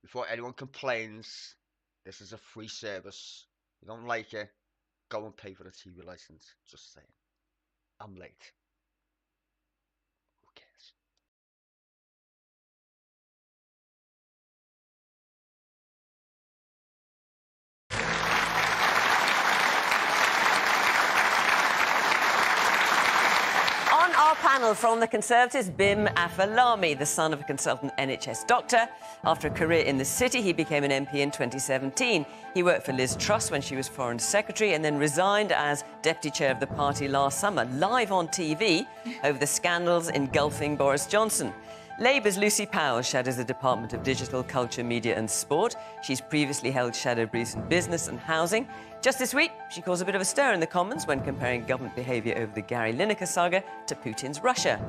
Before anyone complains, this is a free service. If you don't like it, go and pay for the TV license. Just saying. I'm late. Who cares? On our panel from the Conservatives, Bim Afalami, the son of a consultant NHS doctor. After a career in the city, he became an MP in 2017. He worked for Liz Truss when she was Foreign Secretary and then resigned as Deputy Chair of the party last summer, live on TV over the scandals engulfing Boris Johnson. Labour's Lucy Powell shadows the Department of Digital, Culture, Media and Sport. She's previously held shadow briefs in business and housing. Just this week, she caused a bit of a stir in the Commons when comparing government behaviour over the Gary Lineker saga to Putin's Russia.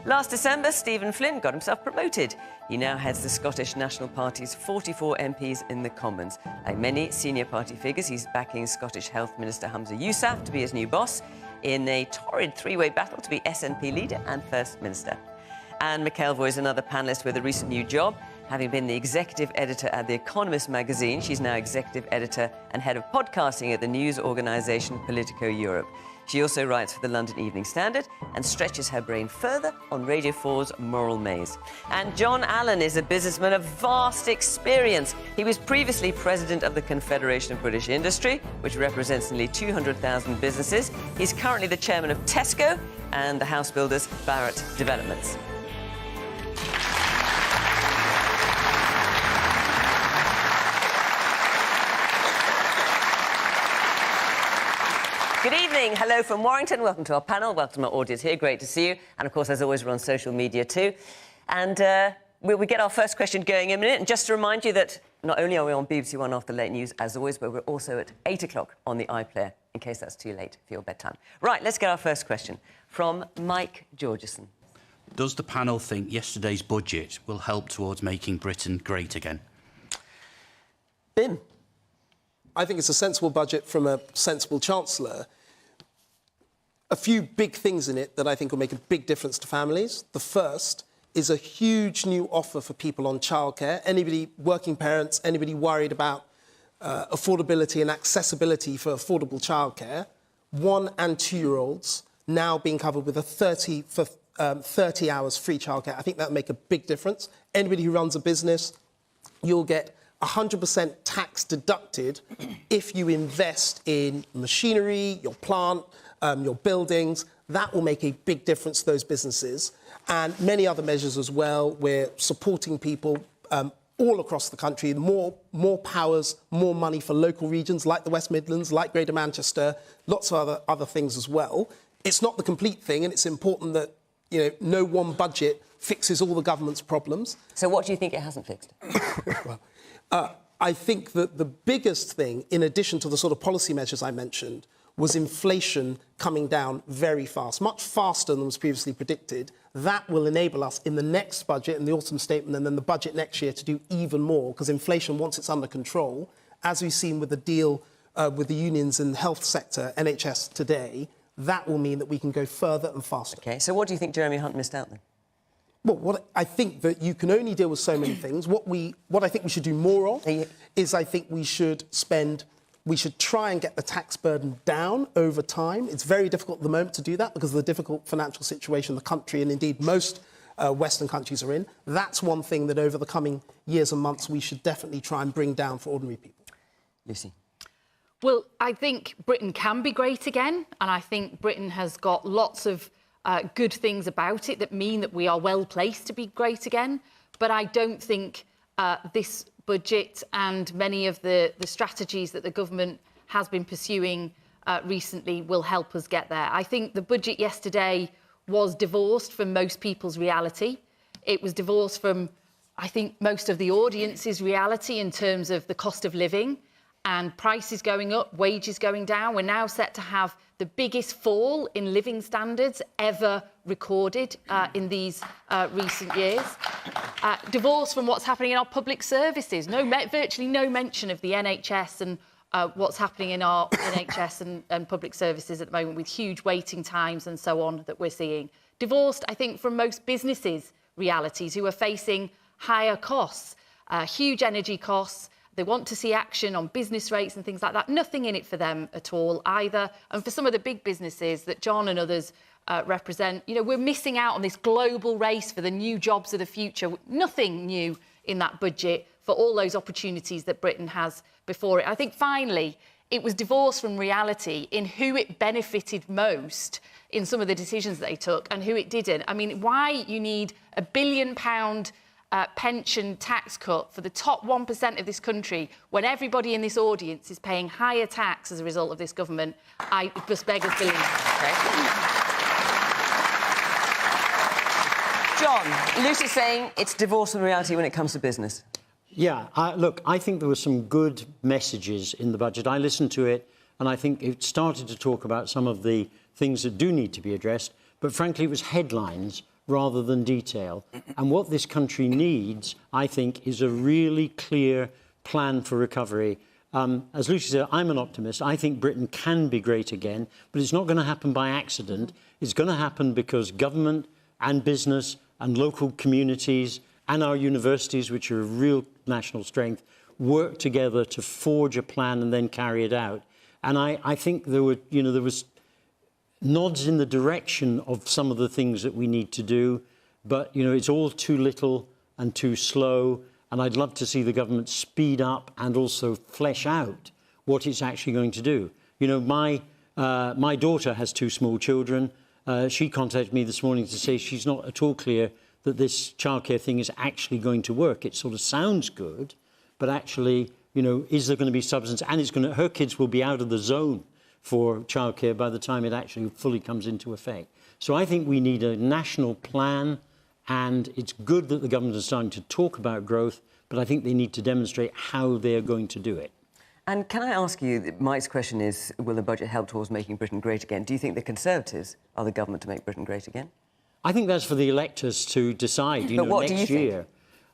Last December, Stephen Flynn got himself promoted. He now heads the Scottish National Party's 44 MPs in the Commons. Like many senior party figures, he's backing Scottish Health Minister Humza Yousaf to be his new boss in a torrid three-way battle to be SNP leader and First Minister. Anne McElvoy is another panellist with a recent new job. Having been the executive editor at The Economist magazine, she's now executive editor and head of podcasting at the news organisation Politico Europe. She also writes for the London Evening Standard and stretches her brain further on Radio 4's Moral Maze. And John Allen is a businessman of vast experience. He was previously president of the Confederation of British Industry, which represents nearly 200,000 businesses. He's currently the chairman of Tesco and the house builders Barratt Developments. Good evening. Hello from Warrington. Welcome to our panel. Welcome to our audience here. Great to see you. And, of course, as always, we're on social media too. And we get our first question going in a minute. And just to remind you that not only are we on BBC One After Late News, as always, but we're also at 8 o'clock on the iPlayer, in case that's too late for your bedtime. Right, let's get our first question from Mike Georgeson. Does the panel think yesterday's budget will help towards making Britain great again? Bim. I think it's a sensible budget from a sensible Chancellor. A few big things in it that I think will make a big difference to families. The first is a huge new offer for people on childcare. Anybody, working parents, anybody worried about affordability and accessibility for affordable childcare, 1- and 2-year-olds now being covered with a 30 hours free childcare. I think that will make a big difference. Anybody who runs a business, you'll get 100% tax deducted if you invest in machinery, your plant, your buildings. That will make a big difference to those businesses. And many other measures as well. We're supporting people all across the country. More powers, more money for local regions like the West Midlands, like Greater Manchester, lots of other things as well. It's not the complete thing, and it's important that no one budget fixes all the government's problems. So what do you think it hasn't fixed? Well, I think that the biggest thing, in addition to the sort of policy measures I mentioned, was inflation coming down very fast, much faster than was previously predicted. That will enable us in the next budget, in the autumn statement, and then the budget next year to do even more, because inflation, once it's under control, as we've seen with the deal with the unions in the health sector, NHS today, that will mean that we can go further and faster. OK, so what do you think Jeremy Hunt missed out then? Well, I think that you can only deal with so many things. What I think we should do more of is I think we should try and get the tax burden down over time. It's very difficult at the moment to do that because of the difficult financial situation the country and indeed most Western countries are in. That's one thing that over the coming years and months we should definitely try and bring down for ordinary people. Lucy. Well, I think Britain can be great again, and I think Britain has got lots of good things about it that mean that we are well placed to be great again. But I don't think this budget and many of the strategies that the government has been pursuing recently will help us get there. I think the budget yesterday was divorced from most people's reality. It was divorced from, I think, most of the audience's reality in terms of the cost of living and prices going up, wages going down. We're now set to have the biggest fall in living standards ever recorded in these recent years. Divorce from what's happening in our public services. Virtually no mention of the NHS and what's happening in our NHS and public services at the moment, with huge waiting times and so on that we're seeing. Divorced, I think, from most businesses' realities, who are facing higher costs. huge energy costs. They want to see action on business rates and things like that. Nothing in it for them at all either. And for some of the big businesses that John and others represent, you know, we're missing out on this global race for the new jobs of the future. Nothing new in that budget for all those opportunities that Britain has before it. I think finally, it was divorced from reality in who it benefited most in some of the decisions that they took and who it didn't. I mean, why you need £1 billion pension tax cut for the top 1% of this country when everybody in this audience is paying higher tax as a result of this government, I just beg of belief. John, Lucy's saying it's divorced from reality when it comes to business. Yeah, look, I think there were some good messages in the budget. I listened to it, and I think it started to talk about some of the things that do need to be addressed, but frankly, it was headlines rather than detail. And what this country needs, I think, is a really clear plan for recovery. As Lucy said, I'm an optimist. I think Britain can be great again, but it's not going to happen by accident. It's going to happen because government and business and local communities and our universities, which are a real national strength, work together to forge a plan and then carry it out. And I think there was nods in the direction of some of the things that we need to do, but, you know, it's all too little and too slow, and I'd love to see the government speed up and also flesh out what it's actually going to do. You know, my daughter has 2 small children. She contacted me this morning to say she's not at all clear that this childcare thing is actually going to work. It sort of sounds good, but actually, you know, is there going to be substance? And her kids will be out of the zone for childcare by the time it actually fully comes into effect. So I think we need a national plan, and it's good that the government is starting to talk about growth, but I think they need to demonstrate how they're going to do it. And can I ask you, Mike's question is, will the budget help towards making Britain great again? Do you think the Conservatives are the government to make Britain great again? I think that's for the electors to decide, But what next do you year.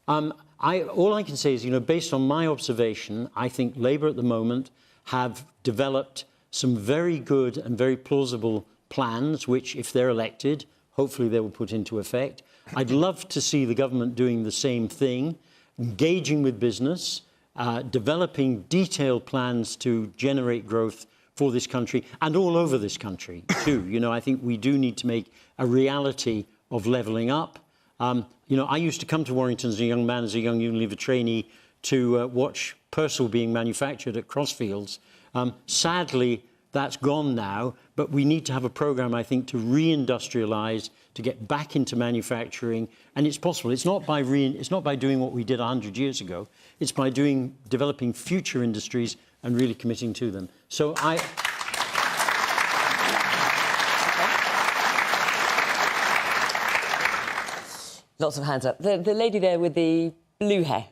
All I can say is, based on my observation, I think Labour at the moment have developed some very good and very plausible plans, which, if they're elected, hopefully they will put into effect. I'd love to see the government doing the same thing, engaging with business, developing detailed plans to generate growth for this country and all over this country, too. I think we do need to make a reality of levelling up. I used to come to Warrington as a young man, as a young Unilever trainee, to watch Purcell being manufactured at Crossfields. Sadly, that's gone now, but we need to have a programme, I think, to reindustrialise, to get back into manufacturing, and it's possible. It's not by doing what we did 100 years ago. It's by developing future industries and really committing to them. So Lots of hands up. The lady there with the blue hair.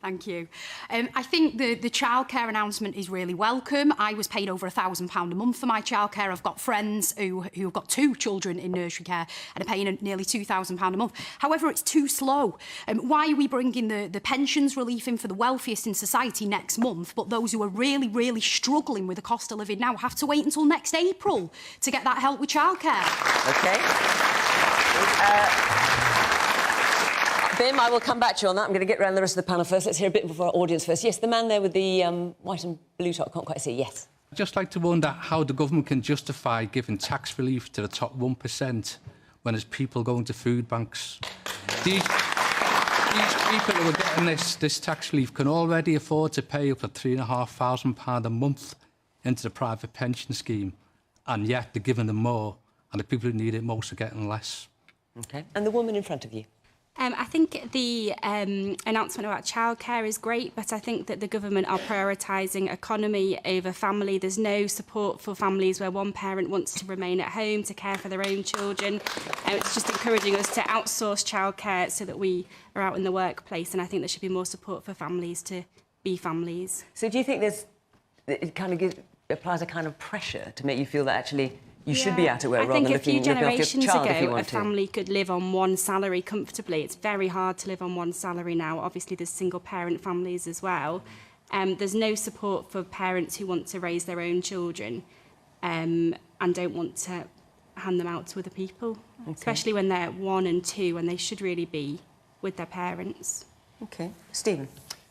Thank you. I think the childcare announcement is really welcome. I was paying over £1,000 a month for my childcare. I've got friends who have got 2 children in nursery care and are paying nearly £2,000 a month. However, it's too slow. Why are we bringing the pensions relief in for the wealthiest in society next month, but those who are really, really struggling with the cost of living now have to wait until next April to get that help with childcare? OK. Bim, I will come back to you on that. I'm going to get round the rest of the panel first. Let's hear a bit of our audience first. Yes, the man there with the white and blue top. Can't quite see. Yes. I'd just like to wonder how the government can justify giving tax relief to the top 1% when there's people going to food banks. These people who are getting this tax relief can already afford to pay up to £3,500 a month into the private pension scheme, and yet they're giving them more, and the people who need it most are getting less. OK. And the woman in front of you? I think the announcement about childcare is great, but I think that the government are prioritising economy over family. There's no support for families where one parent wants to remain at home to care for their own children. It's just encouraging us to outsource childcare so that we are out in the workplace, and I think there should be more support for families to be families. So do you think it kind of applies a kind of pressure to make you feel that actually you should be out at work rather than looking after your child if you want to? I think a few generations ago, a family could live on one salary comfortably. It's very hard to live on one salary now. Obviously, there's single-parent families as well. There's no support for parents who want to raise their own children and don't want to hand them out to other people, especially when they're 1 and 2, and they should really be with their parents. OK. Stephen?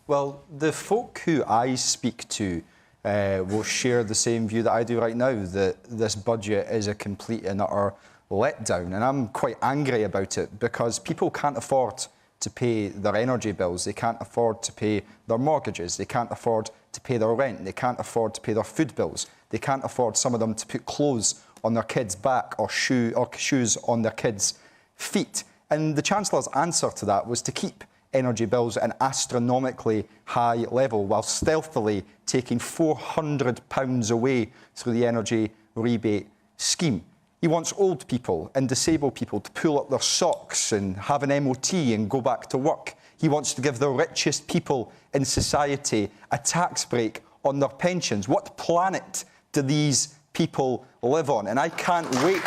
Well, the folk who I speak to will share the same view that I do right now, that this budget is a complete and utter letdown. And I'm quite angry about it because people can't afford to pay their energy bills. They can't afford to pay their mortgages. They can't afford to pay their rent. They can't afford to pay their food bills. They can't afford, some of them, to put clothes on their kids' back or shoes on their kids' feet. And the Chancellor's answer to that was to keep energy bills at an astronomically high level while stealthily taking £400 away through the energy rebate scheme. He wants old people and disabled people to pull up their socks and have an MOT and go back to work. He wants to give the richest people in society a tax break on their pensions. What planet do these people live on? And I can't wait.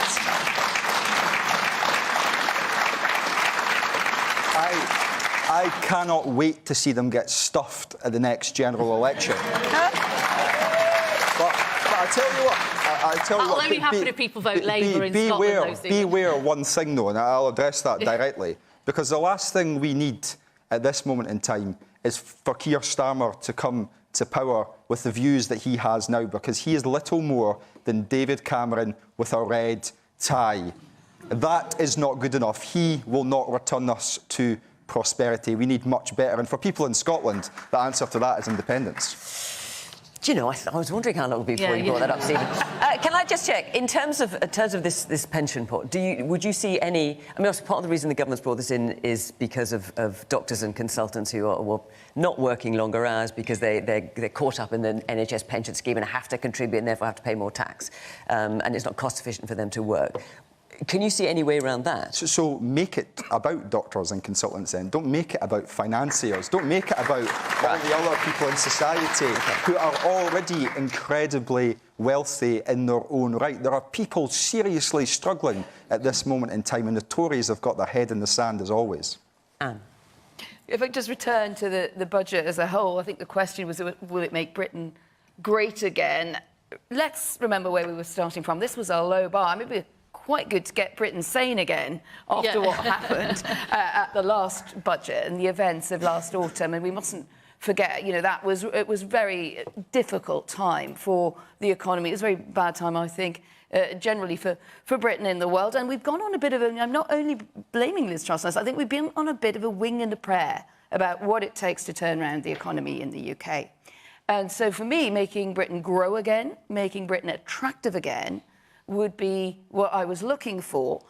I cannot wait to see them get stuffed at the next general election. But I tell you what. That'll only happen if people vote Labour in Scotland. Beware one thing, though, and I'll address that directly, because the last thing we need at this moment in time is for Keir Starmer to come to power with the views that he has now, because he is little more than David Cameron with a red tie. That is not good enough. He will not return us to prosperity. We need much better. And for people in Scotland, the answer to that is independence. Do you know, I was wondering how long it would be before you brought that up, Stephen. Can I just check, in terms of this pension pot, would you see any... I mean, part of the reason the government's brought this in is because of doctors and consultants who are not working longer hours because they're caught up in the NHS pension scheme and have to contribute and therefore have to pay more tax. And it's not cost-efficient for them to work. Can you see any way around that? So make it about doctors and consultants then. Don't make it about financiers. Don't make it about all the other people in society who are already incredibly wealthy in their own right. There are people seriously struggling at this moment in time, and the Tories have got their head in the sand as always. Anne? If I just return to the budget as a whole, I think the question was, will it make Britain great again? Let's remember where we were starting from. This was our low bar. I mean, we're quite good to get Britain sane again after what happened at the last budget and the events of last autumn. And we mustn't forget, you know, it was a very difficult time for the economy. It was a very bad time, I think, generally for Britain in the world. And we've gone on a bit of a... I'm not only blaming Liz Truss on this, I think we've been on a bit of a wing and a prayer about what it takes to turn around the economy in the UK. And so for me, making Britain grow again, making Britain attractive again, would be what I was looking for.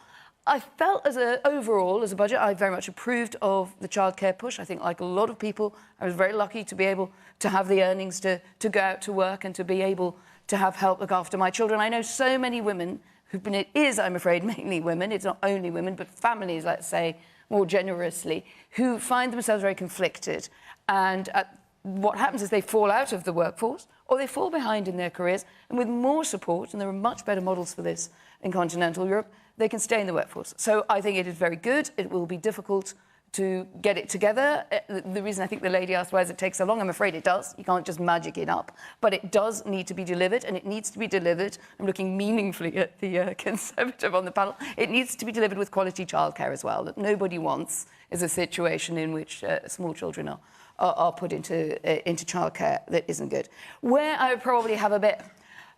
I felt overall, as a budget, I very much approved of the childcare push. I think, like a lot of people, I was very lucky to be able to have the earnings to go out to work and to be able to have help look after my children. I know so many women who've been... It is, I'm afraid, mainly women. It's not only women, but families, let's say, more generously, who find themselves very conflicted. And what happens is they fall out of the workforce or they fall behind in their careers, and with more support, and there are much better models for this in continental Europe, they can stay in the workforce. So I think it is very good. It will be difficult to get it together. The reason I think the lady asked why does it take so long, I'm afraid it does. You can't just magic it up. But it does need to be delivered, and it needs to be delivered. I'm looking meaningfully at the Conservative on the panel. It needs to be delivered with quality childcare as well. That nobody wants is a situation in which small children are put into childcare that isn't good. Where I would probably have a bit...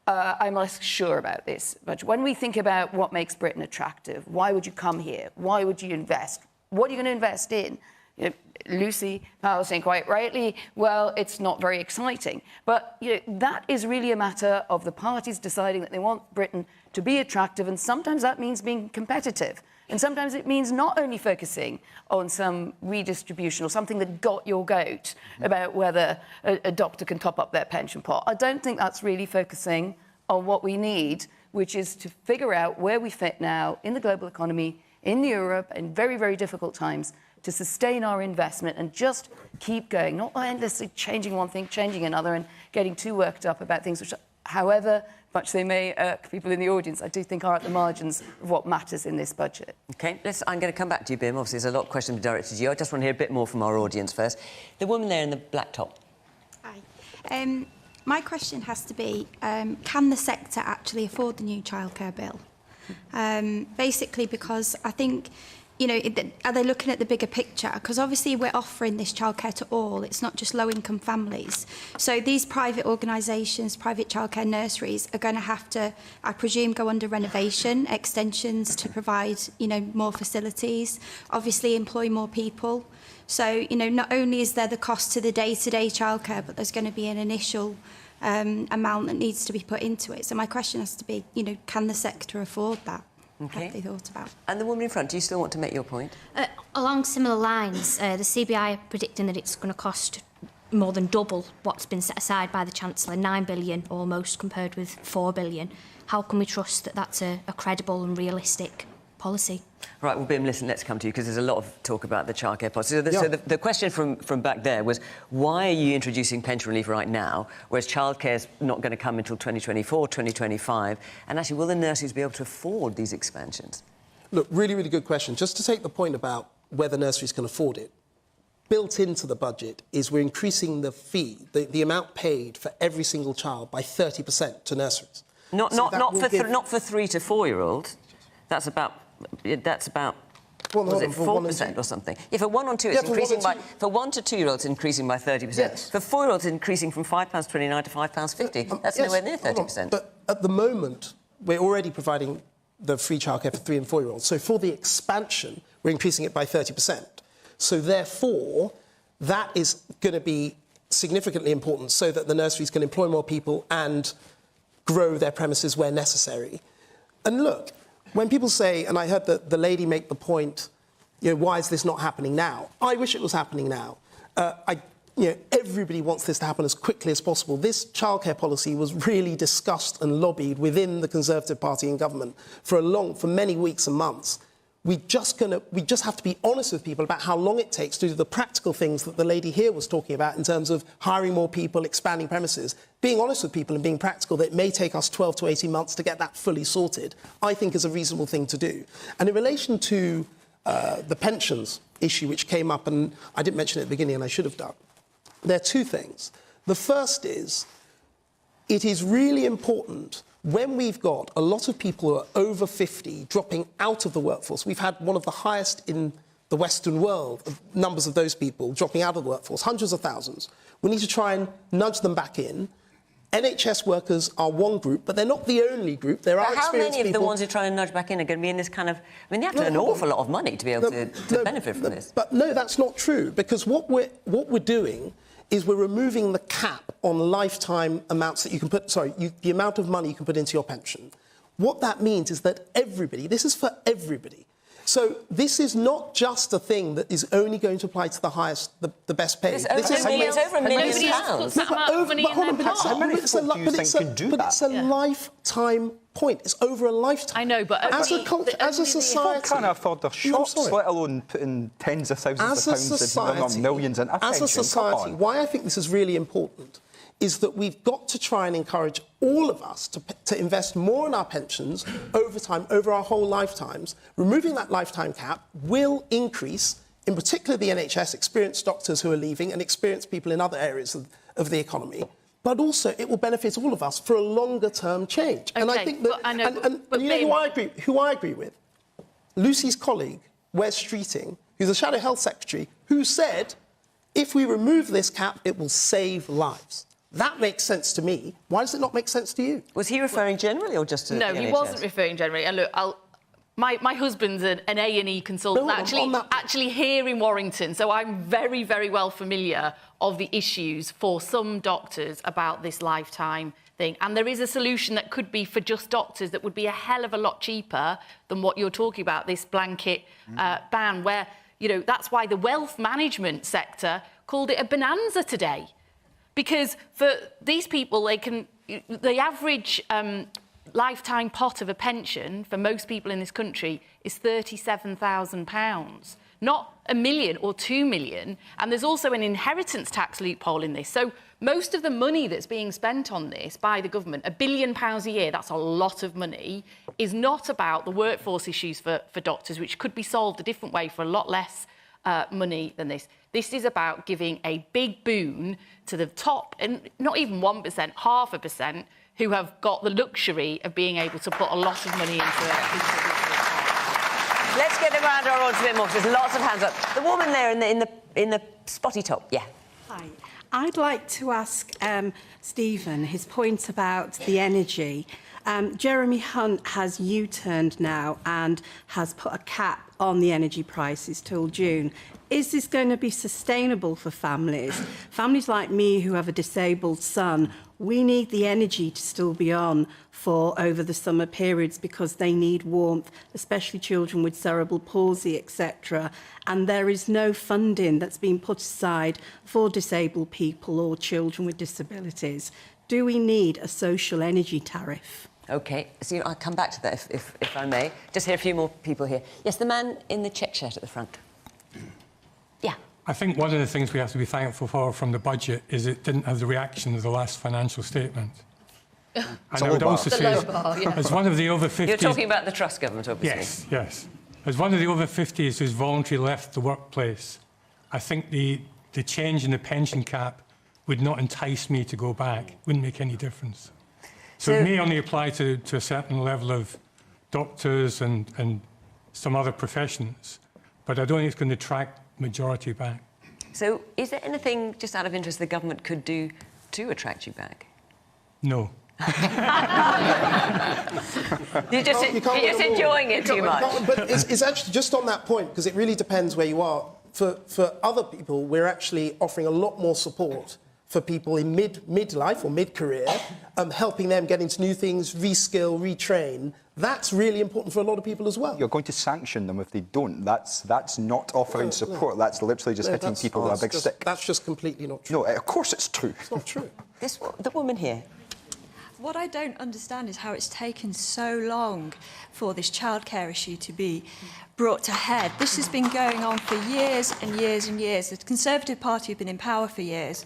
I'm less sure about this, but when we think about what makes Britain attractive, why would you come here? Why would you invest? What are you going to invest in? You know, Lucy Powell saying quite rightly, well, it's not very exciting. But you know, that is really a matter of the parties deciding that they want Britain to be attractive, and sometimes that means being competitive. And sometimes it means not only focusing on some redistribution or something that got your goat about whether a doctor can top up their pension pot. I don't think that's really focusing on what we need, which is to figure out where we fit now in the global economy, in Europe, in very, very difficult times, to sustain our investment and just keep going, not endlessly changing one thing, changing another, and getting too worked up about things which, however much they may irk people in the audience, I do think are at the margins of what matters in this budget. OK, I'm going to come back to you, Bim. Obviously, there's a lot of questions directed to you. I just want to hear a bit more from our audience first. The woman there in the black top. Hi. My question has to be, can the sector actually afford the new childcare bill? Basically, because I think you know, are they looking at the bigger picture? Because obviously we're offering this childcare to all. It's not just low-income families. So these private organisations, private childcare nurseries, are going to have to, I presume, go under renovation, extensions to provide, you know, more facilities, obviously employ more people. So, you know, not only is there the cost to the day-to-day childcare, but there's going to be an initial amount that needs to be put into it. So my question has to be, you know, can the sector afford that? Okay. Have they thought about? And the woman in front, do you still want to make your point? Along similar lines, the CBI are predicting that it's going to cost more than double what's been set aside by the Chancellor, 9 billion almost, compared with 4 billion. How can we trust that that's a credible and realistic policy? Right, well, Bim, listen, let's come to you, because there's a lot of talk about the childcare policy. So the question from back there was, why are you introducing pension relief right now, whereas childcare's not going to come until 2024, 2025? And actually, will the nurseries be able to afford these expansions? Look, really, really good question. Just to take the point about whether nurseries can afford it, built into the budget is we're increasing the fee, the amount paid for every single child by 30% to nurseries. Not for 3 to 4-year-olds. That's about was it 4% or something? Yeah, for 1 or 2, it's increasing by... For 1 to 2-year-olds, it's increasing by 30%. Yes. For 4-year-olds, it's increasing from £5.29 to £5.50. That's nowhere near 30%. But at the moment, we're already providing the free childcare for 3 and 4-year-olds. So for the expansion, we're increasing it by 30%. So therefore, that is going to be significantly important so that the nurseries can employ more people and grow their premises where necessary. And look, when people say, and I heard the lady make the point, you know, why is this not happening now? I wish it was happening now. Everybody wants this to happen as quickly as possible. This childcare policy was really discussed and lobbied within the Conservative Party in government for many weeks and months. We just have to be honest with people about how long it takes to do the practical things that the lady here was talking about in terms of hiring more people, expanding premises. Being honest with people and being practical that it may take us 12 to 18 months to get that fully sorted, I think is a reasonable thing to do. And in relation to the pensions issue, which came up, and I didn't mention it at the beginning and I should have done, there are 2 things. The first is, it is really important when we've got a lot of people who are over 50 dropping out of the workforce. We've had one of the highest in the Western world of numbers of those people dropping out of the workforce, hundreds of thousands. We need to try and nudge them back in. NHS workers are one group, but they're not the only group. There are experienced people... How many of the ones who try and nudge back in are going to be in this kind of... I mean, they have to earn an awful lot of money to be able to benefit from this. But no, that's not true, because what we're doing is we're removing the cap on lifetime amounts that you can put... the amount of money you can put into your pension. What that means is that everybody... This is for everybody. So this is not just a thing that is only going to apply to the highest, the best paid. It's over £1 million. But it's a lifetime point. It's over a lifetime. I know, but as a society, people can't afford their shops, let alone putting tens of thousands of pounds of millions in a pension. As a society, why I think this is really important is that we've got to try and encourage all of us to invest more in our pensions over time, over our whole lifetimes. Removing that lifetime cap will increase, in particular the NHS, experienced doctors who are leaving and experienced people in other areas of the economy. But also, it will benefit all of us for a longer-term change. Okay, and I think that... And you know who I agree with? Lucy's colleague, Wes Streeting, who's the Shadow Health Secretary, who said, if we remove this cap, it will save lives. That makes sense to me. Why does it not make sense to you? Was he referring generally or just to the NHS? No, he wasn't referring generally. And look, my husband's an A&E consultant, actually here in Warrington, so I'm very, very well familiar of the issues for some doctors about this lifetime thing. And there is a solution that could be for just doctors that would be a hell of a lot cheaper than what you're talking about, this blanket ban, where, you know, that's why the wealth management sector called it a bonanza today. Because for these people, the average lifetime pot of a pension for most people in this country is £37,000, not $1 million or $2 million. And there's also an inheritance tax loophole in this. So most of the money that's being spent on this by the government, £1 billion a year, that's a lot of money, is not about the workforce issues for doctors, which could be solved a different way for a lot less money than this. This is about giving a big boon to the top, and not even 1%, 0.5%, who have got the luxury of being able to put a lot of money into it. Let's get around our audience a bit more, because there's lots of hands up. The woman there in the spotty top, yeah. Hi. I'd like to ask Stephen his point about the energy. Jeremy Hunt has U-turned now and has put a cap on the energy prices till June. Is this going to be sustainable for families? Families like me who have a disabled son, we need the energy to still be on for over the summer periods because they need warmth, especially children with cerebral palsy, etc. And there is no funding that's been put aside for disabled people or children with disabilities. Do we need a social energy tariff? OK, so I'll come back to that if I may. Just hear a few more people here. Yes, the man in the check shirt at the front. Yeah. I think one of the things we have to be thankful for from the budget is it didn't have the reaction of the last financial statement. And I would also say, as one of the over 50s... You're talking about the Truss government, obviously. Yes, yes. As one of the over 50s who's voluntarily left the workplace, I think the change in the pension cap would not entice me to go back. Wouldn't make any difference. So it may only apply to a certain level of doctors and some other professions, but I don't think it's going to attract majority back. So is there anything, just out of interest, the government could do to attract you back? No. You're just enjoying it too much. But it's actually just on that point, because it really depends where you are. For other people, we're actually offering a lot more support for people in midlife or mid-career, helping them get into new things, reskill, retrain. That's really important for a lot of people as well. You're going to sanction them if they don't. That's not offering support. No. That's literally just hitting people with a big stick. That's just completely not true. No, of course it's true. It's not true. The woman here. What I don't understand is how it's taken so long for this childcare issue to be brought to head. This has been going on for years and years and years. The Conservative Party have been in power for years.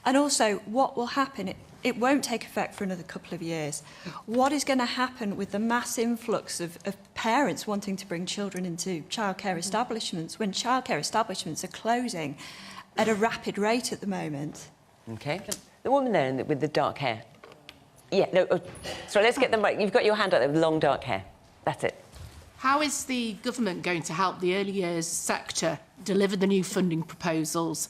And also, what will happen? It won't take effect for another couple of years. What is going to happen with the mass influx of parents wanting to bring children into childcare establishments when childcare establishments are closing at a rapid rate at the moment? OK. The woman there with the dark hair. Yeah, no, sorry, let's get them right. You've got your hand up there with long dark hair. That's it. How is the government going to help the early years sector deliver the new funding proposals?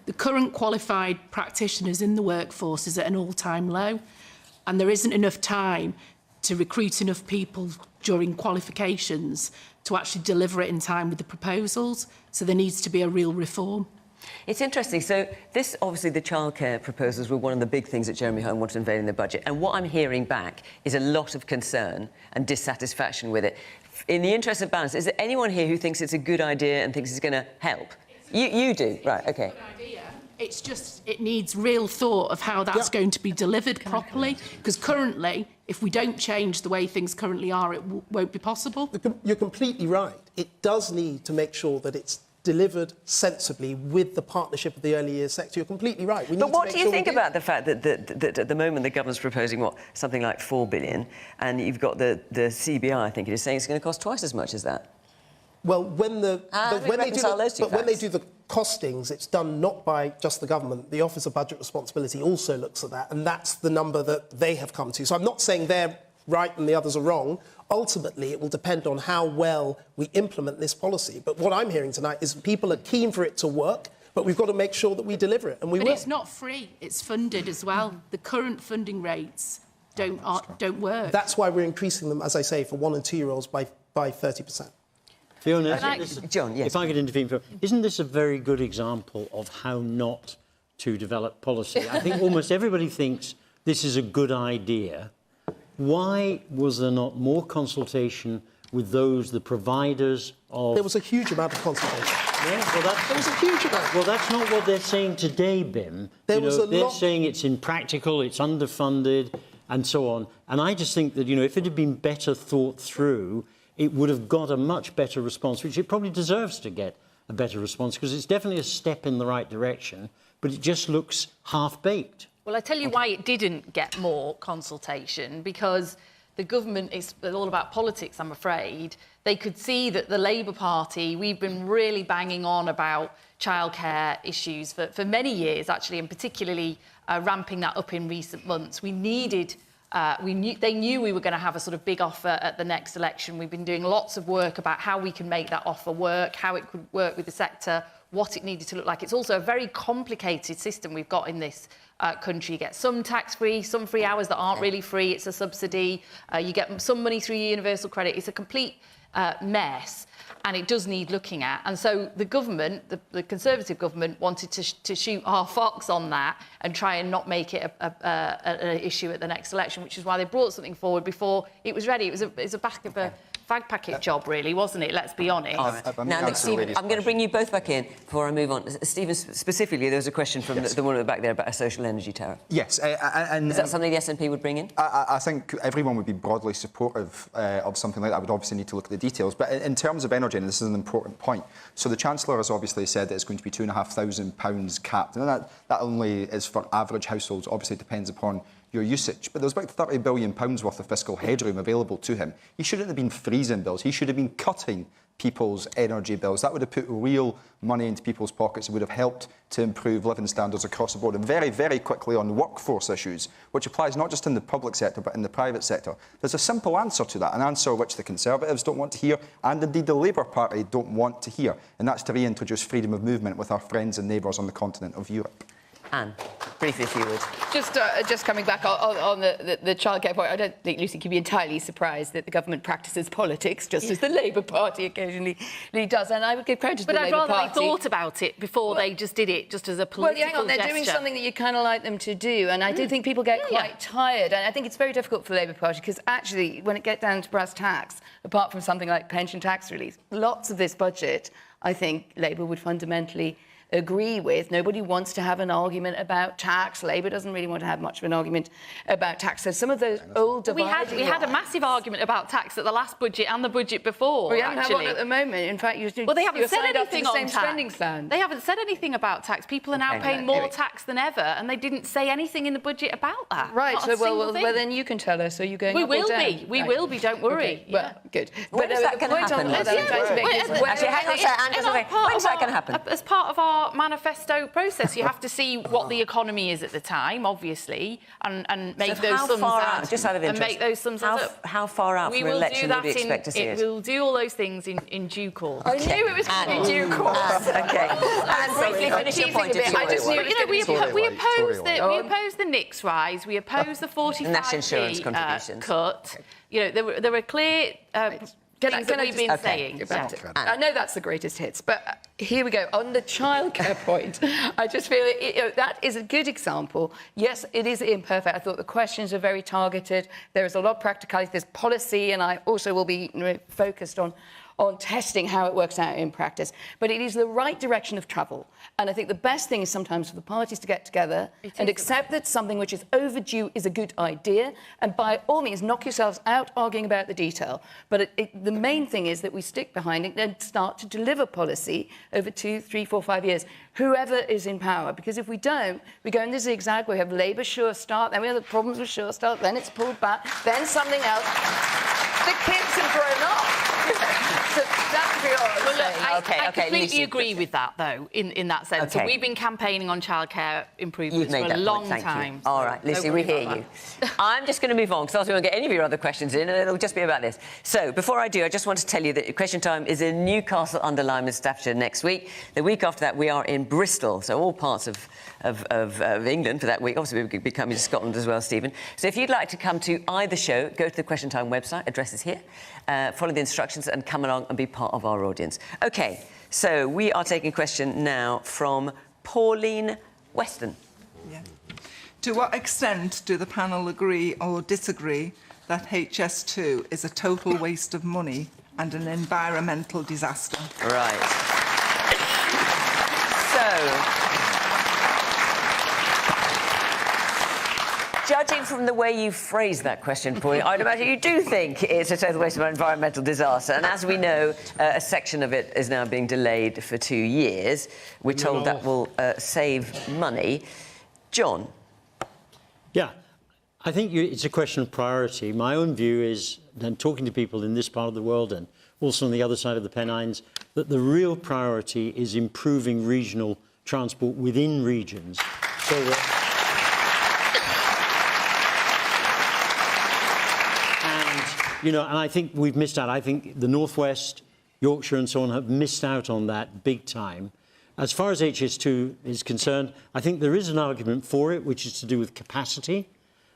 The current qualified practitioners in the workforce is at an all-time low, and there isn't enough time to recruit enough people during qualifications to actually deliver it in time with the proposals, so there needs to be a real reform. It's interesting. So this, obviously, the childcare proposals were one of the big things that Jeremy Hunt wanted to unveil in the budget. And what I'm hearing back is a lot of concern and dissatisfaction with it. In the interest of balance, is there anyone here who thinks it's a good idea and thinks it's going to help? You do? Right, OK. It's just, it needs real thought of how that's going to be delivered properly, because currently, if we don't change the way things currently are, it won't be possible. You're completely right. It does need to make sure that it's delivered sensibly with the partnership of the early years sector. You're completely right. But what do you think about the fact that at the moment the government's proposing, something like $4 billion, and you've got the CBI, I think it is, saying it's going to cost twice as much as that? Well, when they do the costings, it's done not by just the government. The Office of Budget Responsibility also looks at that, and that's the number that they have come to. So I'm not saying they're right and the others are wrong. Ultimately, it will depend on how well we implement this policy. But what I'm hearing tonight is people are keen for it to work, but we've got to make sure that we deliver it, and we will. It's not free, it's funded as well. The current funding rates don't work. That's why we're increasing them, as I say, for 1- and 2-year-olds by 30%. Fiona, John, yes. If I could intervene, isn't this a very good example of how not to develop policy? I think almost everybody thinks this is a good idea. Why was there not more consultation with the providers of... There was a huge amount of consultation. Yeah, well, there was a huge amount. Well, that's not what they're saying today, Bim. They're saying it's impractical, it's underfunded, and so on. And I just think that, if it had been better thought through, it would have got a much better response, which it probably deserves to get a better response, because it's definitely a step in the right direction, but it just looks half-baked. Well, I tell you why it didn't get more consultation, because the government is all about politics, I'm afraid. They could see that the Labour Party, we've been really banging on about childcare issues for many years, actually, and particularly ramping that up in recent months. We needed They knew we were going to have a sort of big offer at the next election. We've been doing lots of work about how we can make that offer work, how it could work with the sector, what it needed to look like. It's also a very complicated system we've got in this country. You get some tax-free, some free hours that aren't really free. It's a subsidy. You get some money through universal credit. It's a complete mess, and it does need looking at. And so the government, the Conservative government, wanted to shoot our fox on that and try and not make it an issue at the next election, which is why they brought something forward before it was ready. It was a back of a fag packet job, really, wasn't it? Let's be honest. Now, Stephen, I'm going to bring you both back in before I move on. Stephen, specifically, there was a question from the woman at the back there about a social energy tariff. Yes. Is that something the SNP would bring in? I think everyone would be broadly supportive of something like that. I would obviously need to look at the details. But in terms of energy, and this is an important point, so the Chancellor has obviously said that it's going to be £2,500 capped. And that only is for average households. Obviously, it depends upon your usage. But there's about £30 billion worth of fiscal headroom available to him. He shouldn't have been freezing bills. He should have been cutting people's energy bills. That would have put real money into people's pockets. It would have helped to improve living standards across the board. And very, very quickly on workforce issues, which applies not just in the public sector, but in the private sector. There's a simple answer to that, an answer which the Conservatives don't want to hear, and indeed the Labour Party don't want to hear, and that's to reintroduce freedom of movement with our friends and neighbours on the continent of Europe. Anne, briefly, if you would. Just coming back on the childcare point, I don't think Lucy can be entirely surprised that the government practices politics, just as the Labour Party occasionally does. And I would give credit to the Labour Party. But I'd rather they thought about it before they just did it, just as a political gesture. Well, hang on, they're doing something that you kind of like them to do, and I do think people get quite tired. And I think it's very difficult for the Labour Party, because actually, when it gets down to brass tacks, apart from something like pension tax relief, lots of this budget, I think Labour would fundamentally agree with. Nobody wants to have an argument about tax. Labour doesn't really want to have much of an argument about tax. So some of those old dividing we had a massive argument about tax at the last budget and the budget before. We haven't had one at the moment. In fact, they haven't said anything on tax. They haven't said anything about tax. People are now paying more tax than ever, and they didn't say anything in the budget about that. Right. So well, then you can tell us. Are you going? We will be. Don't worry. Okay. Well, good. When is that going to happen? Actually, hang on a second. When is that going to happen? As part of our manifesto process, you have to see what the economy is at the time, obviously, and make those sums out. Just out of interest, and make those sums up. How far out from an election would we expect to see it? We'll do all those things in due course. I knew it was going to be due course. Okay. And briefly finish your point. I just knew we opposed the NICS rise. We opposed the 45p national insurance contributions cut. You know, there were clear. Things that we've been saying. I know that's the greatest hits, but here we go. On the childcare point, I just feel that is a good example. Yes, it is imperfect. I thought the questions are very targeted. There is a lot of practicality. There's policy, and I also will be focused on testing how it works out in practice. But it is the right direction of travel. And I think the best thing is sometimes for the parties to get together and accept that something which is overdue is a good idea. And by all means, knock yourselves out arguing about the detail. But the main thing is that we stick behind it and start to deliver policy over 2, 3, 4, 5 years, whoever is in power. Because if we don't, we go in the zigzag. We have Labour Sure Start, then we have the problems with Sure Start, then it's pulled back, then something else. The kids have grown up. So that's what I'm saying. I completely agree with that, though, in that sense. Okay. So we've been campaigning on childcare improvements for a long time. All right, Lucy, we hear you. I'm just going to move on, because I won't get any of your other questions in, and it'll just be about this. So, before I do, I just want to tell you that Question Time is in Newcastle-under-Lyme in Staffordshire next week. The week after that, we are in Bristol, so all parts of England for that week. Obviously, we'll be coming to Scotland as well, Stephen. So if you'd like to come to either show, go to the Question Time website, address is here, follow the instructions and come along and be part of our audience. OK, so we are taking a question now from Pauline Weston. Yeah. To what extent do the panel agree or disagree that HS2 is a total waste of money and an environmental disaster? Right. So, judging from the way you phrased that question, Pauline, I'd imagine you do think it's a total waste of an environmental disaster. And as we know, a section of it is now being delayed for 2 years. We're told that will save money. John? Yeah, I think it's a question of priority. My own view is, and talking to people in this part of the world and also on the other side of the Pennines, that the real priority is improving regional transport within regions so that You know, and I think we've missed out. I think the North West, Yorkshire and so on have missed out on that big time. As far as HS2 is concerned, I think there is an argument for it, which is to do with capacity.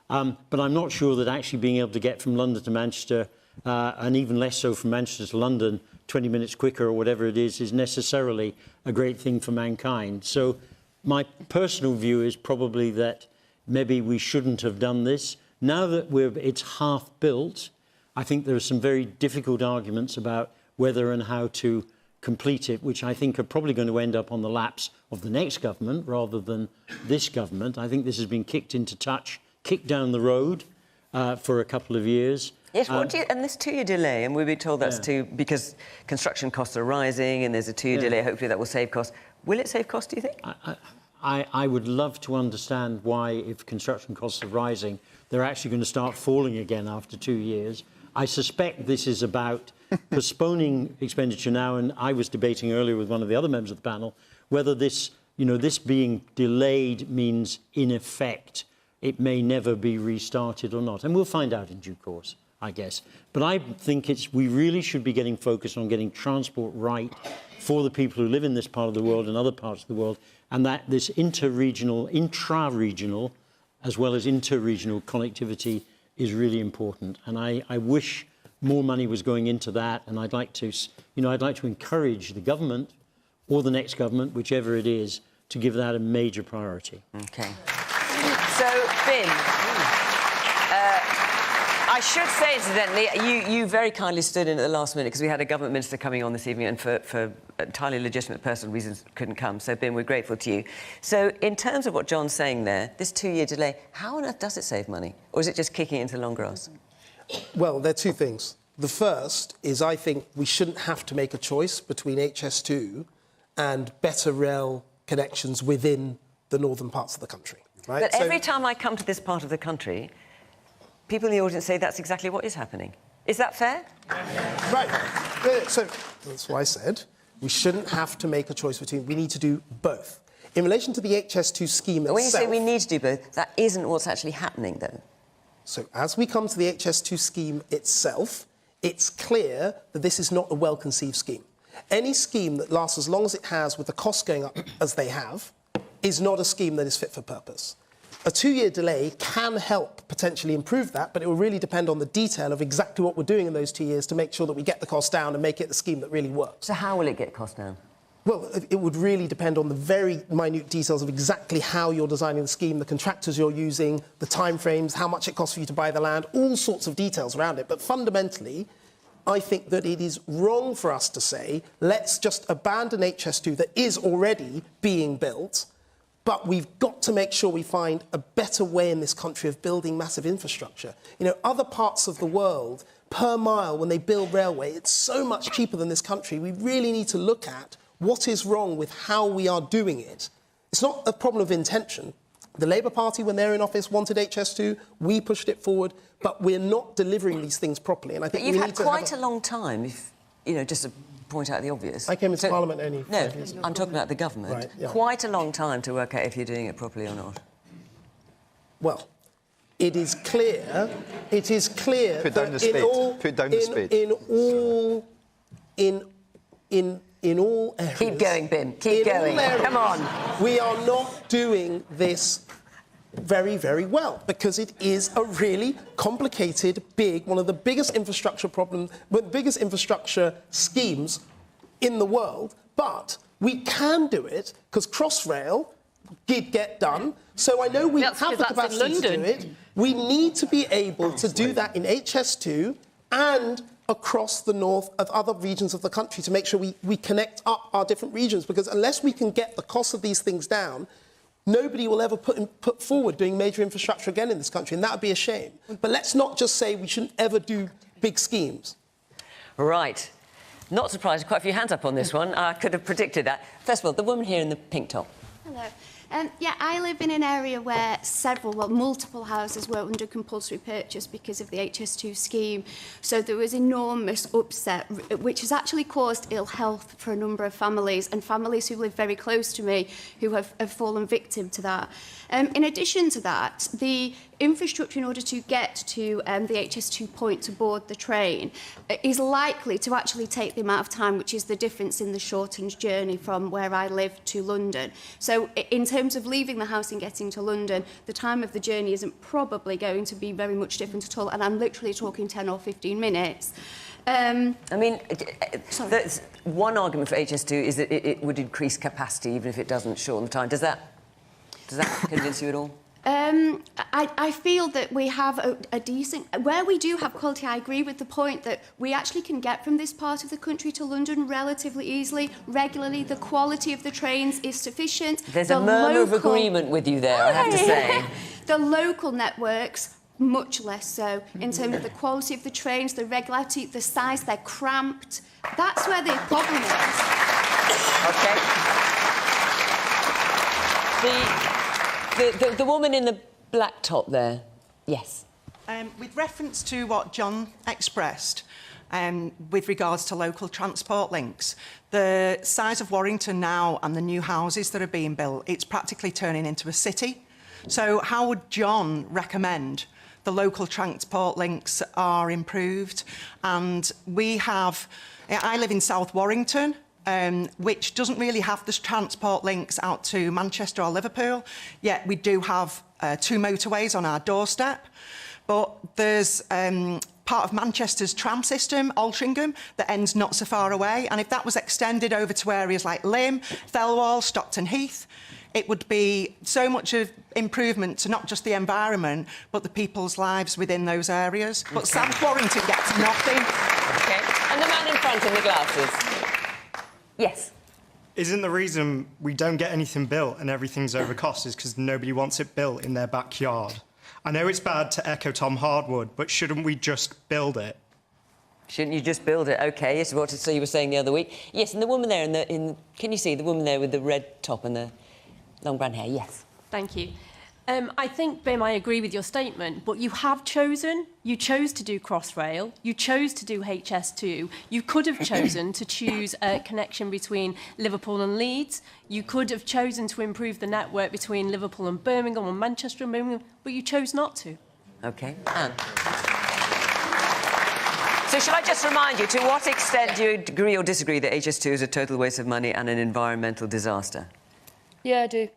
But I'm not sure that actually being able to get from London to Manchester, and even less so from Manchester to London, 20 minutes quicker or whatever it is necessarily a great thing for mankind. So my personal view is probably that maybe we shouldn't have done this. Now that it's half built, I think there are some very difficult arguments about whether and how to complete it, which I think are probably going to end up on the laps of the next government rather than this government. I think this has been kicked down the road for a couple of years. Yes, and this 2-year delay, and we've been told that's because construction costs are rising and there's a 2-year delay, hopefully that will save costs. Will it save costs, do you think? I would love to understand why, if construction costs are rising, they're actually going to start falling again after 2 years. I suspect this is about postponing expenditure now, and I was debating earlier with one of the other members of the panel whether this being delayed means, in effect, it may never be restarted or not. And we'll find out in due course, I guess. But I think we really should be getting focused on getting transport right for the people who live in this part of the world and other parts of the world, and that this intra-regional, as well as inter-regional connectivity is really important. And I wish more money was going into that, and I'd like to encourage the government or the next government, whichever it is, to give that a major priority. OK. So, Bin, I should say, incidentally, you very kindly stood in at the last minute because we had a government minister coming on this evening and for entirely legitimate personal reasons couldn't come. So, Bin, we're grateful to you. So, in terms of what John's saying there, this 2-year delay, how on earth does it save money? Or is it just kicking it into long grass? Well, there are two things. The first is I think we shouldn't have to make a choice between HS2 and better rail connections within the northern parts of the country. Right? But every time I come to this part of the country, people in the audience say that's exactly what is happening. Is that fair? Right. So that's why I said we shouldn't have to make a choice between. We need to do both. In relation to the HS2 scheme itself... When you say we need to do both, that isn't what's actually happening, though. So as we come to the HS2 scheme itself, it's clear that this is not a well-conceived scheme. Any scheme that lasts as long as it has, with the costs going up as they have, is not a scheme that is fit for purpose. A 2-year delay can help potentially improve that, but it will really depend on the detail of exactly what we're doing in those 2 years to make sure that we get the cost down and make it the scheme that really works. So how will it get cost down? Well, it would really depend on the very minute details of exactly how you're designing the scheme, the contractors you're using, the timeframes, how much it costs for you to buy the land, all sorts of details around it. But fundamentally, I think that it is wrong for us to say, let's just abandon HS2 that is already being built, but we've got to make sure we find a better way in this country of building massive infrastructure. You know, other parts of the world, per mile, when they build railway, it's so much cheaper than this country. We really need to look at what is wrong with how we are doing it. It's not a problem of intention. The Labour Party, when they're in office, wanted HS2. We pushed it forward, but we're not delivering these things properly. And I think you've had quite a long time, if, you know, just to point out the obvious. I came into Parliament only 5 years ago. I'm talking about the government. Right, yeah. Quite a long time to work out if you're doing it properly or not. Well, it is clear. It is clear. Put down the spade. Put down the spade. In all areas. Keep going, Bin. Keep going. Come on. We are not doing this very, very well because it is a really complicated, one of the biggest infrastructure schemes in the world. But we can do it because Crossrail did get done. So I know we have the capacity to do it. We need to be able to do that in HS2 and across the north of other regions of the country to make sure we connect up our different regions, because unless we can get the cost of these things down, nobody will ever put forward doing major infrastructure again in this country, and that would be a shame. But let's not just say we shouldn't ever do big schemes. Right. Not surprised, quite a few hands up on this one. I could have predicted that. First of all, the woman here in the pink top. Hello. Yeah, I live in an area where multiple houses were under compulsory purchase because of the HS2 scheme. So there was enormous upset, which has actually caused ill health for a number of families, and families who live very close to me who have fallen victim to that. In addition to that, the infrastructure in order to get to the HS2 point to board the train is likely to actually take the amount of time, which is the difference in the shortened journey from where I live to London. So in terms of leaving the house and getting to London, the time of the journey isn't probably going to be very much different at all, and I'm literally talking 10 or 15 minutes. I mean, one argument for HS2 is that it would increase capacity even if it doesn't shorten the time. Does that convince you at all? I feel that we have a decent... Where we do have quality, I agree with the point that we actually can get from this part of the country to London relatively easily, regularly. The quality of the trains is sufficient. There's a murmur of agreement with you there, I have to say. The local networks, much less so, in terms of the quality of the trains, the regularity, the size, they're cramped. That's where the problem is. OK. The woman in the black top there. Yes. With reference to what John expressed with regards to local transport links, the size of Warrington now and the new houses that are being built, it's practically turning into a city. So how would John recommend the local transport links are improved? And I live in South Warrington, which doesn't really have the transport links out to Manchester or Liverpool, yet we do have 2 motorways on our doorstep. But there's part of Manchester's tram system, Altrincham, that ends not so far away, and if that was extended over to areas like Lymm, Thelwall, Stockton Heath, it would be so much of improvement to not just the environment, but the people's lives within those areas. Okay. But South Warrington gets nothing. OK. And the man in front in the glasses. Yes. Isn't the reason we don't get anything built and everything's over cost is because nobody wants it built in their backyard? I know it's bad to echo Tom Hardwood, but shouldn't we just build it? Shouldn't you just build it? OK, yes, so you were saying the other week. Yes, and the woman there can you see the woman there with the red top and the long brown hair? Yes. Thank you. I think, Bim, I agree with your statement, but you chose to do Crossrail, you chose to do HS2, you could have chosen to choose a connection between Liverpool and Leeds, you could have chosen to improve the network between Liverpool and Birmingham or Manchester and Birmingham, but you chose not to. OK. Anne. So shall I just remind you, to what extent do you agree or disagree that HS2 is a total waste of money and an environmental disaster? Yeah, I do.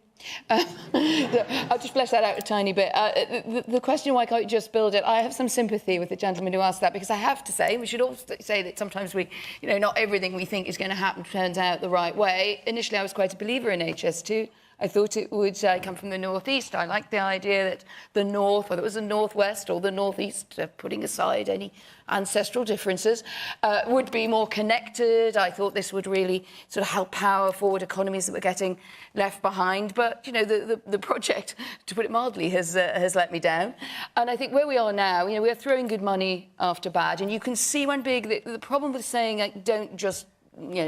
I'll just flesh that out a tiny bit. The question, why can't you just build it? I have some sympathy with the gentleman who asked that, because I have to say, we should also say that sometimes not everything we think is going to happen turns out the right way. Initially, I was quite a believer in HS2. I thought it would come from the northeast. I liked the idea that the north, whether it was the northwest or the northeast, putting aside any ancestral differences, would be more connected. I thought this would really sort of help power forward economies that were getting left behind. But, the project, to put it mildly, has let me down. And I think where we are now, we are throwing good money after bad. And you can see one the problem with saying, don't just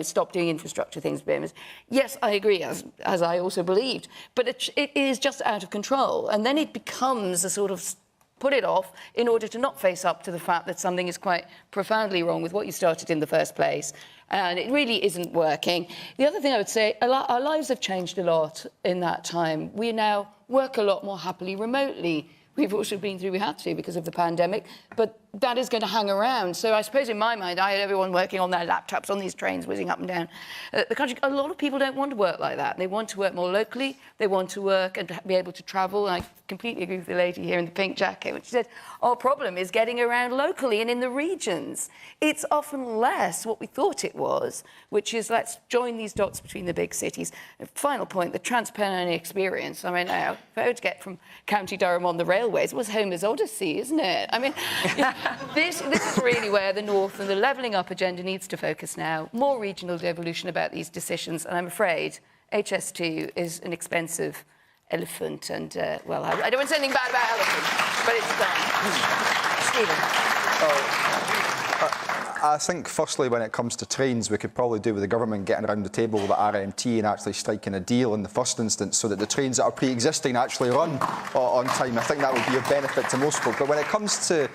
stop doing infrastructure things, Bim, is, yes, I agree, as I also believed, but it is just out of control. And then it becomes a sort of put it off in order to not face up to the fact that something is quite profoundly wrong with what you started in the first place. And it really isn't working. The other thing I would say, our lives have changed a lot in that time. We now work a lot more happily remotely. We've also been through, we had to because of the pandemic, but that is going to hang around. So I suppose in my mind, I had everyone working on their laptops on these trains whizzing up and down the country. A lot of people don't want to work like that. They want to work more locally. They want to work and be able to travel. And I completely agree with the lady here in the pink jacket when she said, our problem is getting around locally and in the regions. It's often less what we thought it was, which is let's join these dots between the big cities. And final point, the Trans-Pennine experience. I mean, if I were to get from County Durham on the railways, it was Homer's Odyssey, isn't it? I mean, this is really where the North and the levelling up agenda needs to focus now. More regional devolution about these decisions. And I'm afraid HS2 is an expensive elephant. And, well, I don't want to say anything bad about elephants, but it's done. Stephen. I think, firstly, when it comes to trains, we could probably do with the government getting around the table with the RMT and actually striking a deal in the first instance so that the trains that are pre-existing actually run on time. I think that would be of benefit to most folk. But when it comes to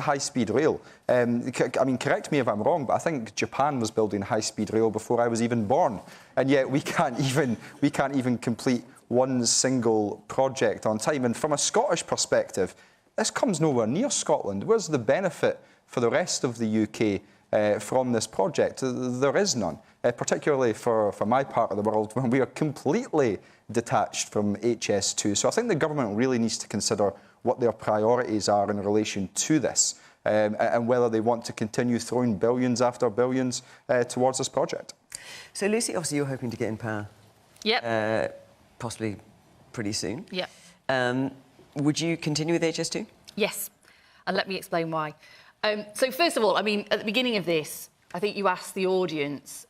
high-speed rail, I mean, correct me if I'm wrong, but I think Japan was building high-speed rail before I was even born, and yet we can't even complete one single project on time. And from a Scottish perspective, this comes nowhere near Scotland. Where's the benefit for the rest of the UK from this project? There is none, particularly for my part of the world, when we are completely detached from HS2. So I think the government really needs to consider what their priorities are in relation to this, and whether they want to continue throwing billions after billions towards this project. So, Lucy, obviously you're hoping to get in power. Yep. Possibly pretty soon. Yep. Would you continue with HS2? Yes, and let me explain why. So first of all, I mean, at the beginning of this, I think you asked the audience,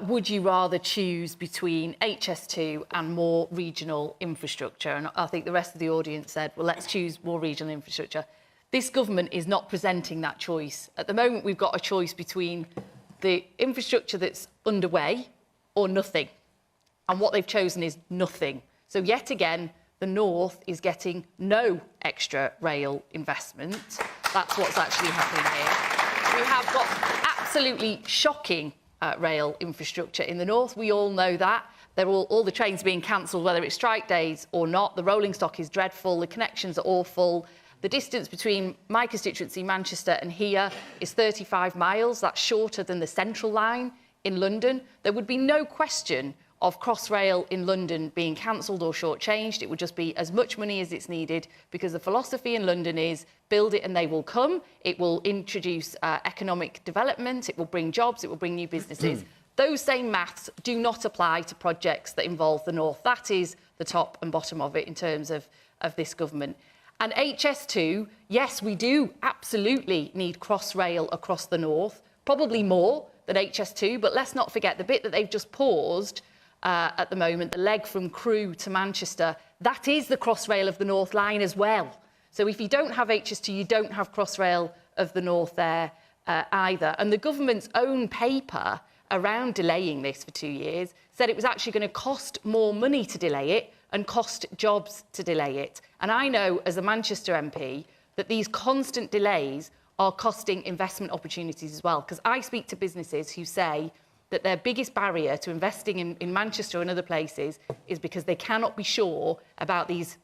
would you rather choose between HS2 and more regional infrastructure? And I think the rest of the audience said, well, let's choose more regional infrastructure. This government is not presenting that choice. At the moment, we've got a choice between the infrastructure that's underway or nothing. And what they've chosen is nothing. So yet again, the North is getting no extra rail investment. That's what's actually happening here. We have got absolutely shocking rail infrastructure in the North. We all know that. They're all the trains being cancelled, whether it's strike days or not. The rolling stock is dreadful. The connections are awful. The distance between my constituency, Manchester, and here is 35 miles. That's shorter than the Central Line in London. There would be no question of Crossrail in London being cancelled or shortchanged. It would just be as much money as it's needed, because the philosophy in London is build it and they will come. It will introduce economic development. It will bring jobs. It will bring new businesses. Those same maths do not apply to projects that involve the North. That is the top and bottom of it in terms of this government. And HS2, yes, we do absolutely need Crossrail across the North, probably more than HS2, but let's not forget the bit that they've just paused at the moment, the leg from Crewe to Manchester, that is the Crossrail of the North Line as well. So if you don't have HS2, you don't have Crossrail of the North there either. And the government's own paper around delaying this for 2 years said it was actually going to cost more money to delay it and cost jobs to delay it. And I know, as a Manchester MP, that these constant delays are costing investment opportunities as well, because I speak to businesses who say that their biggest barrier to investing in Manchester and other places is because they cannot be sure about these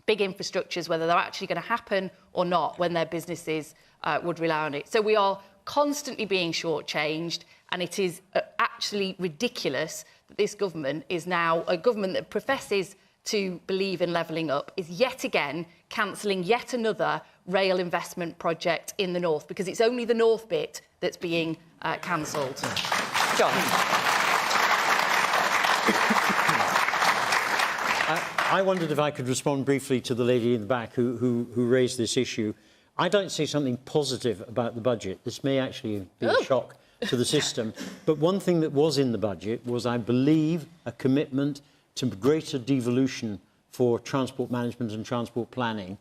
big infrastructures, whether they're actually going to happen or not, when their businesses would rely on it. So we are constantly being shortchanged, and it is actually ridiculous that this government is now a government that professes to believe in levelling up, is yet again cancelling yet another rail investment project in the North, because it's only the North bit that's being cancelled. John. I wondered if I could respond briefly to the lady in the back who raised this issue. I don't see something positive about the budget. This may actually be a shock to the system. But one thing that was in the budget was, I believe, a commitment to greater devolution for transport management and transport planning.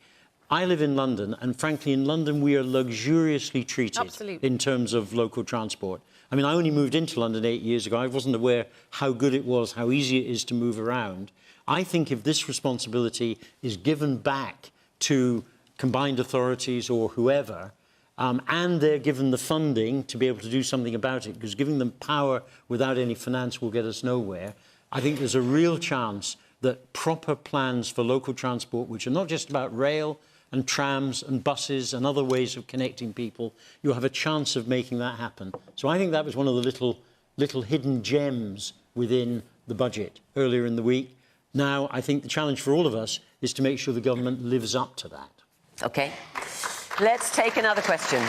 I live in London, and frankly, in London, we are luxuriously treated in terms of local transport. I mean, I only moved into London 8 years ago. I wasn't aware how good it was, how easy it is to move around. I think if this responsibility is given back to combined authorities or whoever, and they're given the funding to be able to do something about it, because giving them power without any finance will get us nowhere, I think there's a real chance that proper plans for local transport, which are not just about rail and trams and buses and other ways of connecting people, you'll have a chance of making that happen. So I think that was one of the little hidden gems within the budget earlier in the week. Now, I think the challenge for all of us is to make sure the government lives up to that. OK. Let's take another question.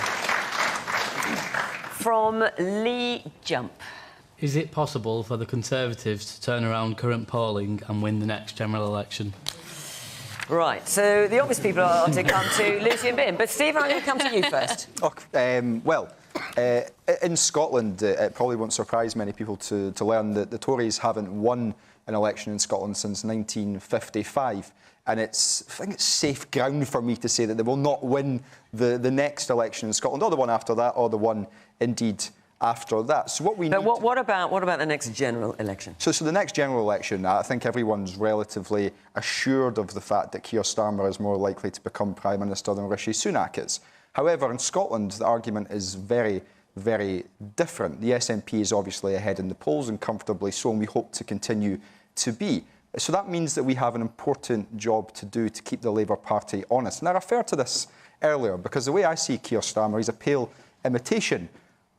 From Lee Jump. Is it possible for the Conservatives to turn around current polling and win the next general election? Right, so the obvious people are to come to Lucy and Bim. But, Steve, I'm going to come to you first. In Scotland, it probably won't surprise many people to learn that the Tories haven't won an election in Scotland since 1955. And I think it's safe ground for me to say that they will not win the next election in Scotland, or the one after that, or the one indeed after that. So what we need... But what about the next general election? So the next general election, I think everyone's relatively assured of the fact that Keir Starmer is more likely to become Prime Minister than Rishi Sunak is. However, in Scotland, the argument is very, very different. The SNP is obviously ahead in the polls, and comfortably so, and we hope to continue to be. So that means that we have an important job to do to keep the Labour Party honest. And I referred to this earlier because the way I see Keir Starmer, he's a pale imitation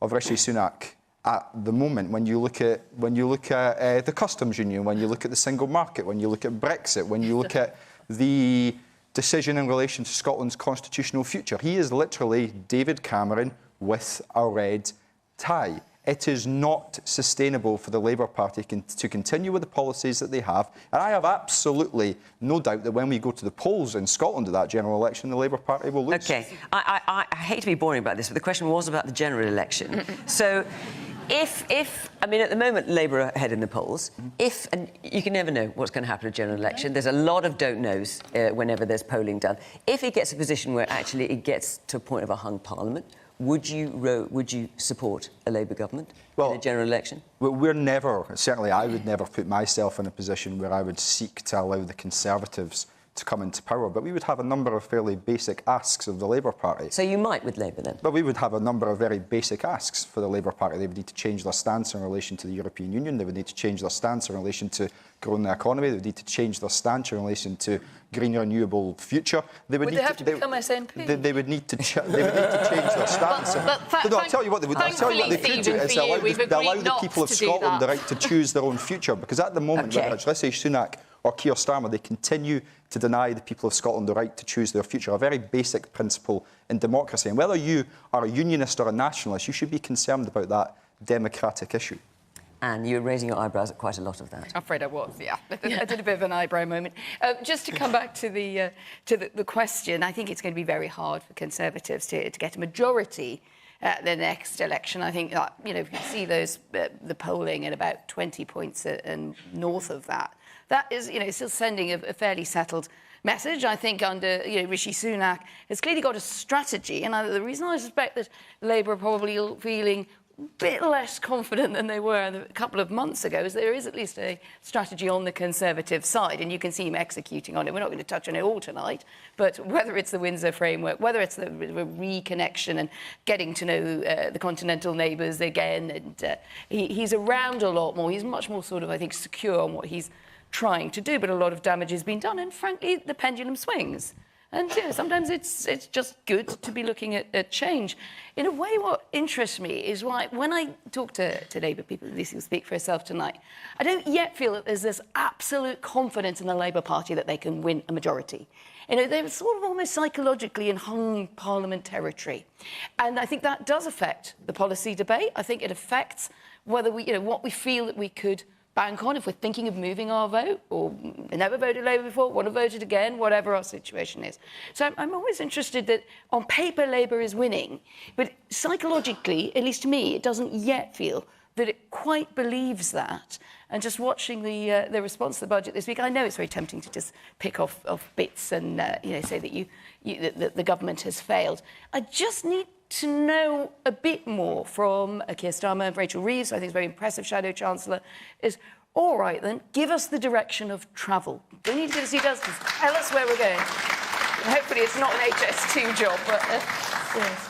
of Rishi Sunak at the moment. When you look at the customs union, when you look at the single market, when you look at Brexit, when you look at the decision in relation to Scotland's constitutional future, he is literally David Cameron with a red tie. It is not sustainable for the Labour Party to continue with the policies that they have. And I have absolutely no doubt that when we go to the polls in Scotland at that general election, the Labour Party will lose. OK. I hate to be boring about this, but the question was about the general election. So if I mean, at the moment, Labour are ahead in the polls. And you can never know what's going to happen at a general election. There's a lot of don't knows whenever there's polling done. If it gets a position where actually it gets to a point of a hung parliament, would you support a Labour government in a general election? Well, certainly I would never put myself in a position where I would seek to allow the Conservatives to come into power, but we would have a number of fairly basic asks of the Labour Party. So you might with Labour then? But we would have a number of very basic asks for the Labour Party. They would need to change their stance in relation to the European Union. They would need to change their stance in relation to growing the economy. They would need to change their stance in relation to green renewable future. Would they have to become SNP? They would need to change their stance. No, I'll tell you what they could do is allow the people of Scotland the right to choose their own future. Because at the moment, whether it's Rishi Sunak or Keir Starmer, they continue to deny the people of Scotland the right to choose their future, a very basic principle in democracy. And whether you are a unionist or a nationalist, you should be concerned about that democratic issue. And you're raising your eyebrows at quite a lot of that. I'm afraid I was, yeah. I did a bit of an eyebrow moment. Just to come back to the question, I think it's going to be very hard for Conservatives to get a majority at the next election. I think, you know, if you see those the polling at about 20 points and north of that, that is, you know, still sending a fairly settled message. I think under, you know, Rishi Sunak has clearly got a strategy, and the reason I suspect that Labour are probably feeling a bit less confident than they were a couple of months ago is there is at least a strategy on the Conservative side, and you can see him executing on it. We're not going to touch on it all tonight, but whether it's the Windsor framework, whether it's the reconnection and getting to know the continental neighbours again, and he's around a lot more. He's much more sort of, I think, secure on what he's trying to do, but a lot of damage has been done, and frankly, the pendulum swings. And yeah, sometimes it's just good to be looking at change. In a way, what interests me is why, when I talk to Labour people, at least who speak for herself tonight, I don't yet feel that there's this absolute confidence in the Labour Party that they can win a majority. You know, they're sort of almost psychologically in hung Parliament territory. And I think that does affect the policy debate. I think it affects whether we, you know, what we feel that we could bank on if we're thinking of moving our vote, or never voted Labour before, want to vote it again, whatever our situation is. So I'm always interested that on paper Labour is winning, but psychologically, at least to me, it doesn't yet feel that it quite believes that. And just watching the response to the budget this week, I know it's very tempting to just pick off bits and you know, say that that the government has failed. I just need to know a bit more from Keir Starmer and Rachel Reeves, I think is a very impressive Shadow Chancellor, is, all right then, give us the direction of travel. We need to see does tell us where we're going. And hopefully it's not an HS2 job, but yes.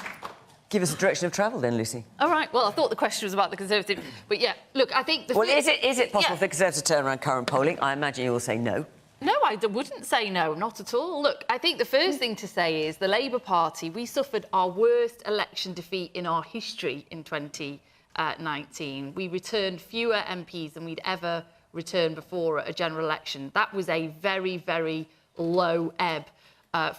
Give us a direction of travel then, Lucy. All right, well, I thought the question was about the Conservative, but yeah, look, I think... Well, is it possible for the Conservatives to turn around current polling? I imagine you will say no. No, I wouldn't say no, not at all. Look, I think the first thing to say is the Labour Party, we suffered our worst election defeat in our history in 2019. We returned fewer MPs than we'd ever returned before at a general election. That was a very, very low ebb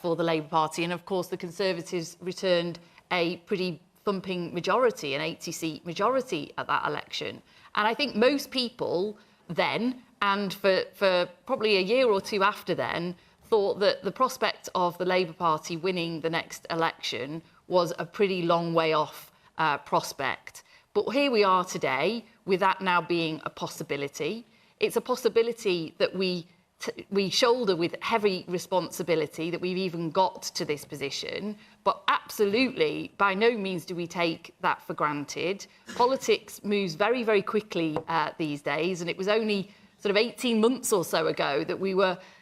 for the Labour Party. And, of course, the Conservatives returned a pretty thumping majority, an 80-seat majority at that election. And I think most people then, and for probably a year or two after then, thought that the prospect of the Labour Party winning the next election was a pretty long way off prospect. But here we are today, with that now being a possibility. it's a possibility that we shoulder with heavy responsibility that we've even got to this position. But absolutely, by no means do we take that for granted. Politics moves very, very quickly these days, and it was only sort of 18 months or so ago that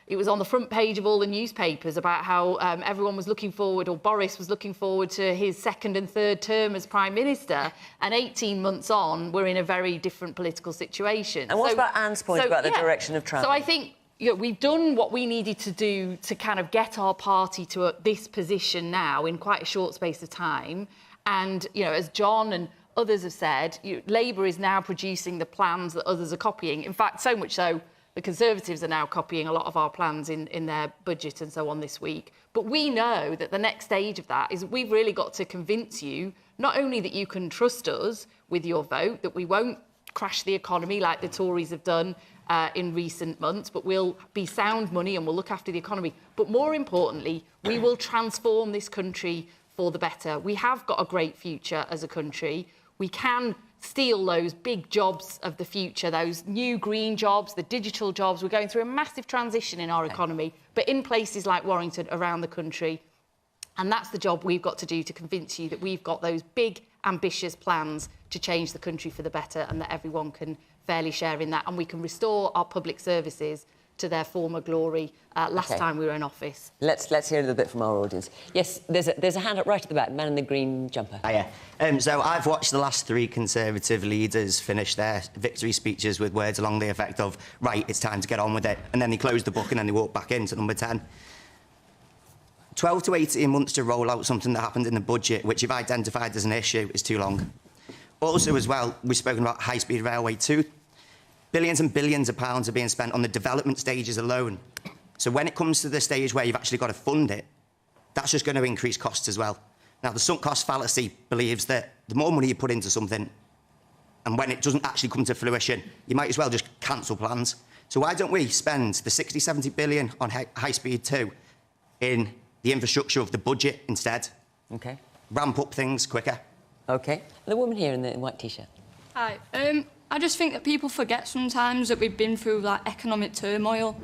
it was on the front page of all the newspapers about how everyone was looking forward, or Boris was looking forward to his second and third term as Prime Minister. And 18 months on, we're in a very different political situation. And what about Anne's point about the direction of travel? So I think we've done what we needed to do to kind of get our party to this position now in quite a short space of time. And, as John and others have said, Labour is now producing the plans that others are copying. In fact, so much so, the Conservatives are now copying a lot of our plans in their budget and so on this week. But we know that the next stage of that is we've really got to convince you not only that you can trust us with your vote, that we won't crash the economy like the Tories have done in recent months, but we'll be sound money and we'll look after the economy. But more importantly, we will transform this country for the better. We have got a great future as a country. We can steal those big jobs of the future, those new green jobs, the digital jobs. We're going through a massive transition in our economy, but in places like Warrington around the country. And that's the job we've got to do to convince you that we've got those big, ambitious plans to change the country for the better and that everyone can fairly share in that. And we can restore our public services to their former glory last time we were in office. Let's hear a little bit from our audience. Yes, there's a hand up right at the back, man in the green jumper. So I've watched the last 3 Conservative leaders finish their victory speeches with words along the effect of, right, it's time to get on with it. And then they close the book and then they walk back into number 10. 12 to 18 months to roll out something that happened in the budget, which you've identified as an issue, is too long. Also, as well, we've spoken about high-speed railway too. Billions and billions of pounds are being spent on the development stages alone. So when it comes to the stage where you've actually got to fund it, that's just going to increase costs as well. Now, the sunk cost fallacy believes that the more money you put into something, and when it doesn't actually come to fruition, you might as well just cancel plans. So why don't we spend the 60, 70 billion on high speed 2 in the infrastructure of the budget instead? OK. Ramp up things quicker. OK. The woman here in the white T-shirt. Hi. I just think that people forget sometimes that we've been through like economic turmoil,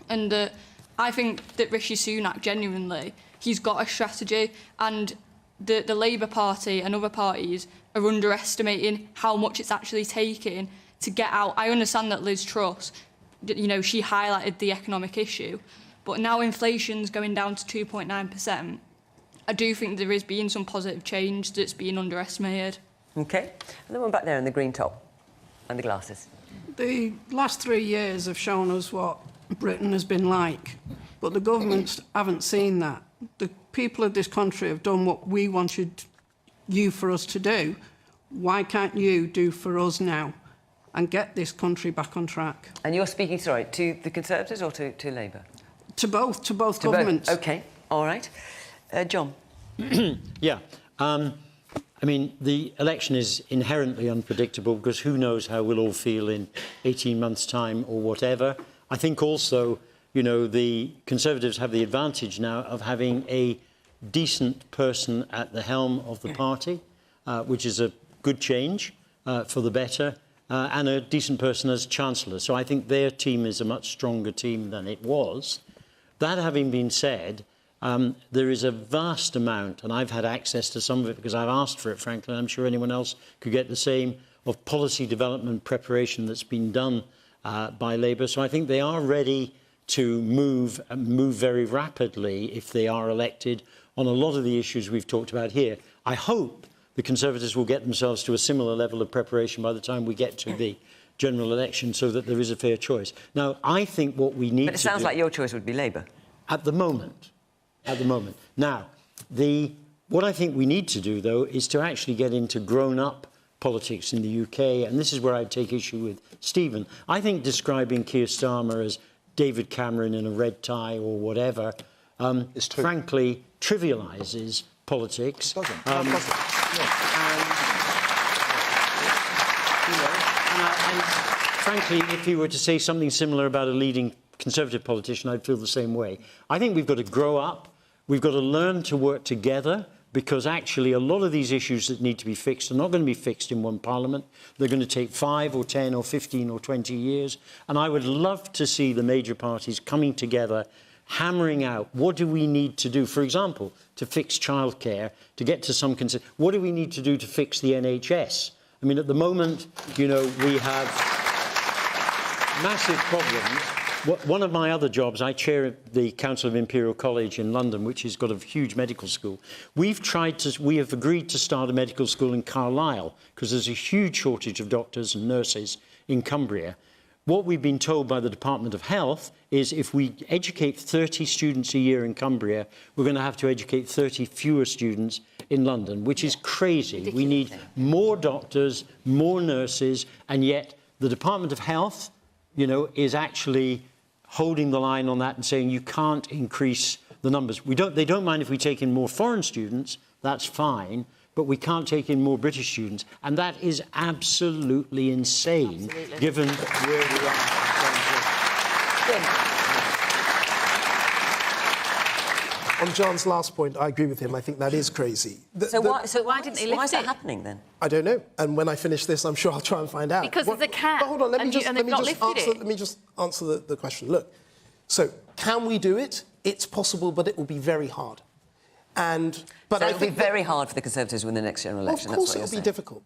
and I think that Rishi Sunak, genuinely, he's got a strategy, and the Labour Party and other parties are underestimating how much it's actually taking to get out. I understand that Liz Truss, she highlighted the economic issue, but now inflation's going down to 2.9%. I do think there is being some positive change that's being underestimated. OK. And the one back there in the green top and the glasses. The last 3 years have shown us what Britain has been like, but the governments haven't seen that. The people of this country have done what we wanted for us to do. Why can't you do for us now and get this country back on track? And you're speaking, sorry, to the Conservatives or to Labour? To both governments. Both. OK, all right. John? Yeah. I mean, the election is inherently unpredictable because who knows how we'll all feel in 18 months' time or whatever. I think also, the Conservatives have the advantage now of having a decent person at the helm of the party, which is a good change for the better, and a decent person as Chancellor. So I think their team is a much stronger team than it was. That having been said, there is a vast amount, and I've had access to some of it because I've asked for it, frankly, and I'm sure anyone else could get the same, of policy development preparation that's been done by Labour. So I think they are ready to move very rapidly if they are elected on a lot of the issues we've talked about here. I hope the Conservatives will get themselves to a similar level of preparation by the time we get to the general election so that there is a fair choice. Now, I think what we need to do... But it sounds like your choice would be Labour. At the moment. Now, what I think we need to do, though, is to actually get into grown-up politics in the UK, and this is where I take issue with Stephen. I think describing Keir Starmer as David Cameron in a red tie or whatever, frankly, trivialises politics. It doesn't. And frankly, if you were to say something similar about a leading Conservative politician, I'd feel the same way. I think we've got to grow up. We've got to learn to work together because actually a lot of these issues that need to be fixed are not going to be fixed in one parliament. They're going to take 5 or 10 or 15 or 20 years. And I would love to see the major parties coming together, hammering out what do we need to do, for example, to fix childcare, to get to some consent. What do we need to do to fix the NHS? I mean, at the moment, you know, we have massive problems. One of my other jobs, I chair the Council of Imperial College in London, which has got a huge medical school. We have agreed to start a medical school in Carlisle because there's a huge shortage of doctors and nurses in Cumbria. What we've been told by the Department of Health is if we educate 30 students a year in Cumbria, we're going to have to educate 30 fewer students in London, which is crazy. Ridiculous. We need more doctors, more nurses, and yet the Department of Health, you know, is actually holding the line on that and saying you can't increase the numbers. They don't mind if we take in more foreign students, that's fine, but we can't take in more British students. And that is absolutely insane, given where we are. On John's last point, I agree with him. I think that is crazy. Why didn't they lift it? Why is that happening then? I don't know. And when I finish this, I'm sure I'll try and find out. Because there's a cap. But hold on, let me let just answer the question. Look, so can we do it? It's possible, but it will be very hard. But it'll be very hard for the Conservatives to win the next general election. Of course, it'll be difficult.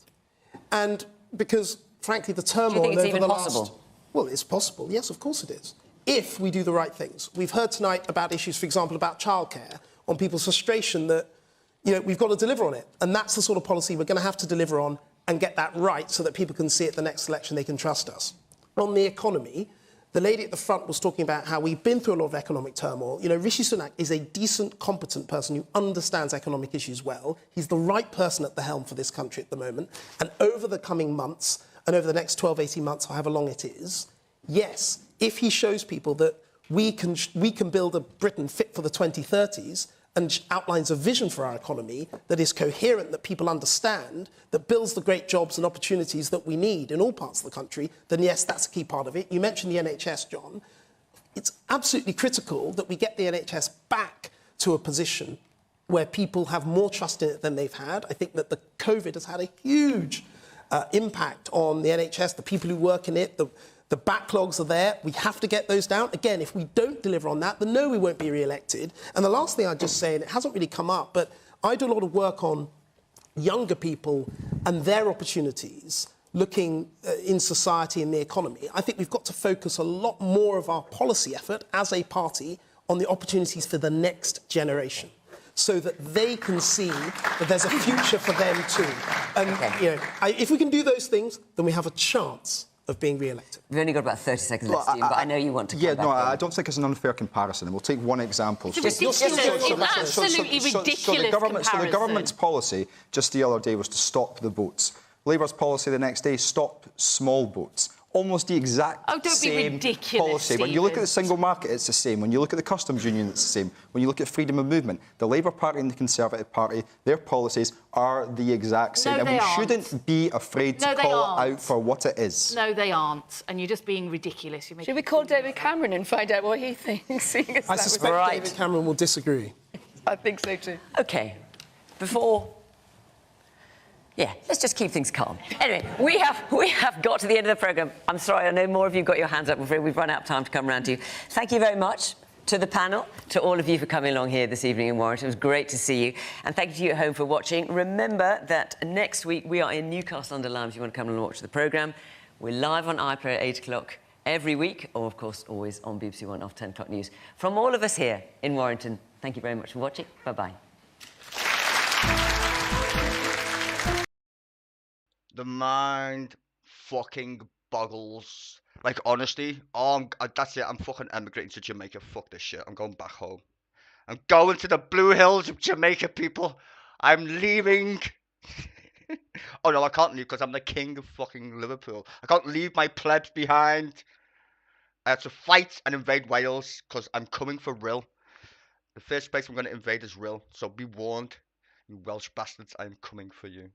And because, frankly, the turmoil Do you think it's even possible? Well, it's possible. Yes, of course it is. If we do the right things. We've heard tonight about issues, for example, about childcare, on people's frustration that, you know, we've got to deliver on it. And that's the sort of policy we're going to have to deliver on and get that right so that people can see at the next election they can trust us. On the economy, the lady at the front was talking about how we've been through a lot of economic turmoil. You know, Rishi Sunak is a decent, competent person who understands economic issues well. He's the right person at the helm for this country at the moment. And over the coming months, and over the next 12, 18 months, however long it is, yes, if he shows people that we can build a Britain fit for the 2030s and outlines a vision for our economy that is coherent, that people understand, that builds the great jobs and opportunities that we need in all parts of the country, then yes, that's a key part of it. You mentioned the NHS, John. It's absolutely critical that we get the NHS back to a position where people have more trust in it than they've had. I think that the COVID has had a huge impact on the NHS, the people who work in it, the backlogs are there. We have to get those down. Again, if we don't deliver on that, then no, we won't be re-elected. And the last thing I'd just say, and it hasn't really come up, but I do a lot of work on younger people and their opportunities looking in society and the economy. I think we've got to focus a lot more of our policy effort as a party on the opportunities for the next generation, so that they can see that there's a future for them too. And you know, if we can do those things, then we have a chance of being re-elected. We've only got about 30 seconds left, Stephen, but I know you want to come back I don't think it's an unfair comparison. And we'll take one example. It's ridiculous. It's absolutely ridiculous comparison. So the government's policy just the other day was to stop the boats. Labour's policy the next day, stop small boats. Almost the exact same policy. When you look at the single market, it's the same. When you look at the customs union, it's the same. When you look at freedom of movement, the Labour Party and the Conservative Party, their policies are the exact same. No, and we shouldn't be afraid to call it out for what it is. No, they aren't. And you're just being ridiculous. Should we call David Cameron and find out what he thinks? I suspect David Cameron will disagree. I think so too. OK, yeah, let's just keep things calm. Anyway, we have got to the end of the programme. I'm sorry, I know more of you got your hands up. We've run out of time to come round to you. Thank you very much to the panel, to all of you for coming along here this evening in Warrington. It was great to see you. And thank you to you at home for watching. Remember that next week we are in Newcastle-under-Lyme if you want to come and watch the programme. We're live on iPlayer at 8 o'clock every week, or, of course, always on BBC One after 10 o'clock news. From all of us here in Warrington, thank you very much for watching. Bye-bye. The mind fucking boggles. Like, honestly, that's it. I'm fucking emigrating to Jamaica. Fuck this shit. I'm going back home. I'm going to the Blue Hills of Jamaica, people. I'm leaving. Oh, no, I can't leave because I'm the king of fucking Liverpool. I can't leave my plebs behind. I have to fight and invade Wales because I'm coming for Rhyl. The first place I'm going to invade is Rhyl. So be warned, you Welsh bastards. I am coming for you.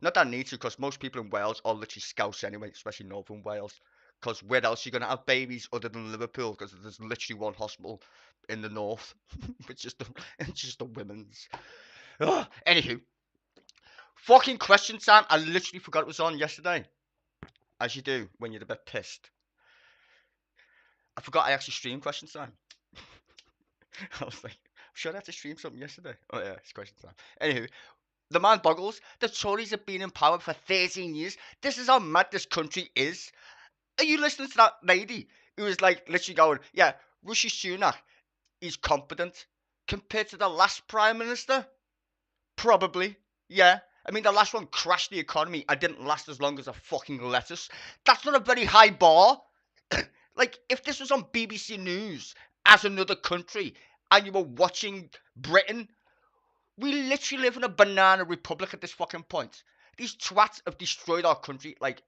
Not that I need to, because most people in Wales are literally Scouse anyway, especially Northern Wales. Because where else are you going to have babies other than Liverpool? Because there's literally one hospital in the north. It's just a women's. Ugh. Anywho. Fucking question time. I literally forgot it was on yesterday. As you do when you're a bit pissed. I forgot I actually streamed question time. I was like, should I have to stream something yesterday? Oh yeah, it's question time. Anywho, the man boggles. The Tories have been in power for 13 years. This is how mad this country is. Are you listening to that lady who was like literally going, yeah, Rishi Sunak is competent compared to the last Prime Minister? Probably, yeah. I mean, the last one crashed the economy and didn't last as long as a fucking lettuce. That's not a very high bar. Like, if this was on BBC News as another country and you were watching Britain, we literally live in a banana republic at this fucking point. These twats have destroyed our country. Like,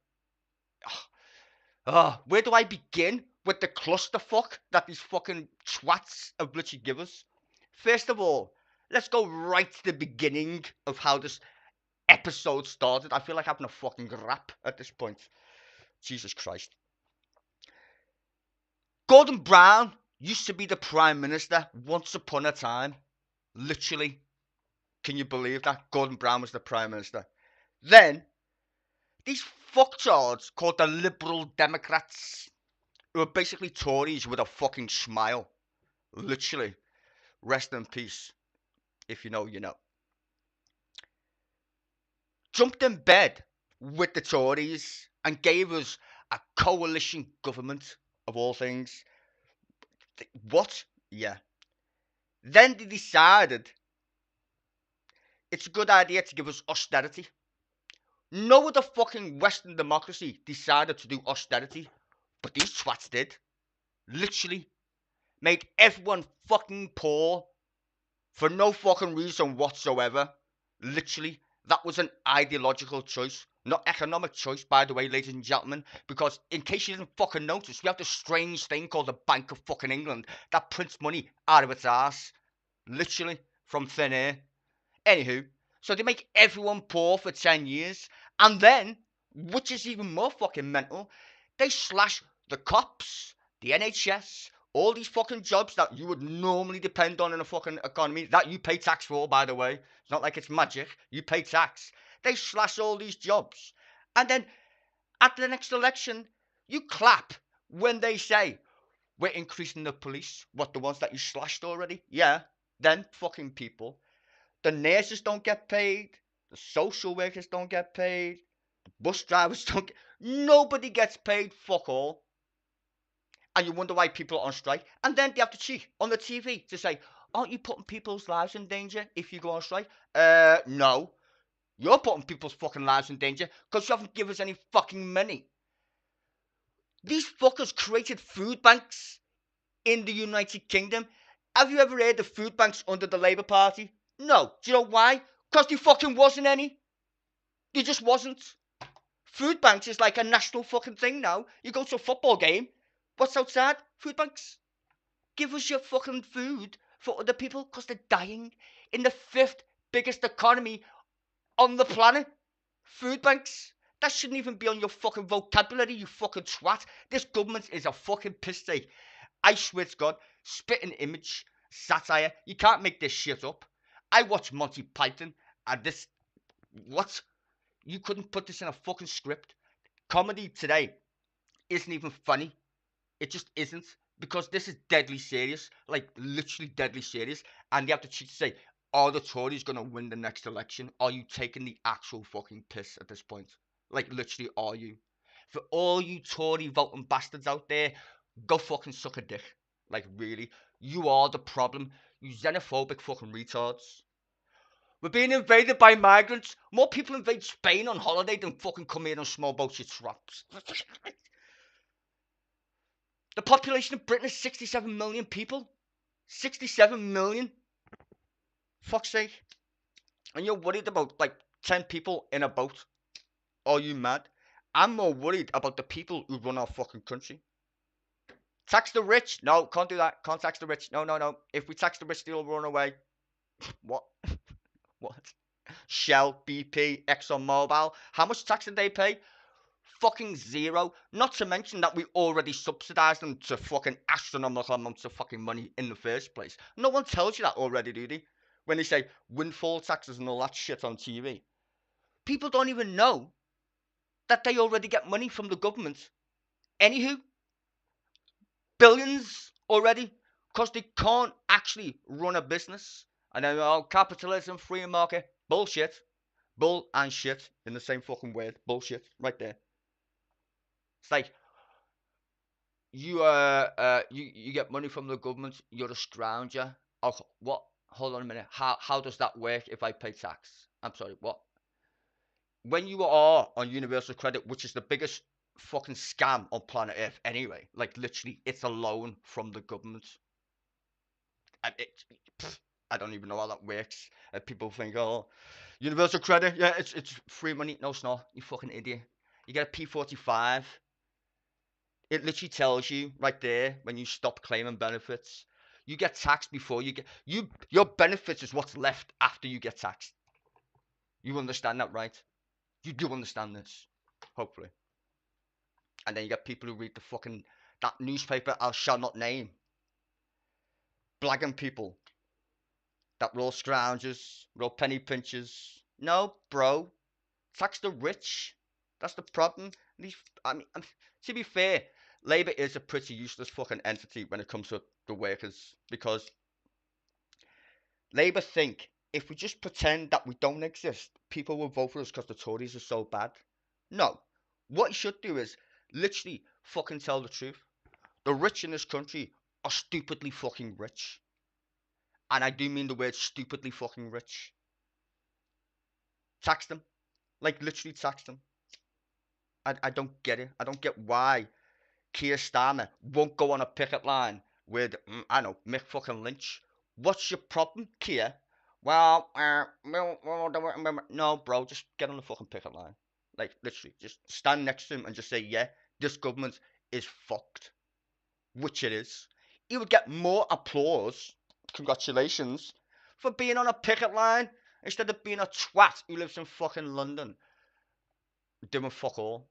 where do I begin with the clusterfuck that these fucking twats have literally given us? First of all, let's go right to the beginning of how this episode started. I feel like having a fucking rap at this point. Jesus Christ. Gordon Brown used to be the Prime Minister once upon a time. Literally. Can you believe that? Gordon Brown was the Prime Minister. Then, these fucktards called the Liberal Democrats, who are basically Tories with a fucking smile. Literally. Rest in peace. If you know, you know. Jumped in bed with the Tories and gave us a coalition government, of all things. What? Yeah. Then they decided it's a good idea to give us austerity. No other fucking Western democracy decided to do austerity, but these twats did. Literally. Made everyone fucking poor for no fucking reason whatsoever. Literally. That was an ideological choice, not economic choice, by the way, ladies and gentlemen. Because in case you didn't fucking notice, we have this strange thing called the Bank of fucking England that prints money out of its ass. Literally. From thin air. Anywho, so they make everyone poor for 10 years. And then, which is even more fucking mental, they slash the cops, the NHS, all these fucking jobs that you would normally depend on in a fucking economy, that you pay tax for, by the way. It's not like it's magic. You pay tax. They slash all these jobs. And then, at the next election, you clap when they say, we're increasing the police. What, the ones that you slashed already? Yeah, them fucking people. The nurses don't get paid. The social workers don't get paid. The bus drivers don't get... Nobody gets paid. Fuck all. And you wonder why people are on strike. And then they have to cheat on the TV to say, aren't you putting people's lives in danger if you go on strike? No. You're putting people's fucking lives in danger because you haven't given us any fucking money. These fuckers created food banks in the United Kingdom. Have you ever heard of food banks under the Labour Party? No. Do you know why? Because there fucking wasn't any. There just wasn't. Food banks is like a national fucking thing now. You go to a football game. What's outside? Food banks. Give us your fucking food for other people because they're dying in the 5th biggest economy on the planet. Food banks. That shouldn't even be on your fucking vocabulary, you fucking twat. This government is a fucking piss take. I swear to God, spitting image, satire. You can't make this shit up. I watch Monty Python and this... What? You couldn't put this in a fucking script. Comedy today isn't even funny. It just isn't. Because this is deadly serious. Like, literally deadly serious. And they have to cheat to say, are the Tories going to win the next election? Are you taking the actual fucking piss at this point? Like, literally, are you? For all you Tory voting bastards out there, go fucking suck a dick. Like, really. You are the problem. You xenophobic fucking retards. We're being invaded by migrants. More people invade Spain on holiday than fucking come here on small boats, you traps. The population of Britain is 67 million people. 67 million. Fuck's sake. And you're worried about, like, 10 people in a boat. Are you mad? I'm more worried about the people who run our fucking country. Tax the rich. No, can't do that. Can't tax the rich. No, no, no. If we tax the rich, they'll run away. What? What? Shell, BP, ExxonMobil. How much tax did they pay? Fucking zero. Not to mention that we already subsidised them to fucking astronomical amounts of fucking money in the first place. No one tells you that already, do they? when they say windfall taxes and all that shit on TV. People don't even know that they already get money from the government. Anywho, billions already, because they can't actually run a business. And then, oh, capitalism, free market, bullshit. Bull and shit in the same fucking word. Bullshit, right there. It's like, you get money from the government, you're a stranger. Oh, what? Hold on a minute. How does that work if I pay tax? I'm sorry, what? When you are on universal credit, which is the biggest fucking scam on planet Earth anyway, like literally, it's a loan from the government. And I don't even know how that works. People think, oh, universal credit, yeah, it's free money. No, it's not. You fucking idiot. You get a P45. It literally tells you right there when you stop claiming benefits. You get taxed before you get your benefits is what's left after you get taxed. You understand that, right? You do understand this, hopefully. And then you get people who read the fucking that newspaper I shall not name, blagging people that we're all scroungers, we're all penny pinchers. No, bro, tax the rich. That's the problem. To be fair, Labour is a pretty useless fucking entity when it comes to the workers, because Labour think if we just pretend that we don't exist, people will vote for us because the Tories are so bad. No. What you should do is literally fucking tell the truth. The rich in this country are stupidly fucking rich. And I do mean the word stupidly fucking rich. Tax them. Like, literally tax them. I don't get it. I don't get why Keir Starmer won't go on a picket line with, I know, Mick fucking Lynch. What's your problem, Keir? Well, no, bro, just get on the fucking picket line. Like, literally, just stand next to him and just say, yeah, this government is fucked. Which it is. He would get more applause, congratulations, for being on a picket line instead of being a twat who lives in fucking London doing fuck all.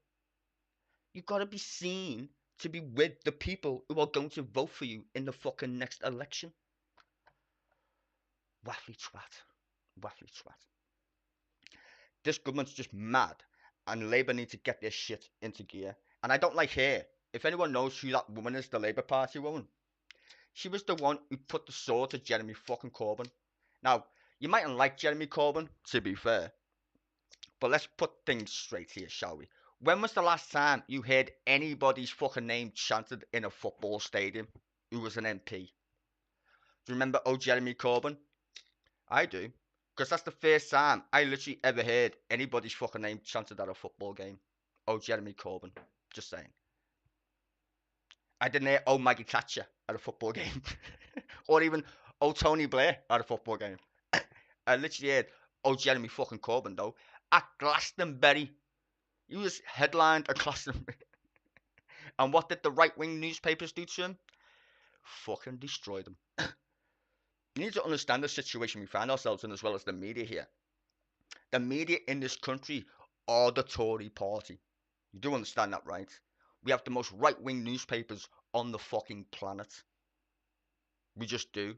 You gotta be seen to be with the people who are going to vote for you in the fucking next election. Waffly twat. Waffly twat. This government's just mad, and Labour need to get their shit into gear. And I don't like her. If anyone knows who that woman is, the Labour Party woman, she was the one who put the sword to Jeremy fucking Corbyn. Now, you mightn't like Jeremy Corbyn, to be fair, but let's put things straight here, shall we? When was the last time you heard anybody's fucking name chanted in a football stadium who was an MP? Do you remember Jeremy Corbyn? I do. Because that's the first time I literally ever heard anybody's fucking name chanted at a football game. Jeremy Corbyn. Just saying. I didn't hear Maggie Thatcher at a football game. Or even Tony Blair at a football game. I literally heard Jeremy fucking Corbyn, though, at Glastonbury. He was headlined at Glastonbury. And what did the right-wing newspapers do to him? Fucking destroyed him. You need to understand the situation we find ourselves in, as well as the media here. The media in this country are the Tory party. You do understand that, right? We have the most right-wing newspapers on the fucking planet. We just do.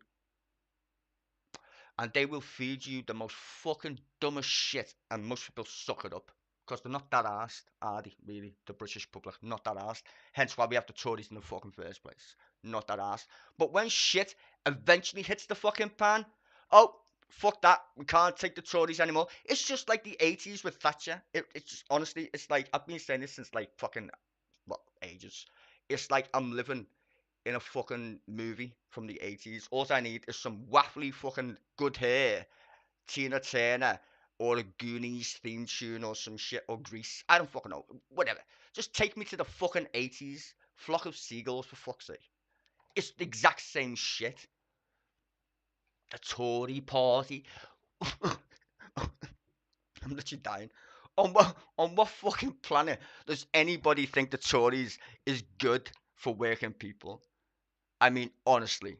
And they will feed you the most fucking dumbest shit, and most people suck it up. Because they're not that arsed, are they, really? The British public, not that arsed. Hence why we have the Tories in the fucking first place. Not that arsed. But when shit eventually hits the fucking pan, oh, fuck that, we can't take the Tories anymore. It's just like the 80s with Thatcher. It's just, honestly, it's like, I've been saying this since like fucking, ages. It's like I'm living in a fucking movie from the 80s. All I need is some waffly fucking good hair, Tina Turner, or a Goonies theme tune or some shit, or Grease. I don't fucking know. Whatever. Just take me to the fucking 80s. Flock of Seagulls, for fuck's sake. It's the exact same shit. The Tory party. I'm literally dying. On what fucking planet does anybody think the Tories is good for working people? I mean, honestly.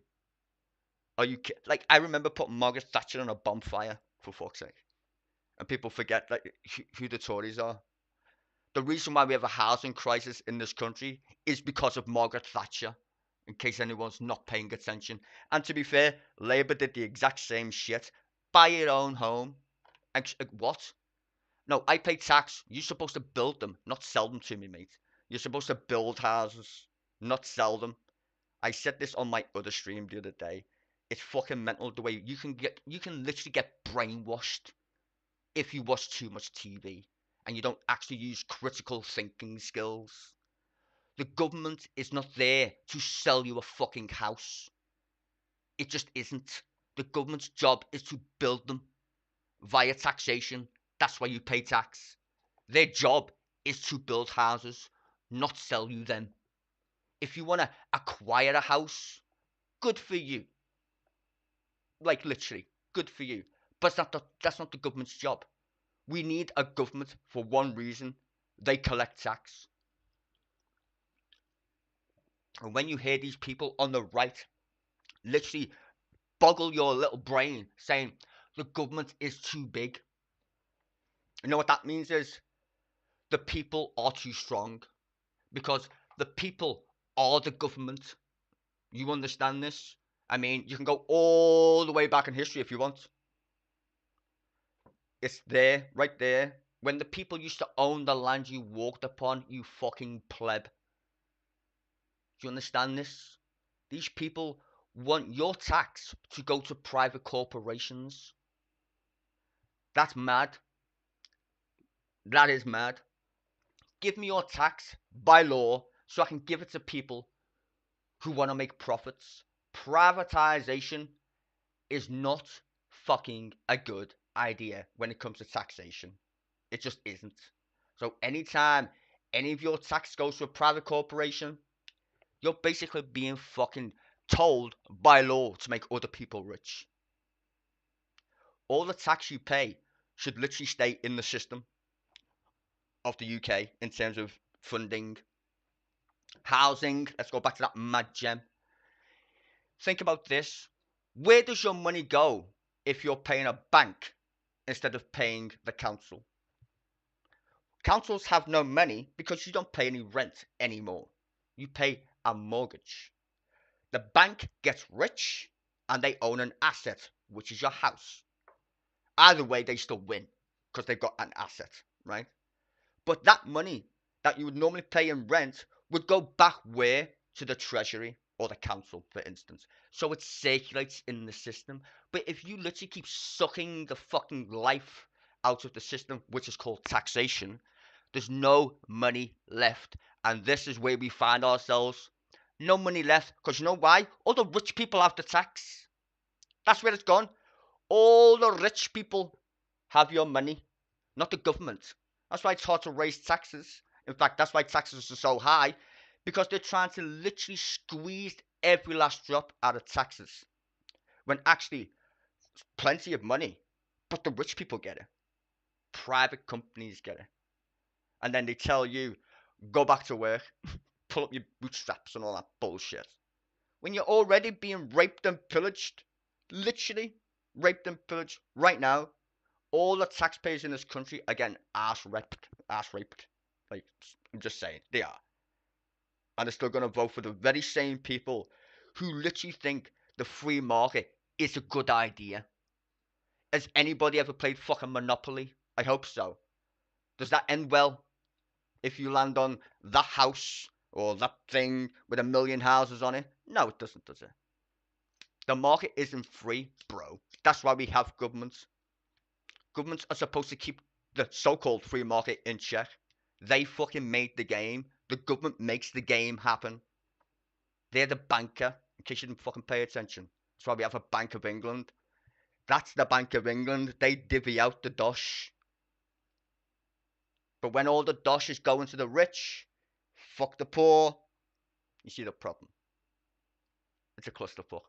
Are you kidding? Like, I remember putting Margaret Thatcher on a bonfire, for fuck's sake. And people forget like who the Tories are. The reason why we have a housing crisis in this country is because of Margaret Thatcher, in case anyone's not paying attention. And to be fair, Labour did the exact same shit buy your own home. What? No, I pay tax. You're supposed to build them, not sell them to me, mate. You're supposed to build houses, not sell them. I said this on my other stream the other day. It's fucking mental the way you can literally get brainwashed if you watch too much TV and you don't actually use critical thinking skills. The government is not there to sell you a fucking house. It just isn't. The government's job is to build them via taxation. That's why you pay tax. Their job is to build houses, not sell you them. If you want to acquire a house, good for you. Like literally, good for you. But that's not the government's job. We need a government for one reason. They collect tax. And when you hear these people on the right literally boggle your little brain saying the government is too big, you know what that means is the people are too strong, because the people are the government. You understand this? I mean, you can go all the way back in history if you want. It's there, right there. When the people used to own the land you walked upon, you fucking pleb. Do you understand this? These people want your tax to go to private corporations. That's mad. That is mad. Give me your tax by law so I can give it to people who want to make profits. Privatization is not fucking a good idea when it comes to taxation. It just isn't. So anytime any of your tax goes to a private corporation, you're basically being fucking told by law to make other people rich. All the tax you pay should literally stay in the system of the UK in terms of funding, housing. Let's go back to that mad gem. Think about this. Where does your money go if you're paying a bank instead of paying the council? Councils have no money because you don't pay any rent anymore. You pay a mortgage. The bank gets rich and they own an asset, which is your house. Either way, they still win because they've got an asset, right? But that money that you would normally pay in rent would go back where? To the treasury or the council, for instance. So it circulates in the system. But if you literally keep sucking the fucking life out of the system, which is called taxation, there's no money left. And this is where we find ourselves. No money left. Because you know why? All the rich people have to tax. That's where it's gone. All the rich people have your money, not the government. That's why it's hard to raise taxes. In fact, that's why taxes are so high. Because they're trying to literally squeeze every last drop out of taxes. When actually, plenty of money. But the rich people get it. Private companies get it. And then they tell you, go back to work, pull up your bootstraps and all that bullshit. When you're already being raped and pillaged, literally raped and pillaged right now, all the taxpayers in this country are getting ass raped. Like, I'm just saying, they are. And they're still going to vote for the very same people who literally think the free market is a good idea. Has anybody ever played fucking Monopoly? I hope so. Does that end well? If you land on that house or that thing with 1 million houses on it? No, it doesn't, does it? The market isn't free, bro. That's why we have governments. Governments are supposed to keep the so-called free market in check. They fucking made the game. The government makes the game happen. They're the banker, in case you didn't fucking pay attention. That's why we have a Bank of England. That's the Bank of England. They divvy out the dosh. But when all the dosh is going to the rich, fuck the poor, you see the problem. It's a clusterfuck.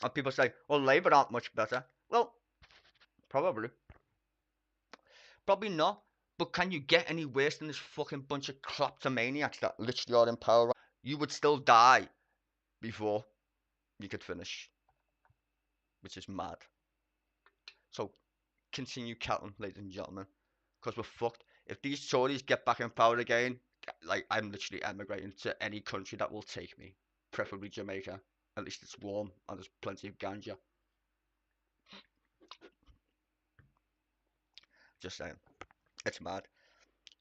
And people say, well, Labour aren't much better. Well, probably. Probably not. But can you get any worse than this fucking bunch of kleptomaniacs that literally are in power? You would still die before you could finish. Which is mad. So, continue counting, ladies and gentlemen. Because we're fucked. If these Tories get back in power again, like, I'm literally emigrating to any country that will take me. Preferably Jamaica. At least it's warm and there's plenty of ganja. Just saying. It's mad.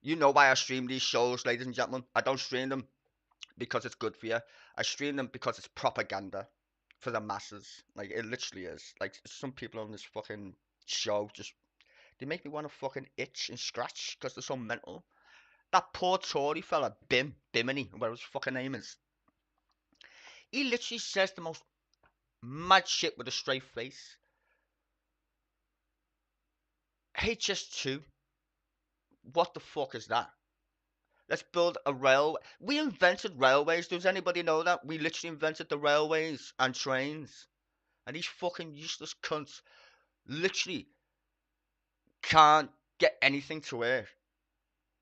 You know why I stream these shows, ladies and gentlemen. I don't stream them because it's good for you. I stream them because it's propaganda for the masses. Like, it literally is. Like, some people on this fucking show just... They make me want to fucking itch and scratch because they're so mental. That poor Tory fella, Bimini, whatever his fucking name is. He literally says the most mad shit with a straight face. HS2. What the fuck is that? Let's build a railway. We invented railways. Does anybody know that? We literally invented the railways and trains. And these fucking useless cunts literally can't get anything to work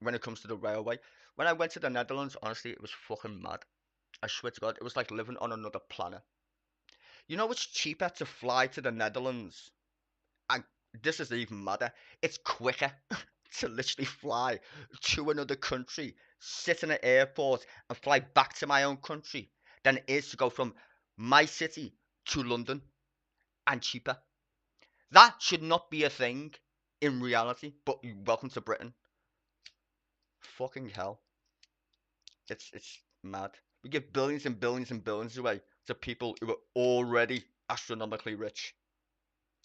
when it comes to the railway. When I went to the Netherlands, honestly, it was fucking mad. I swear to God, it was like living on another planet. You know it's cheaper to fly to the Netherlands? And this is even madder. It's quicker to literally fly to another country, sit in an airport, and fly back to my own country than it is to go from my city to London, and cheaper. That should not be a thing in reality, but welcome to Britain. Fucking hell. It's mad. We give billions and billions and billions away to people who are already astronomically rich.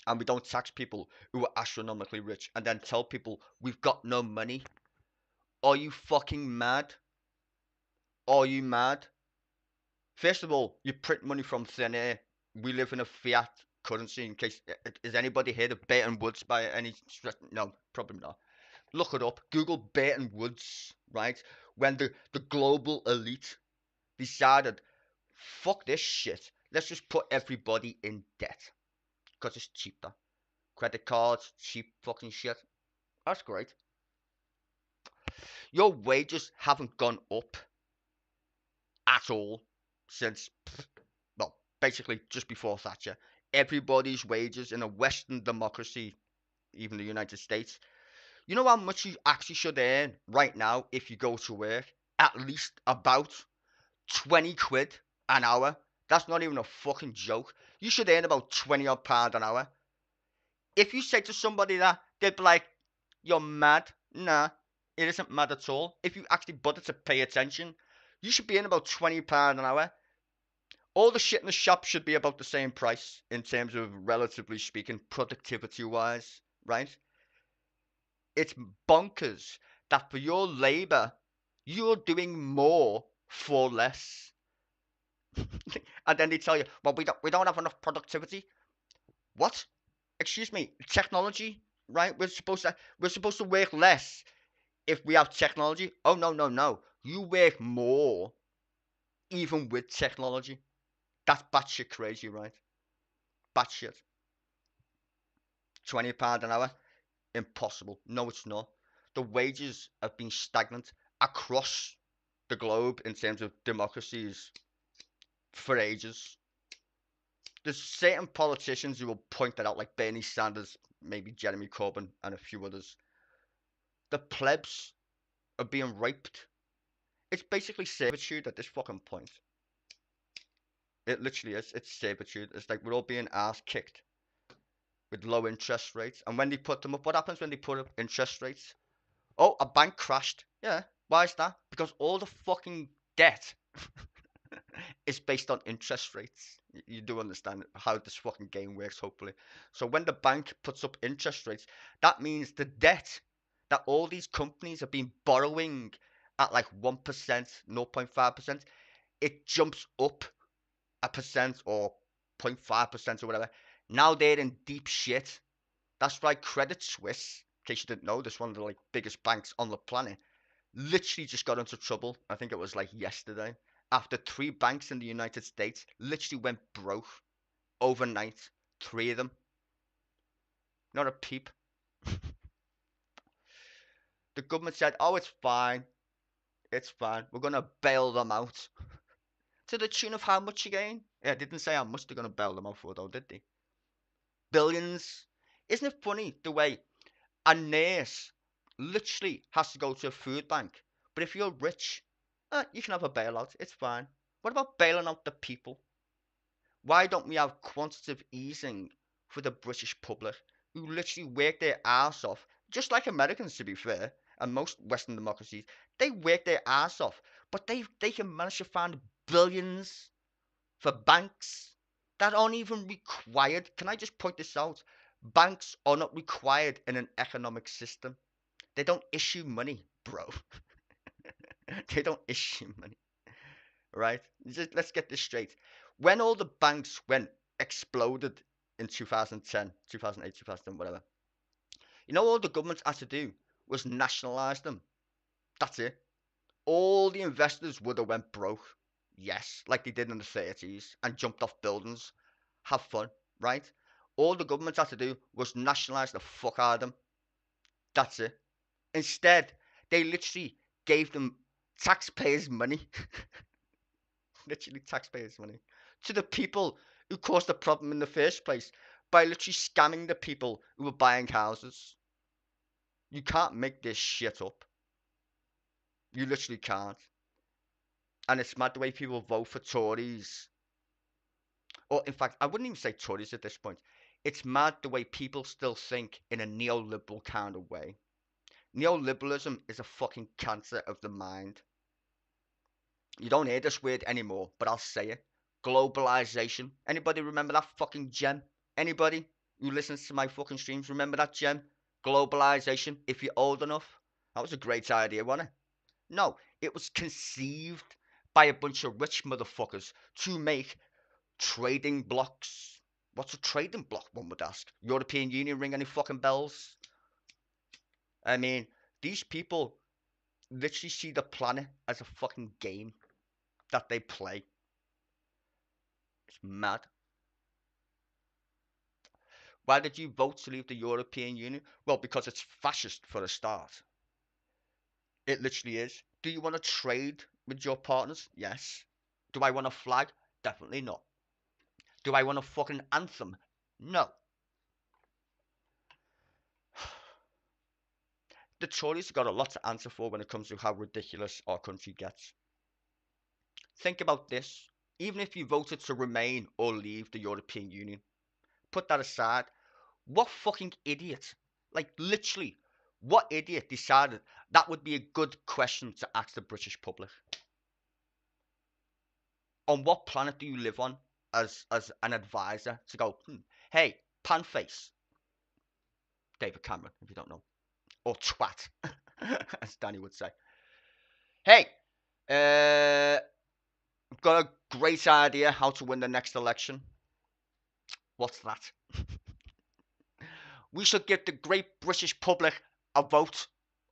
And we don't tax people who are astronomically rich and then tell people we've got no money. Are you fucking mad? Are you mad? First of all, you print money from thin air. We live in a fiat currency. In case, is anybody here of Bretton Woods by any stretch? No, probably not. Look it up. Google Bretton Woods, right? When the global elite decided, fuck this shit. Let's just put everybody in debt. Because it's cheaper. Credit cards, cheap fucking shit. That's great. Your wages haven't gone up at all since, well, basically just before Thatcher. Everybody's wages in a Western democracy, even the United States, you know how much you actually should earn right now if you go to work? At least about 20 quid an hour. That's not even a fucking joke. You should earn about 20 odd pound an hour. If you say to somebody that, they'd be like, you're mad. Nah, it isn't mad at all. If you actually bother to pay attention, you should be in about 20 pound an hour. All the shit in the shop should be about the same price in terms of, relatively speaking, productivity-wise, right? It's bonkers that for your labour, you're doing more for less. And then they tell you, well, we don't have enough productivity. What? Excuse me, technology, right? We're supposed to work less if we have technology. Oh no. You work more even with technology. That's batshit crazy, right? Batshit. £20 an hour? Impossible. No, it's not. The wages have been stagnant across the globe in terms of democracies for ages. There's certain politicians who will point that out, like Bernie Sanders, maybe Jeremy Corbyn, and a few others. The plebs are being raped. It's basically servitude at this fucking point. It literally is. It's servitude. It's like we're all being ass kicked with low interest rates. And when they put them up, what happens when they put up interest rates? Oh, a bank crashed. Yeah. Why is that? Because all the fucking debt is based on interest rates. You do understand how this fucking game works, hopefully. So when the bank puts up interest rates, that means the debt that all these companies have been borrowing at like 1%, 0.5%, it jumps up 1% or 0.5% or whatever. Now they're in deep shit. That's why Credit Suisse, in case you didn't know, this one of the like biggest banks on the planet, literally just got into trouble. I think it was like yesterday. After 3 banks in the United States literally went broke overnight. 3 of them. Not a peep. The government said, oh, it's fine. It's fine. We're going to bail them out. To the tune of how much again? Yeah, didn't say how much they're going to bail them out for though, did they? Billions. Isn't it funny the way a nurse literally has to go to a food bank? But if you're rich, you can have a bailout. It's fine. What about bailing out the people? Why don't we have quantitative easing for the British public who literally work their arse off just like Americans, to be fair, and most Western democracies, they work their ass off, but they can manage to find billions for banks that aren't even required. Can I just point this out? Banks are not required in an economic system. They don't issue money, bro. They don't issue money, right? Let's get this straight. When all the banks exploded in 2010, 2008, 2010, whatever, you know, all the government had to do was nationalize them. That's it. All the investors would have went broke. Yes, like they did in the 30s, and jumped off buildings. Have fun, right? All the government had to do was nationalize the fuck out of them. That's it. Instead, they literally gave them taxpayers' money. Literally taxpayers' money. To the people who caused the problem in the first place by literally scamming the people who were buying houses. You can't make this shit up. You literally can't. And it's mad the way people vote for Tories. Or, in fact, I wouldn't even say Tories at this point. It's mad the way people still think in a neoliberal kind of way. Neoliberalism is a fucking cancer of the mind. You don't hear this word anymore, but I'll say it. Globalization. Anybody remember that fucking gem? Anybody who listens to my fucking streams remember that gem? Globalization, if you're old enough. That was a great idea, wasn't it? No, it was conceived by a bunch of rich motherfuckers to make trading blocks. What's a trading block, one would ask? European Union, ring any fucking bells? I mean, these people literally see the planet as a fucking game that they play. It's mad. Why did you vote to leave the European Union? Well, because it's fascist for a start. It literally is. Do you want to trade with your partners? Yes. Do I want a flag? Definitely not. Do I want a fucking anthem? No. The Tories have got a lot to answer for when it comes to how ridiculous our country gets. Think about this. Even if you voted to remain or leave the European Union, put that aside. What fucking idiot, like literally, what idiot decided that would be a good question to ask the British public? On what planet do you live on as an advisor to go, hey, panface, David Cameron, if you don't know, or twat, as Danny would say. Hey, I've got a great idea how to win the next election. What's that? We should give the great British public a vote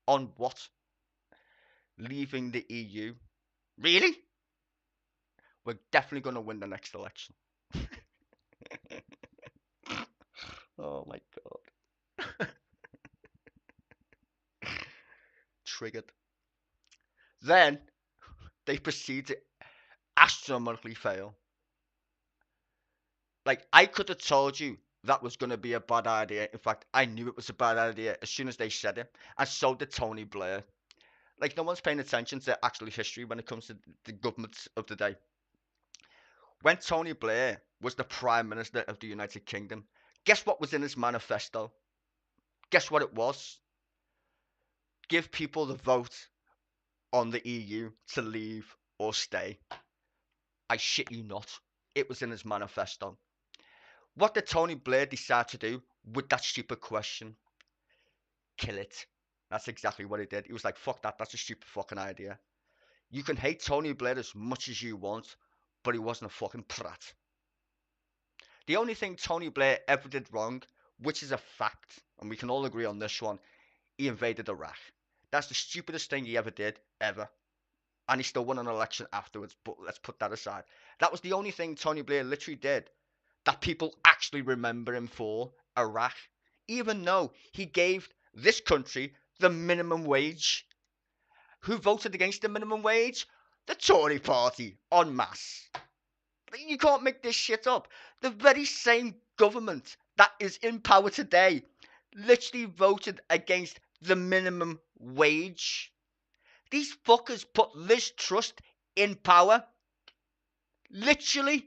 on what? Leaving the EU. Really? We're definitely going to win the next election. Oh my God. Triggered. Then they proceed to astronomically fail. Like, I could have told you that was going to be a bad idea. In fact, I knew it was a bad idea as soon as they said it. And so did Tony Blair. Like, no one's paying attention to actual history when it comes to the governments of the day. When Tony Blair was the Prime Minister of the United Kingdom, guess what was in his manifesto? Guess what it was? Give people the vote on the EU to leave or stay. I shit you not. It was in his manifesto. What did Tony Blair decide to do with that stupid question? Kill it. That's exactly what he did. He was like, fuck that, that's a stupid fucking idea. You can hate Tony Blair as much as you want, but he wasn't a fucking prat. The only thing Tony Blair ever did wrong, which is a fact, and we can all agree on this one, he invaded Iraq. That's the stupidest thing he ever did, ever. And he still won an election afterwards, but let's put that aside. That was the only thing Tony Blair literally did that people actually remember him for, Iraq. Even though he gave this country the minimum wage. Who voted against the minimum wage? The Tory party, en masse. You can't make this shit up. The very same government that is in power today literally voted against the minimum wage. These fuckers put Liz Truss in power. Literally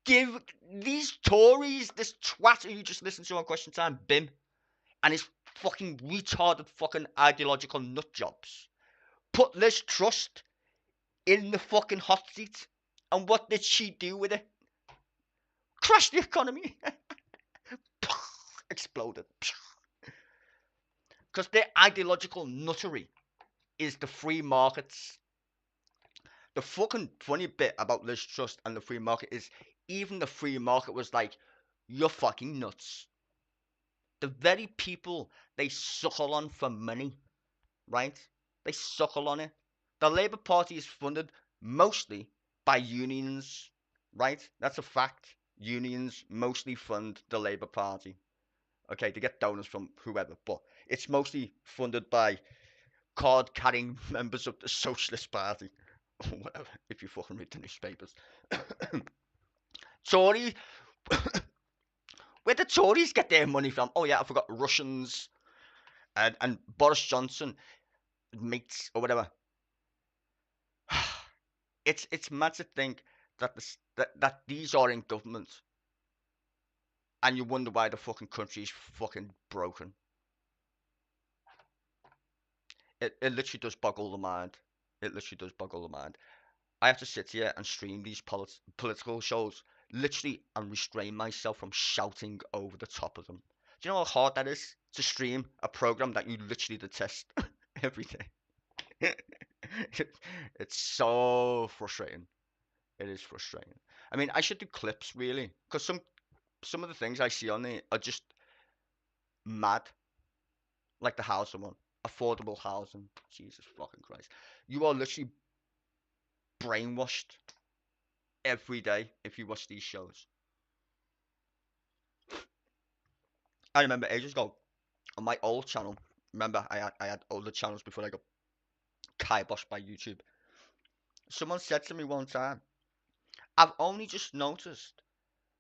give these Tories, this twat who you just listened to on Question Time, Bim, and his fucking retarded fucking ideological nut jobs put Liz Truss in the fucking hot seat. And what did she do with it? Crash the economy. Exploded. Because their ideological nuttery is the free markets. The fucking funny bit about Liz Truss and the free market is even the free market was like, you're fucking nuts. The very people they suckle on for money, right? They suckle on it. The Labour Party is funded mostly by unions, right? That's a fact. Unions mostly fund the Labour Party. Okay, they get donors from whoever, but it's mostly funded by card-carrying members of the Socialist Party. Or whatever, if you fucking read the newspapers. Tory... Where the Tories get their money from? Oh yeah, I forgot Russians and Boris Johnson mates or whatever. It's mad to think that that these are in government, and you wonder why the fucking country is fucking broken. It literally does boggle the mind. It literally does boggle the mind. I have to sit here and stream these political shows. Literally, and restrain myself from shouting over the top of them. Do you know how hard that is to stream a program that you literally detest every day? It's so frustrating. It is frustrating. I mean, I should do clips really, because some of the things I see on there are just mad. Like the housing one, affordable housing. Jesus fucking Christ! You are literally brainwashed every day if you watch these shows. I remember ages ago on my old channel. Remember, I had older channels before I got kiboshed by YouTube. Someone said to me one time, "I've only just noticed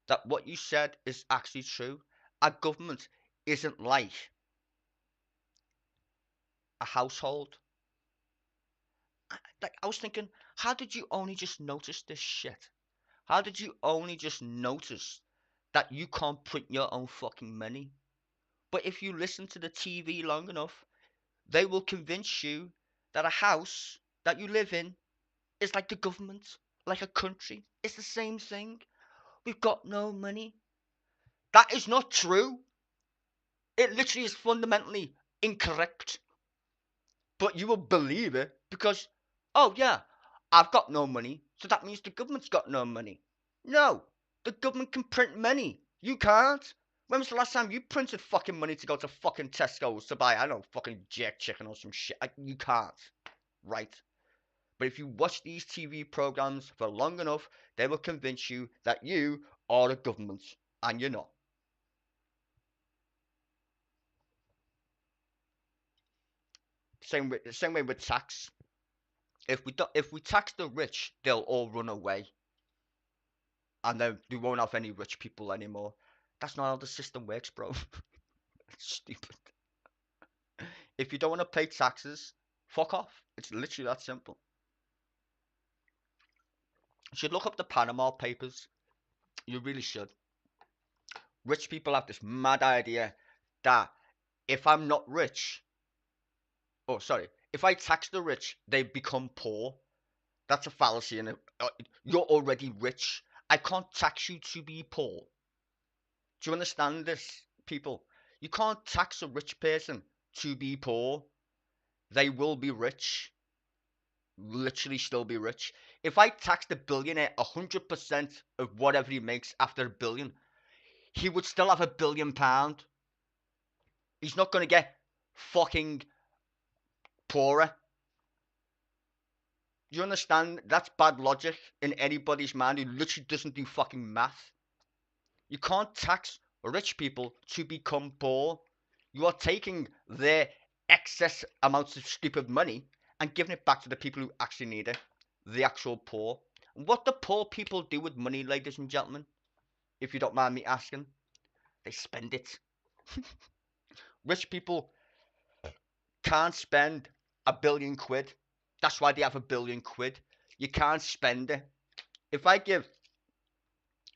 that what you said is actually true. Our government isn't like a household." I was thinking, how did you only just notice this shit? How did you only just notice that you can't print your own fucking money? But if you listen to the TV long enough, they will convince you that a house that you live in is like the government, like a country. It's the same thing. We've got no money. That is not true. It literally is fundamentally incorrect. But you will believe it because, oh yeah, I've got no money, so that means the government's got no money. No, the government can print money. You can't. When was the last time you printed fucking money to go to fucking Tesco's to buy, I don't know, fucking jerk chicken or some shit? You can't, right? But if you watch these TV programs for long enough, they will convince you that you are a government, and you're not. Same way with tax. If we tax the rich, they'll all run away, and then we won't have any rich people anymore. That's not how the system works, bro. It's stupid. If you don't want to pay taxes, fuck off. It's literally that simple. You should look up the Panama Papers. You really should. Rich people have this mad idea that if I'm not rich, if I tax the rich, they become poor. That's a fallacy, and you're already rich. I can't tax you to be poor. Do you understand this, people? You can't tax a rich person to be poor. They will be rich. Literally still be rich. If I taxed a billionaire 100% of whatever he makes after $1 billion, he would still have £1 billion. He's not going to get fucking poorer. Do you understand? That's bad logic in anybody's mind who literally doesn't do fucking math. You can't tax rich people to become poor. You are taking their excess amounts of stupid money and giving it back to the people who actually need it. The actual poor. And what do poor people do with money, ladies and gentlemen? If you don't mind me asking. They spend it. Rich people can't spend £1 billion. That's why they have £1 billion. You can't spend it. If I give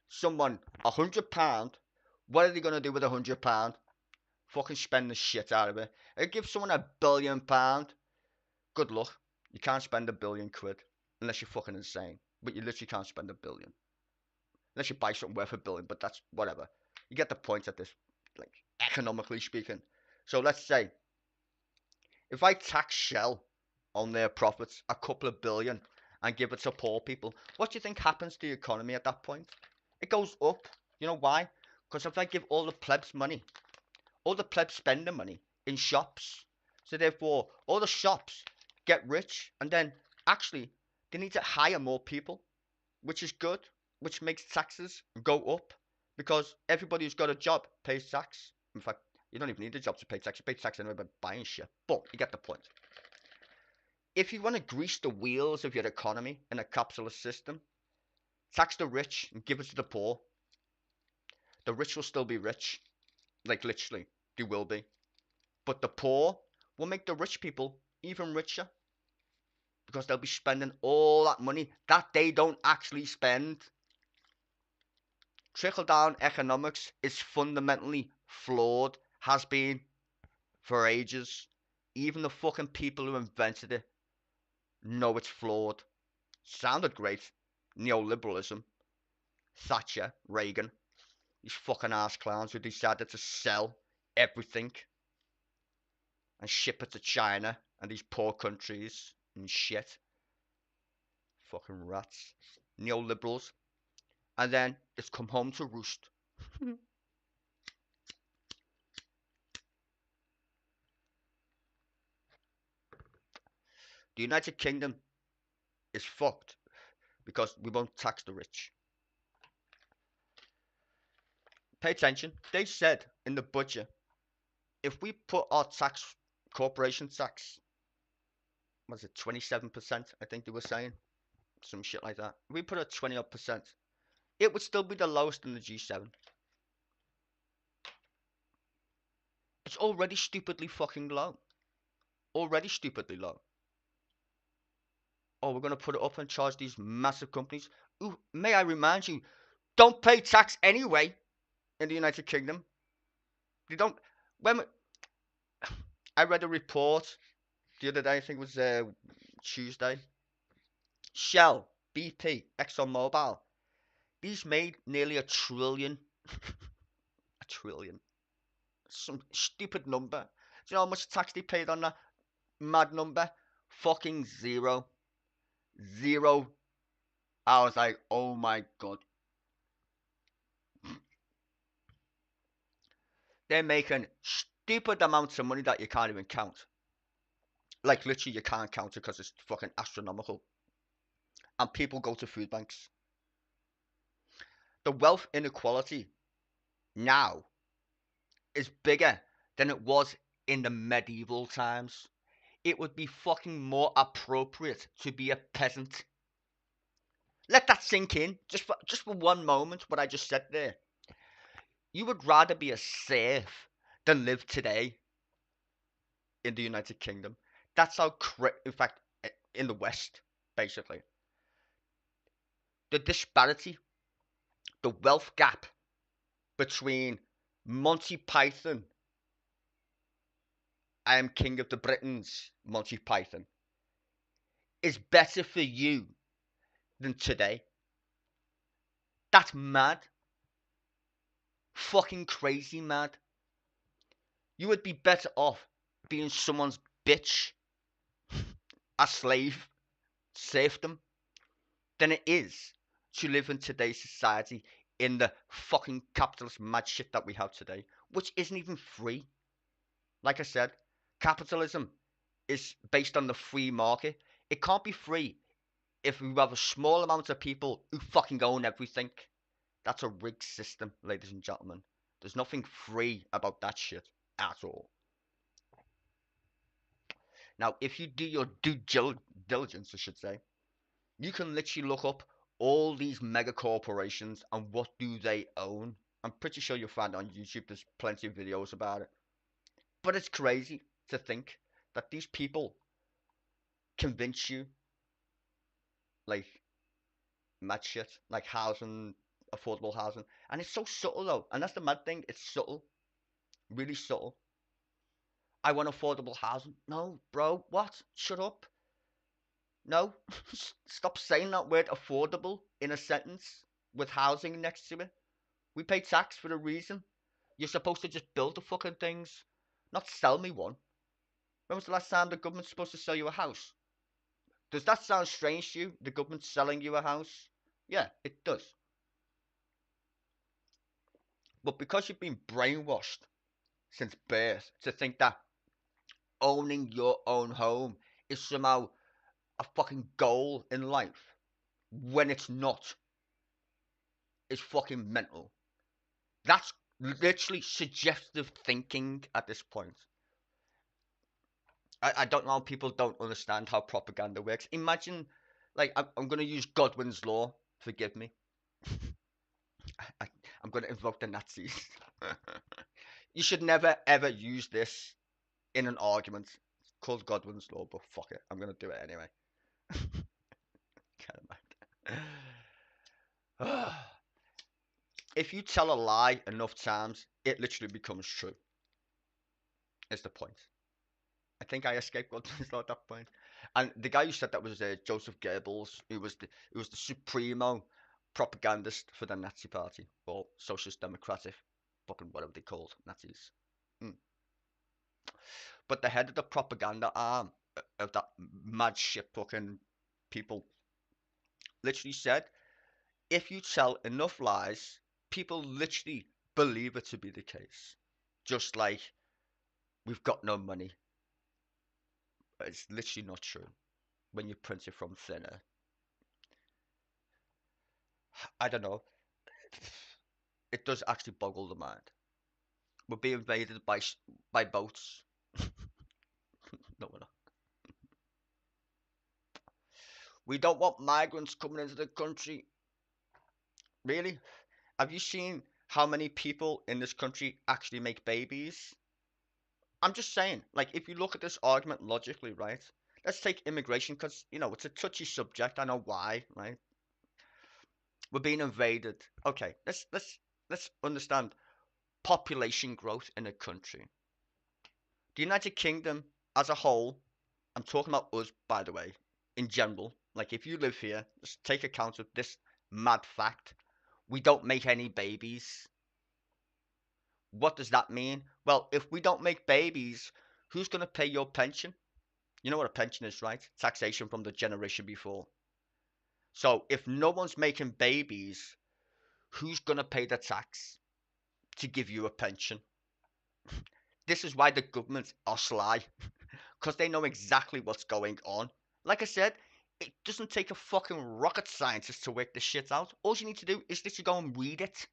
someone £100, what are they going to do with £100? Fucking spend the shit out of it. I give someone £1 billion. Good luck. You can't spend £1 billion unless you're fucking insane. But you literally can't spend £1 billion. Unless you buy something worth $1 billion, but that's whatever. You get the point at this, like, economically speaking. So let's say, if I tax Shell on their profits a couple of billion and give it to poor people, what do you think happens to the economy at that point? It goes up. You know why? Because if I give all the plebs money, all the plebs spend the money in shops. So therefore, all the shops get rich, and then actually they need to hire more people, which is good, which makes taxes go up, because everybody who's got a job pays tax. In fact, you don't even need a job to pay tax. You pay tax anyway by buying shit. But you get the point. If you want to grease the wheels of your economy in a capitalist system, tax the rich and give it to the poor. The rich will still be rich. Like, literally, they will be. But the poor will make the rich people even richer, because they'll be spending all that money that they don't actually spend. Trickle-down economics is fundamentally flawed, has been for ages. Even the fucking people who invented it know it's flawed. Sounded great. Neoliberalism. Thatcher, Reagan. These fucking ass clowns who decided to sell everything and ship it to China and these poor countries and shit. Fucking rats. Neoliberals. And then it's come home to roost. The United Kingdom is fucked because we won't tax the rich. Pay attention. They said in the budget, if we put our tax, corporation tax, what is it, 27%, I think they were saying, some shit like that. If we put it 20%, it would still be the lowest in the G7. It's already stupidly fucking low. Already stupidly low. Oh, we're going to put it up and charge these massive companies. Ooh, may I remind you, don't pay tax anyway in the United Kingdom. They don't. When I read a report the other day, I think it was Tuesday. Shell, BP, ExxonMobil. These made nearly $1 trillion. $1 trillion. Some stupid number. Do you know how much tax they paid on that mad number? Fucking zero. Zero. I was like, oh my god. They're making stupid amounts of money that you can't even count. Like, literally, you can't count it because it's fucking astronomical. And people go to food banks. The wealth inequality now is bigger than it was in the medieval times. It would be fucking more appropriate to be a peasant. Let that sink in, just for one moment, what I just said there. You would rather be a serf than live today in the United Kingdom. That's how, in fact, in the West, basically. The disparity, the wealth gap between Monty Python, I Am King of the Britons, Monty Python, is better for you than today. That's mad. Fucking crazy mad. You would be better off being someone's bitch, a slave, serfdom, than it is to live in today's society in the fucking capitalist mad shit that we have today, which isn't even free. Like I said, capitalism is based on the free market. It can't be free if we have a small amount of people who fucking own everything. That's a rigged system, ladies and gentlemen. There's nothing free about that shit at all. Now, if you do your due diligence, I should say, you can literally look up all these mega corporations and what do they own. I'm pretty sure you'll find it on YouTube. There's plenty of videos about it. But it's crazy to think that these people convince you, like, mad shit, like housing, affordable housing. And it's so subtle, though. And that's the mad thing. It's subtle. Really subtle. I want affordable housing. No, bro, what? Shut up. No, stop saying that word affordable in a sentence with housing next to it. We pay tax for a reason. You're supposed to just build the fucking things, not sell me one. When was the last time the government's supposed to sell you a house? Does that sound strange to you? The government's selling you a house? Yeah, it does. But because you've been brainwashed since birth to think that owning your own home is somehow a fucking goal in life, when it's not, it's fucking mental. That's literally suggestive thinking at this point. I don't know how people don't understand how propaganda works. Imagine, like, I'm going to use Godwin's law. Forgive me. I'm going to invoke the Nazis. You should never, ever use this in an argument. It's called Godwin's law, but fuck it. I'm going to do it anyway. If you tell a lie enough times, it literally becomes true. Is the point. I think I escaped Godwin's law at that point. And the guy who said that was Joseph Goebbels, who was the supremo propagandist for the Nazi Party, or Socialist Democratic, fucking whatever they called, Nazis. But the head of the propaganda arm of that mad shit fucking people literally said, if you tell enough lies, people literally believe it to be the case. Just like, we've got no money. It's literally not true when you print it from thin air. I don't know. It does actually boggle the mind. We're being invaded by boats. No, we're not. We don't want migrants coming into the country. Really? Have you seen how many people in this country actually make babies? I'm just saying, like, if you look at this argument logically, right? Let's take immigration, because, you know, it's a touchy subject. I know why, right? We're being invaded. Okay, let's understand population growth in a country. The United Kingdom as a whole, I'm talking about us, by the way, in general. Like, if you live here, just take account of this mad fact. We don't make any babies. What does that mean? Well, if we don't make babies, who's going to pay your pension? You know what a pension is, right? Taxation from the generation before. So if no one's making babies, who's going to pay the tax to give you a pension? This is why the governments are sly. Because they know exactly what's going on. Like I said, it doesn't take a fucking rocket scientist to work this shit out. All you need to do is literally go and read it.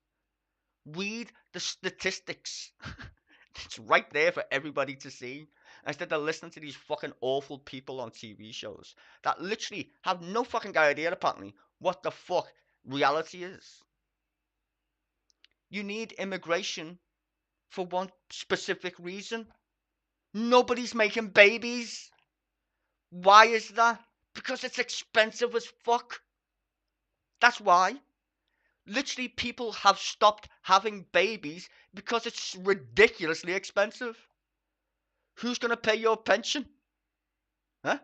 Read the statistics. It's right there for everybody to see. Instead of listening to these fucking awful people on TV shows that literally have no fucking idea, apparently, what the fuck reality is. You need immigration for one specific reason. Nobody's making babies. Why is that? Because it's expensive as fuck. That's why. Literally, people have stopped having babies because it's ridiculously expensive. Who's going to pay your pension? Huh?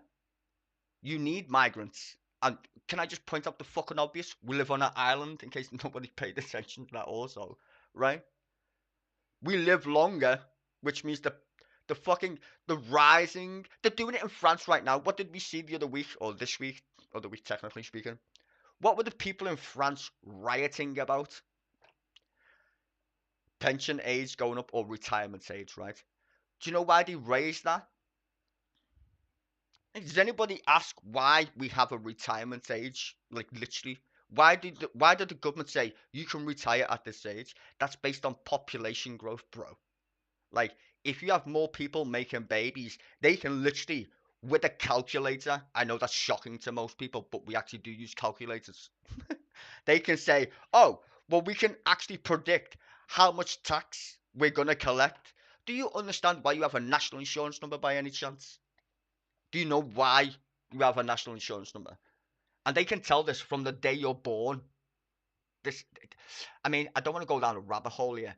You need migrants. And can I just point out the fucking obvious? We live on an island, in case nobody paid attention to that also, right? We live longer, which means the rising. They're doing it in France right now. What did we see the other week, or this week, or the week technically speaking? What were the people in France rioting about? Pension age going up, or retirement age, right? Do you know why they raised that? Does anybody ask why we have a retirement age? Like, literally. Why did the government say you can retire at this age? That's based on population growth, bro. Like, if you have more people making babies, they can literally, with a calculator, I know that's shocking to most people, but we actually do use calculators. They can say, oh, well, we can actually predict how much tax we're going to collect. Do you understand why you have a national insurance number by any chance? Do you know why you have a national insurance number? And they can tell this from the day you're born. I mean, I don't want to go down a rabbit hole here,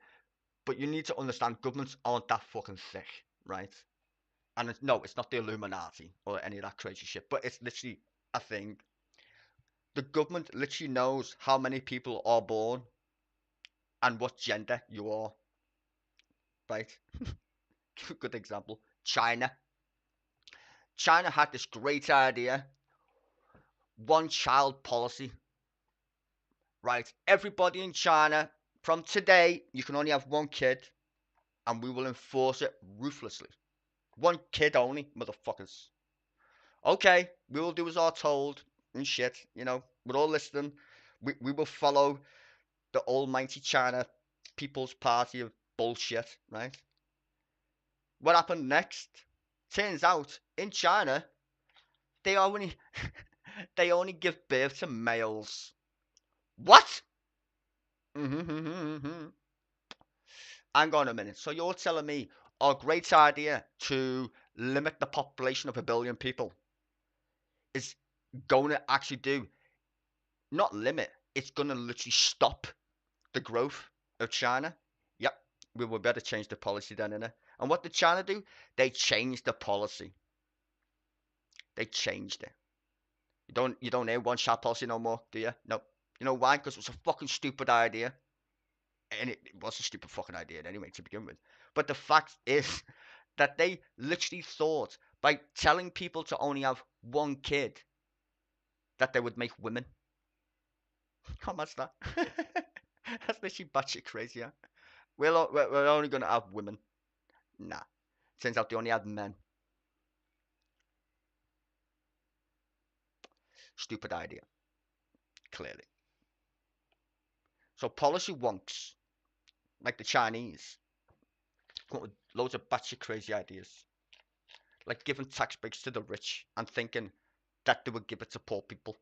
but you need to understand governments aren't that fucking thick, right? And no, it's not the Illuminati or any of that crazy shit, but it's literally a thing. The government literally knows how many people are born and what gender you are. Right? Give a good example. China. China had this great idea. One child policy. Right? Everybody in China, from today, you can only have one kid, and we will enforce it ruthlessly. One kid only, motherfuckers. Okay, we will do as are told and shit, you know, we're all listening. We will follow the almighty China People's Party of bullshit, right? What happened next? Turns out, in China, they only they only give birth to males. What? Hang on a minute. So you're telling me our great idea to limit the population of 1 billion people is going to actually do, not limit, it's going to literally stop the growth of China? Yep, we will better change the policy then, innit? And what did China do? They changed the policy. They changed it. You don't hear one child policy no more, do you? No. You know why? Because it was a fucking stupid idea. And it was a stupid fucking idea anyway to begin with. But the fact is that they literally thought by telling people to only have one kid that they would make women. How much that? That's literally batshit crazy, yeah? We're only going to have women. Nah. Turns out they only had men. Stupid idea. Clearly. So policy wonks, like the Chinese, come up with loads of batshit crazy ideas. Like giving tax breaks to the rich and thinking that they would give it to poor people.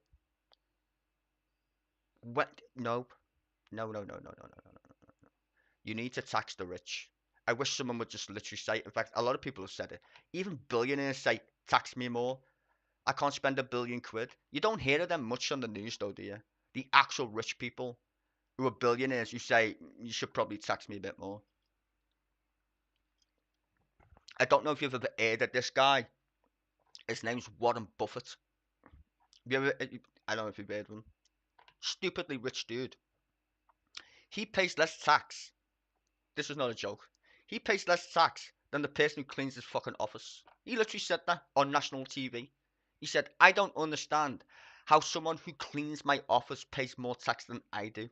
What? No. No. You need to tax the rich. I wish someone would just literally say, in fact, a lot of people have said it. Even billionaires say, tax me more. I can't spend £1 billion. You don't hear of them much on the news though, do you? The actual rich people who are billionaires, you say, you should probably tax me a bit more. I don't know if you've ever heard of this guy. His name's Warren Buffett. I don't know if you've heard of him. Stupidly rich dude. He pays less tax. This is not a joke. He pays less tax than the person who cleans his fucking office. He literally said that on national TV. He said, I don't understand how someone who cleans my office pays more tax than I do.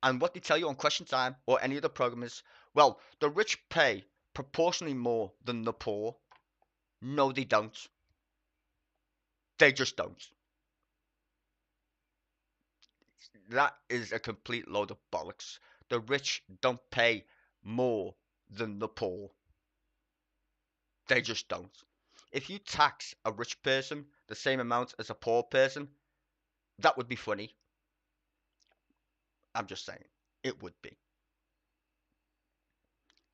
And what they tell you on Question Time or any other program is, well, the rich pay proportionally more than the poor. No, they don't. They just don't. That is a complete load of bollocks. The rich don't pay more than the poor. They just don't. If you tax a rich person the same amount as a poor person, that would be funny. I'm just saying. It would be.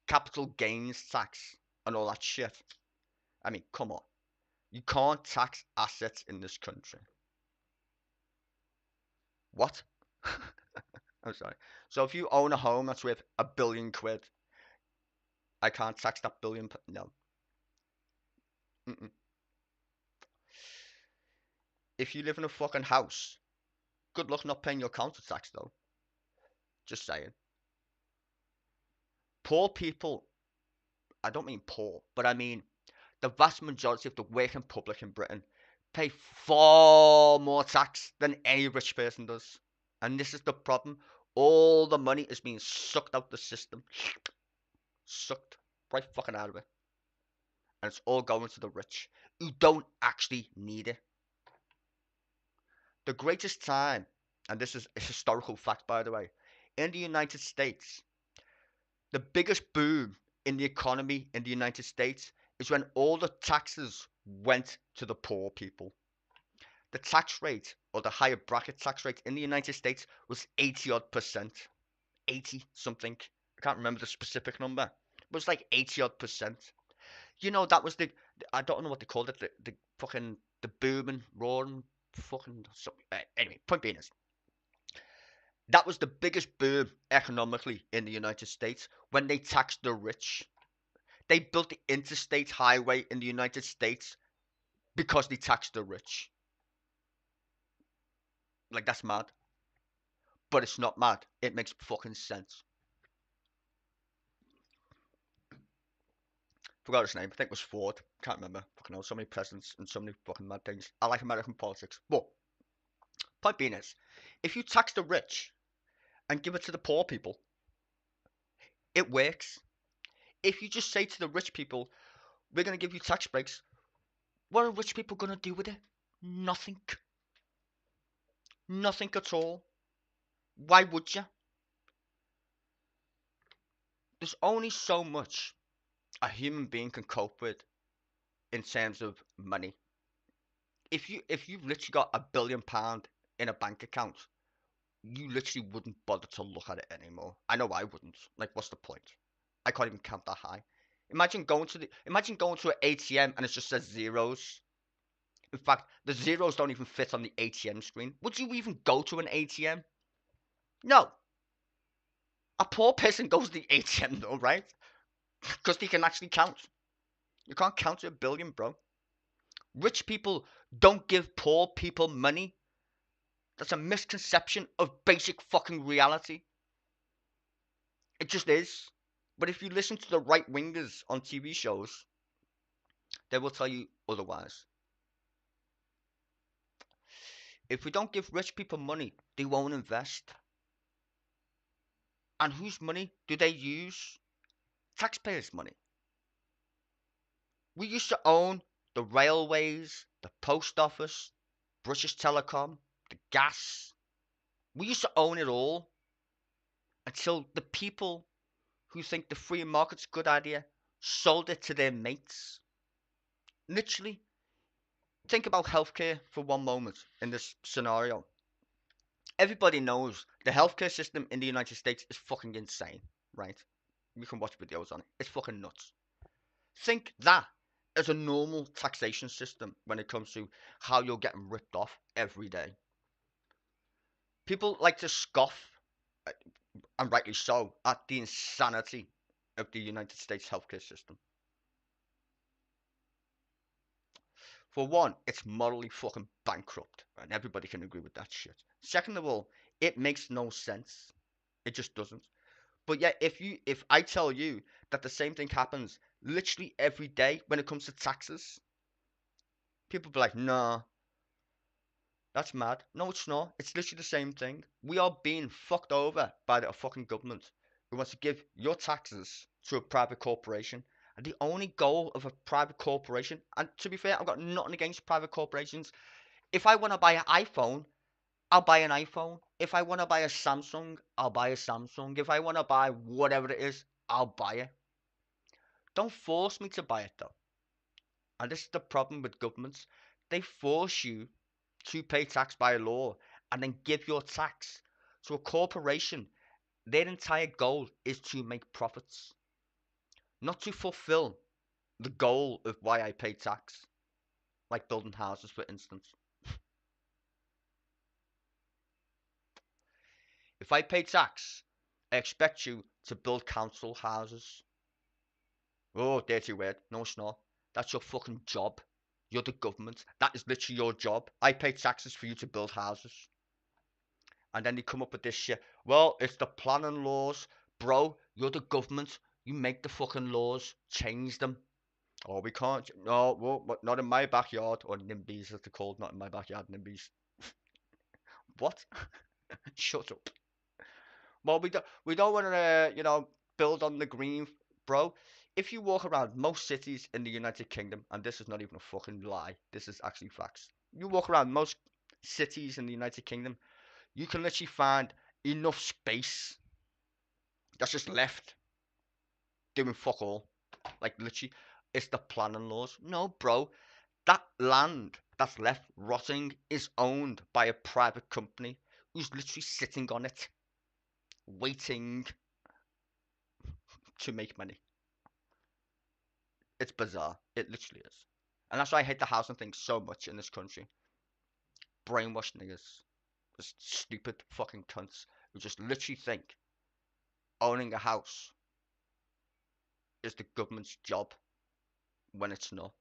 Capital gains tax and all that shit. I mean, come on. You can't tax assets in this country. What? I'm sorry. So if you own a home that's worth £1 billion, I can't tax that billion. No. If you live in a fucking house, good luck not paying your council tax though. Just saying. Poor people, I don't mean poor, but I mean the vast majority of the working public in Britain pay far more tax than any rich person does. And this is the problem. All the money is being sucked out the system. Sucked right fucking out of it. And it's all going to the rich who don't actually need it. The greatest time, and this is a historical fact by the way, in the United States, the biggest boom in the economy in the United States is when all the taxes went to the poor people. The tax rate, or the higher bracket tax rate in the United States was 80-odd%. 80 something. I can't remember the specific number. It was like 80-odd%. You know, that was the, I don't know what they called it, the fucking, the booming, roaring, fucking, anyway, point being is, that was the biggest boom economically in the United States when they taxed the rich. They built the interstate highway in the United States because they taxed the rich. Like, that's mad. But it's not mad. It makes fucking sense. Forgot his name. I think it was Ford. Can't remember. Fucking hell. So many presidents and so many fucking mad things. I like American politics. But point being is, if you tax the rich and give it to the poor people, it works. If you just say to the rich people, we're going to give you tax breaks, what are rich people going to do with it? Nothing. Nothing at all. Why would you? There's only so much a human being can cope with in terms of money. If you've literally got £1 billion in a bank account, you literally wouldn't bother to look at it anymore. I know I wouldn't. Like, what's the point? I can't even count that high. Imagine going to an ATM and it just says zeros. In fact, the zeros don't even fit on the ATM screen. Would you even go to an ATM? No. A poor person goes to the ATM though, right? Because they can actually count. You can't count to 1 billion, bro. Rich people don't give poor people money. That's a misconception of basic fucking reality. It just is. But if you listen to the right-wingers on TV shows, they will tell you otherwise. If we don't give rich people money, they won't invest. And whose money do they use? Taxpayers' money. We used to own the railways, the post office, British Telecom, the gas. We used to own it all until the people who think the free market's a good idea sold it to their mates. Literally. Think about healthcare for one moment in this scenario. Everybody knows the healthcare system in the United States is fucking insane, right? You can watch videos on it. It's fucking nuts. Think that as a normal taxation system when it comes to how you're getting ripped off every day. People like to scoff, and rightly so, at the insanity of the United States healthcare system. For one, it's morally fucking bankrupt, and everybody can agree with that shit. Second of all, it makes no sense. It just doesn't. But yet, if I tell you that the same thing happens literally every day when it comes to taxes, people be like, nah, that's mad. No, it's not. It's literally the same thing. We are being fucked over by the fucking government who wants to give your taxes to a private corporation. And the only goal of a private corporation, and to be fair, I've got nothing against private corporations. If I want to buy an iPhone, I'll buy an iPhone. If I want to buy a Samsung, I'll buy a Samsung. If I want to buy whatever it is, I'll buy it. Don't force me to buy it though. And this is the problem with governments. They force you to pay tax by law and then give your tax to a corporation. Their entire goal is to make profits, not to fulfill the goal of why I pay tax, like building houses, for instance. If I pay tax, I expect you to build council houses. Oh, dirty word. No, it's not. That's your fucking job. You're the government. That is literally your job. I pay taxes for you to build houses. And then they come up with this shit. Well, it's the planning laws. Bro, you're the government. You make the fucking laws. Change them. Oh, we can't. No, well, not in my backyard. Or NIMBYs, as they're called. Not in my backyard, NIMBYs. What? Shut up. Well, we don't want to, build on the green, bro. If you walk around most cities in the United Kingdom, and this is not even a fucking lie, this is actually facts. You walk around most cities in the United Kingdom, you can literally find enough space that's just left doing fuck all. Like, literally, it's the planning laws. No, bro, that land that's left rotting is owned by a private company who's literally sitting on it, waiting to make money. It's bizarre. It literally is. And that's why I hate the housing thing so much in this country. Brainwashed niggas. Just stupid fucking cunts who just literally think owning a house is the government's job when it's not.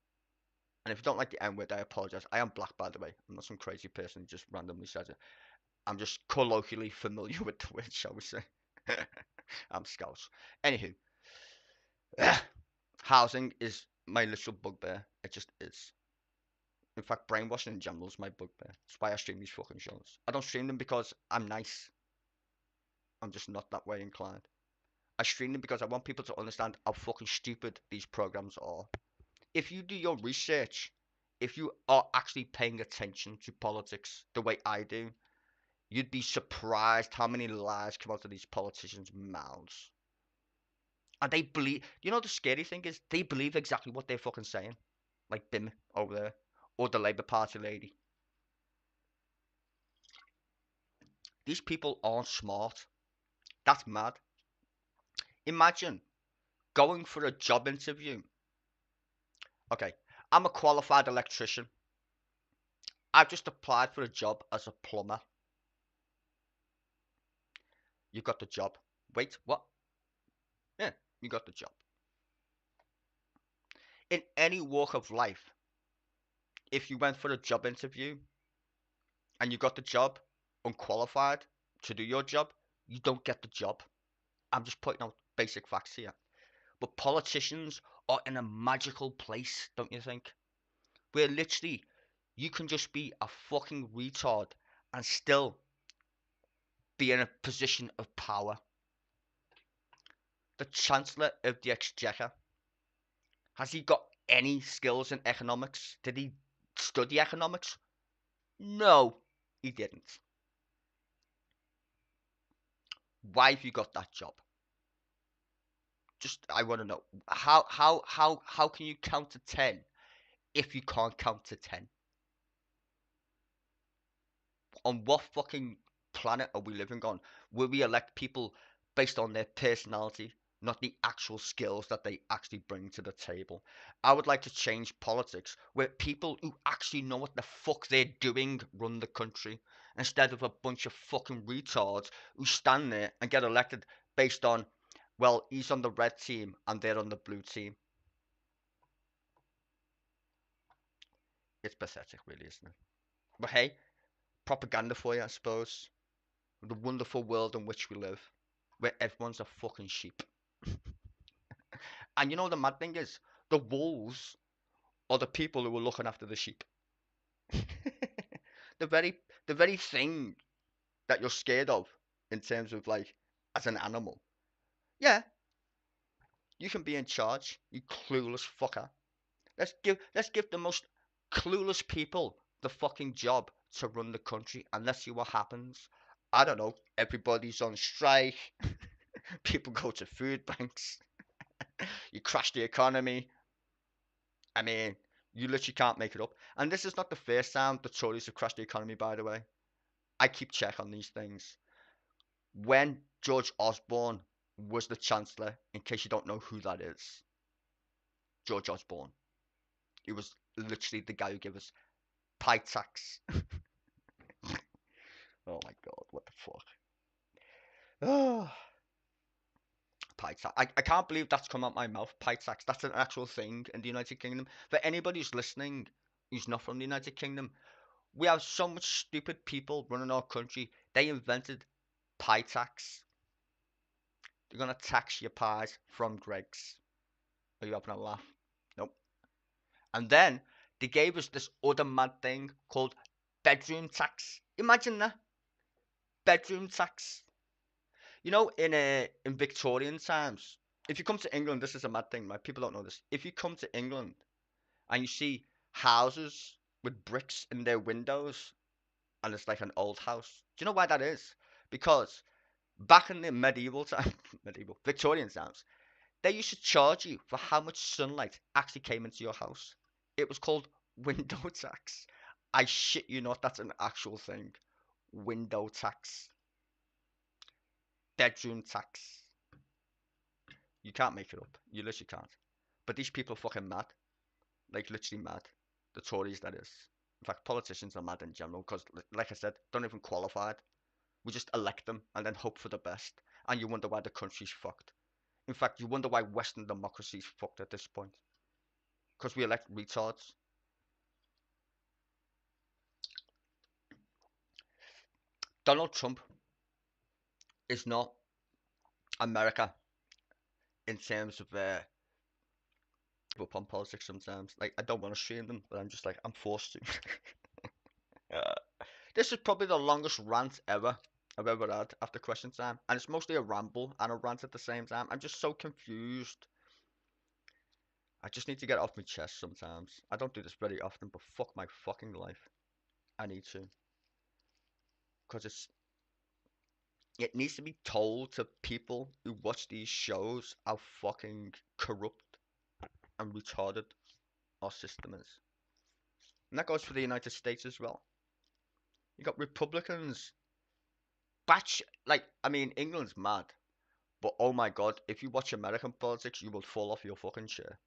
And if you don't like the N-word, I apologise. I am black, by the way. I'm not some crazy person who just randomly says it. I'm just colloquially familiar with the word, shall we say. I'm Scouse. Anywho. Housing is my literal bugbear. It just is. In fact, brainwashing in general is my bugbear. That's why I stream these fucking shows. I don't stream them because I'm nice. I'm just not that way inclined. I stream them because I want people to understand how fucking stupid these programs are. If you do your research, if you are actually paying attention to politics the way I do, you'd be surprised how many lies come out of these politicians' mouths. And they believe, you know, the scary thing is they believe exactly what they're fucking saying. Like Bim over there, or the Labour Party lady. These people aren't smart. That's mad. Imagine going for a job interview. Okay, I'm a qualified electrician. I've just applied for a job as a plumber. You got the job. Wait, what? Yeah, you got the job. In any walk of life, if you went for a job interview and you got the job unqualified to do your job, you don't get the job. I'm just pointing out basic facts here. But politicians are in a magical place, don't you think? Where literally you can just be a fucking retard and still be in a position of power. The Chancellor of the Exchequer, has he got any skills in economics? Did he study economics? No, he didn't. Why have you got that job? Just, I want to know, how can you count to 10 if you can't count to 10? On what fucking planet are we living on? Will we elect people based on their personality, not the actual skills that they actually bring to the table? I would like to change politics where people who actually know what the fuck they're doing run the country, instead of a bunch of fucking retards who stand there and get elected based on, well, he's on the red team and they're on the blue team. It's pathetic, really, isn't it? But hey, propaganda for you, I suppose. The wonderful world in which we live, where everyone's a fucking sheep. And you know the mad thing is, the wolves are the people who are looking after the sheep. the very thing that you're scared of in terms of, like, as an animal. Yeah, you can be in charge, you clueless fucker. Let's give the most clueless people the fucking job to run the country, and let's see what happens. I don't know, everybody's on strike, people go to food banks, you crash the economy. I mean, you literally can't make it up. And this is not the first time the Tories have crashed the economy, by the way. I keep check on these things. When George Osborne was the Chancellor, in case you don't know who that is, George Osborne, he was literally the guy who gave us pie tax. Oh my god, what the fuck? Oh. Pie tax. I can't believe that's come out my mouth. Pie tax. That's an actual thing in the United Kingdom. For anybody who's listening who's not from the United Kingdom, we have so much stupid people running our country. They invented pie tax. They're going to tax your pies from Greggs. Are you having a laugh? Nope. And then they gave us this other mad thing called bedroom tax. Imagine that. Bedroom tax. You know, in Victorian times, if you come to England, this is a mad thing, right? People don't know this. If you come to England and you see houses with bricks in their windows, and it's like an old house, do you know why that is? Because back in the Victorian times, they used to charge you for how much sunlight actually came into your house. It was called window tax. I shit you not, that's an actual thing. Window tax. Bedroom tax. You can't make it up. You literally can't. But these people are fucking mad. Like, literally mad. The Tories, that is. In fact, politicians are mad in general because, like I said, they're not even qualified. We just elect them and then hope for the best. And you wonder why the country's fucked. In fact, you wonder why Western democracy is fucked at this point. Because we elect retards. Donald Trump is not America in terms of upon politics sometimes. Like, I don't want to stream them, but I'm just like, I'm forced to. This is probably the longest rant ever I've ever had after question time. And it's mostly a ramble and a rant at the same time. I'm just so confused. I just need to get it off my chest sometimes. I don't do this very often, but fuck my fucking life. I need to. Because it needs to be told to people who watch these shows how fucking corrupt and retarded our system is. And that goes for the United States as well. You got Republicans. I mean, England's mad. But oh my god, if you watch American politics, you will fall off your fucking chair.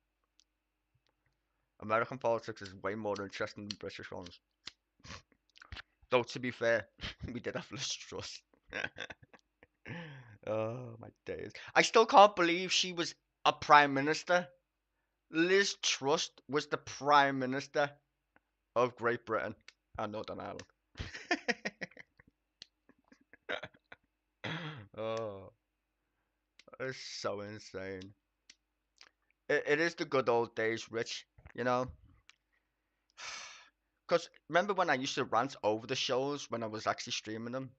American politics is way more interesting than British ones. Though, to be fair, we did have Liz Truss. Oh, my days. I still can't believe she was a prime minister. Liz Truss was the prime minister of Great Britain and Northern Ireland. Oh, it's so insane. It is the good old days, Rich, you know? Because remember when I used to rant over the shows when I was actually streaming them?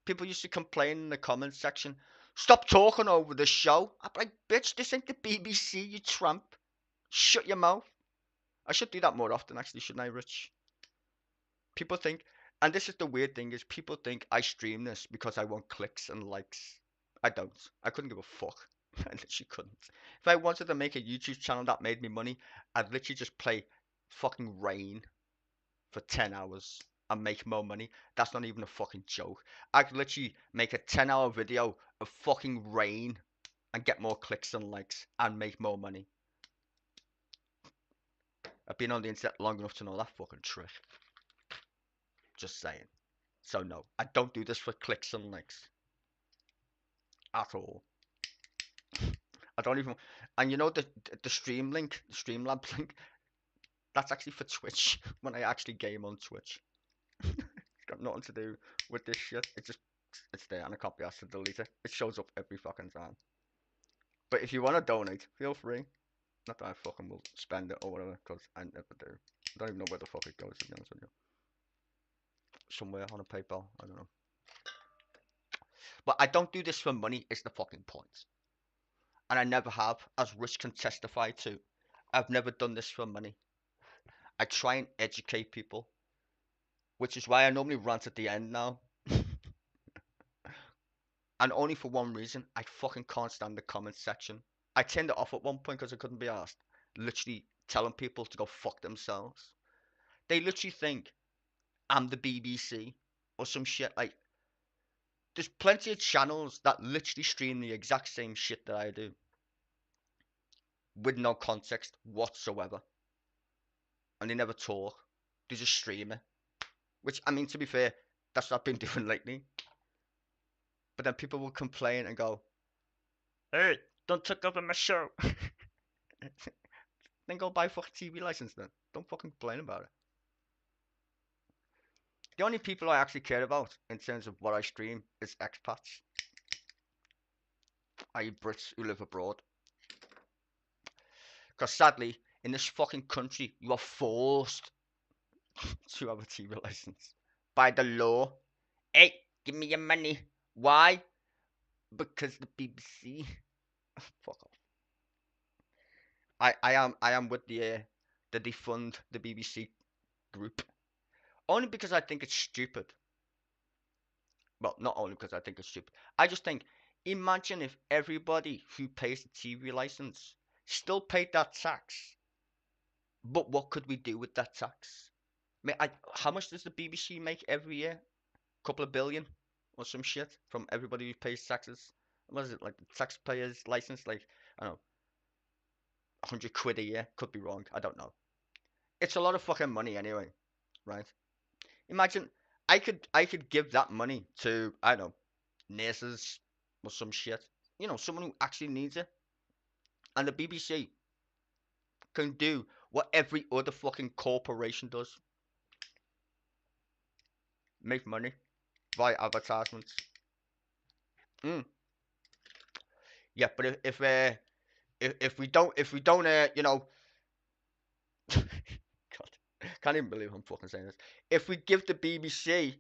People used to complain in the comments section, stop talking over the show. I'm like, bitch, this ain't the BBC, you tramp. Shut your mouth. I should do that more often, actually, shouldn't I, Rich? People think, and this is the weird thing, is people think I stream this because I want clicks and likes. I don't. I couldn't give a fuck. I literally couldn't. If I wanted to make a YouTube channel that made me money, I'd literally just play fucking Rain for 10 hours and make more money. That's not even a fucking joke. I could literally make a 10-hour video of fucking Rain and get more clicks and likes and make more money. I've been on the internet long enough to know that fucking trick. Just saying. So no, I don't do this for clicks and likes. At all. I don't even... And you know the stream link, the Streamlabs link, that's actually for Twitch, when I actually game on Twitch. It's got nothing to do with this shit. It's there and I can't be asked to delete it. It shows up every fucking time. But if you want to donate, feel free. Not that I fucking will spend it or whatever, because I never do. I don't even know where the fuck it goes, to be honest with you. Somewhere on a PayPal, I don't know. But I don't do this for money, is the fucking point. And I never have, as Rich can testify to. I've never done this for money. I try and educate people. Which is why I normally rant at the end now. And only for one reason, I fucking can't stand the comments section. I turned it off at one point because I couldn't be asked. Literally telling people to go fuck themselves. They literally think I'm the BBC or some shit. Like, there's plenty of channels that literally stream the exact same shit that I do. With no context whatsoever. And they never talk. They just stream it. Which, I mean, to be fair, that's what I've been doing lately. But then people will complain and go, hey, don't talk over my show. Then go buy a fucking TV license then. Don't fucking complain about it. The only people I actually care about in terms of what I stream is expats. i.e. Brits who live abroad. Because sadly, in this fucking country, you are forced to have a TV license. By the law. Hey, give me your money. Why? Because the BBC. Fuck off. I am with the defund the BBC group. Only because I think it's stupid. Well, not only because I think it's stupid. I just think, imagine if everybody who pays the TV license still paid that tax. But what could we do with that tax? I mean, how much does the BBC make every year? A couple of billion or some shit from everybody who pays taxes. What is it, like the taxpayers license? Like, I don't know, 100 quid a year? Could be wrong. I don't know. It's a lot of fucking money anyway, right? Imagine I could give that money to, I don't know, nurses or some shit. You know, someone who actually needs it. And the BBC can do what every other fucking corporation does. Make money via advertisements. Yeah, but if we don't, you know, God, can't even believe I'm fucking saying this. If we give the BBC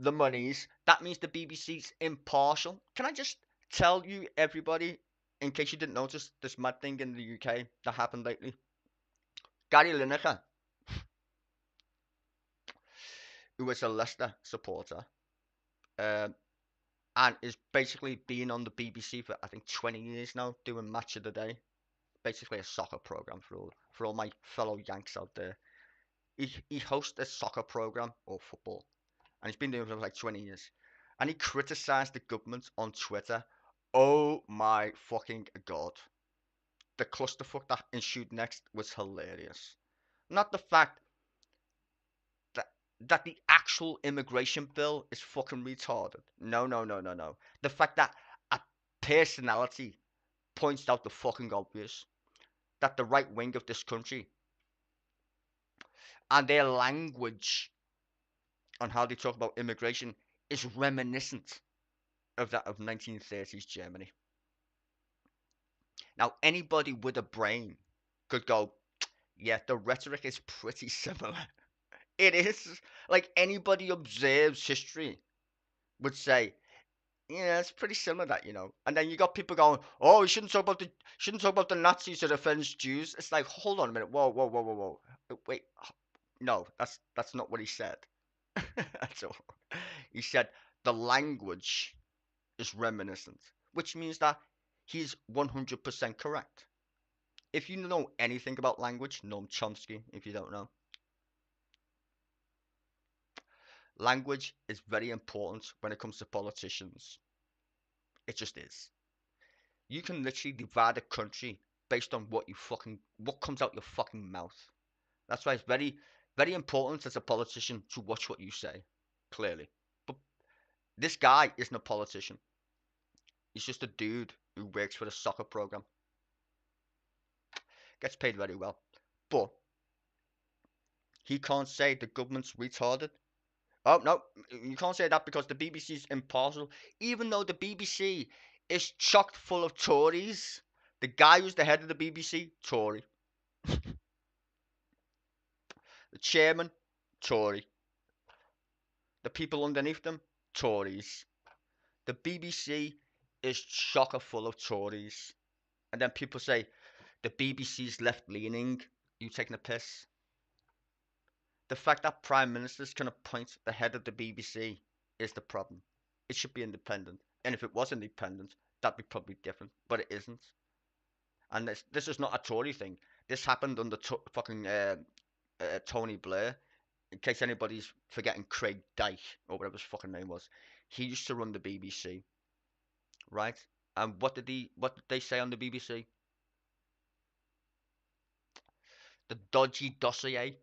the monies, that means the BBC's impartial. Can I just tell you, everybody, in case you didn't notice this mad thing in the UK that happened lately? Gary Lineker, who was a Leicester supporter, and is basically been on the BBC for I think 20 years now, doing Match of the Day, basically a soccer program for all my fellow Yanks out there. He hosts a soccer program or football, and he's been doing it for like 20 years. And he criticised the government on Twitter. Oh my fucking god! The clusterfuck that ensued next was hilarious. Not the fact that the actual immigration bill is fucking retarded. No. The fact that a personality points out the fucking obvious. That the right wing of this country and their language on how they talk about immigration is reminiscent of that of 1930s Germany. Now, anybody with a brain could go, yeah, the rhetoric is pretty similar. It is. Like, anybody observes history would say, yeah, it's pretty similar that, you know. And then you got people going, oh, you shouldn't talk about the Nazis that offends Jews. It's like, hold on a minute. Whoa. Wait. No, that's not what he said. That's all. He said the language is reminiscent, which means that he's 100% correct. If you know anything about language, Noam Chomsky, if you don't know. Language is very important when it comes to politicians. It just is. You can literally divide a country based on what comes out your fucking mouth. That's why it's very, very important as a politician to watch what you say, clearly. But this guy isn't a politician. He's just a dude who works for the soccer program. Gets paid very well. But he can't say the government's retarded. Oh, no, you can't say that because the BBC's impartial. Even though the BBC is chock full of Tories. The guy who's the head of the BBC, Tory. The chairman, Tory. The people underneath them, Tories. The BBC is chock full of Tories. And then people say, the BBC's left-leaning. You taking a piss? The fact that Prime Ministers can appoint the head of the BBC is the problem. It should be independent. And if it was independent, that'd be probably different. But it isn't. And this is not a Tory thing. This happened under fucking Tony Blair. In case anybody's forgetting Craig Dyke, or whatever his fucking name was. He used to run the BBC. Right? And what did they say on the BBC? The dodgy dossier.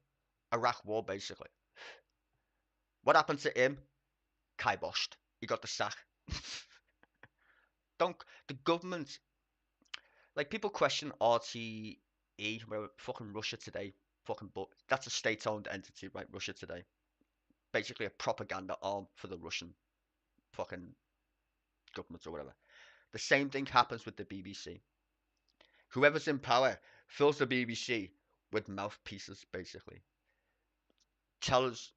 Iraq war, basically. What happened to him? Kiboshed. He got the sack. The government, like, people question RTE, where fucking Russia Today, but that's a state-owned entity, right? Russia Today, basically a propaganda arm for the Russian fucking government or whatever. The same thing happens with the BBC. Whoever's in power fills the BBC with mouthpieces, basically. Tell us,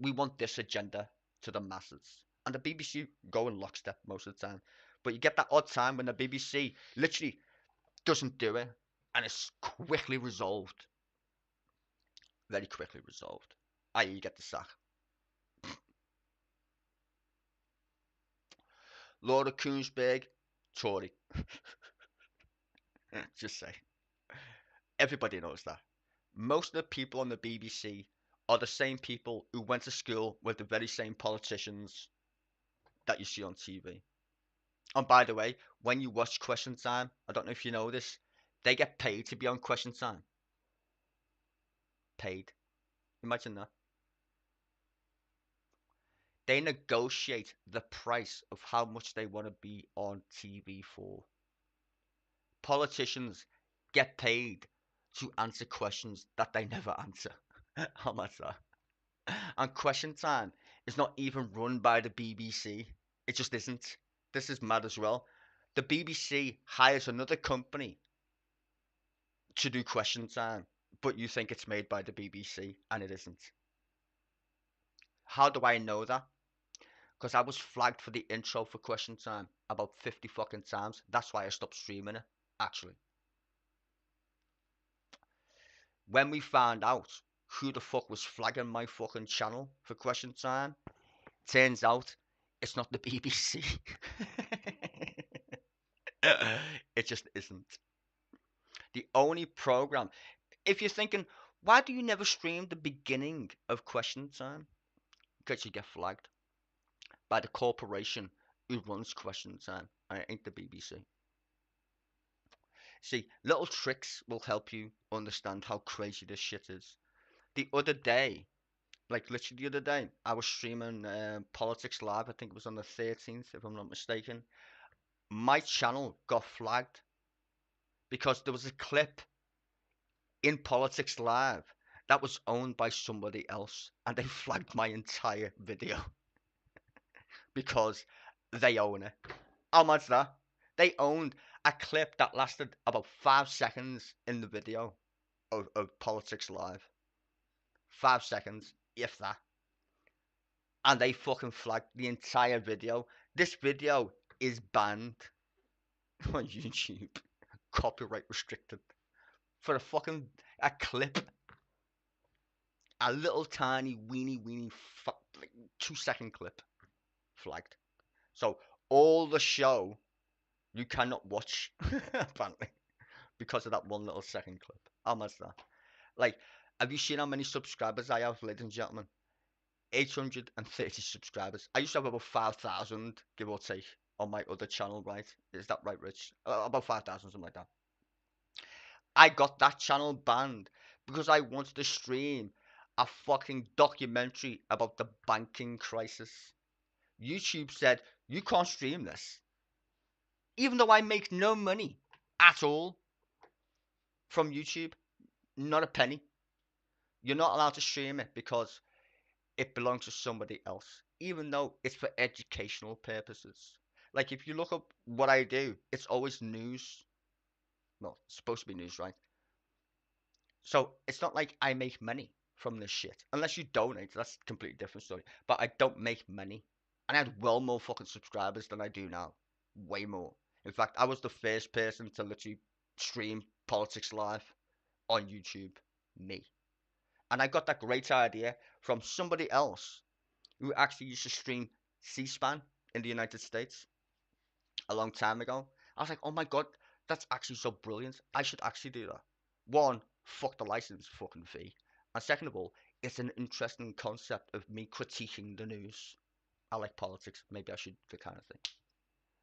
we want this agenda to the masses. And the BBC go in lockstep most of the time. But you get that odd time when the BBC literally doesn't do it. And it's quickly resolved. Very quickly resolved. I.e. you get the sack. Laura Koonsberg, Tory. Just say. Everybody knows that. Most of the people on the BBC are the same people who went to school with the very same politicians that you see on TV. And by the way, when you watch Question Time, I don't know if you know this, they get paid to be on Question Time. Paid. Imagine that. They negotiate the price of how much they want to be on TV for. politicians get paid to answer questions that they never answer. How much that? And Question Time is not even run by the BBC. It just isn't. This is mad as well. The BBC hires another company to do Question Time, but you think it's made by the BBC, and it isn't. How do I know that? Because I was flagged for the intro for Question Time about 50 fucking times. That's why I stopped streaming it, actually. When we found out who the fuck was flagging my fucking channel for Question Time, turns out it's not the BBC. It just isn't. The only program, if you're thinking, why do you never stream the beginning of Question Time? Because you get flagged by the corporation who runs Question Time, and it ain't the BBC. See, little tricks will help you understand how crazy this shit is. The other day, like literally the other day, I was streaming Politics Live. I think it was on the 13th, if I'm not mistaken. My channel got flagged because there was a clip in Politics Live that was owned by somebody else, and they flagged my entire video because they own it. How much that? They owned a clip that lasted about 5 seconds in the video of Politics Live. 5 seconds, if that. And they fucking flagged the entire video. This video is banned on YouTube. Copyright restricted. For a clip. A little tiny weeny 2-second clip. Flagged. So all the show you cannot watch apparently because of that 1 little second clip. How much that? Like, have you seen how many subscribers I have, ladies and gentlemen? 830 subscribers. I used to have about 5,000, give or take, on my other channel, right? Is that right, Rich? About 5,000, something like that. I got that channel banned because I wanted to stream a fucking documentary about the banking crisis. YouTube said, you can't stream this. Even though I make no money at all from YouTube, not a penny. You're not allowed to stream it because it belongs to somebody else, even though it's for educational purposes. Like, if you look up what I do, it's always news. Well, it's supposed to be news, right? So it's not like I make money from this shit. Unless you donate, that's a completely different story. But I don't make money. And I had well more fucking subscribers than I do now. Way more. In fact, I was the first person to literally stream Politics Live on YouTube. Me. And I got that great idea from somebody else who actually used to stream C-SPAN in the United States a long time ago. I was like, oh my god, that's actually so brilliant. I should actually do that. One, fuck the license fucking fee. And second of all, it's an interesting concept of me critiquing the news. I like politics. Maybe I should do the kind of thing.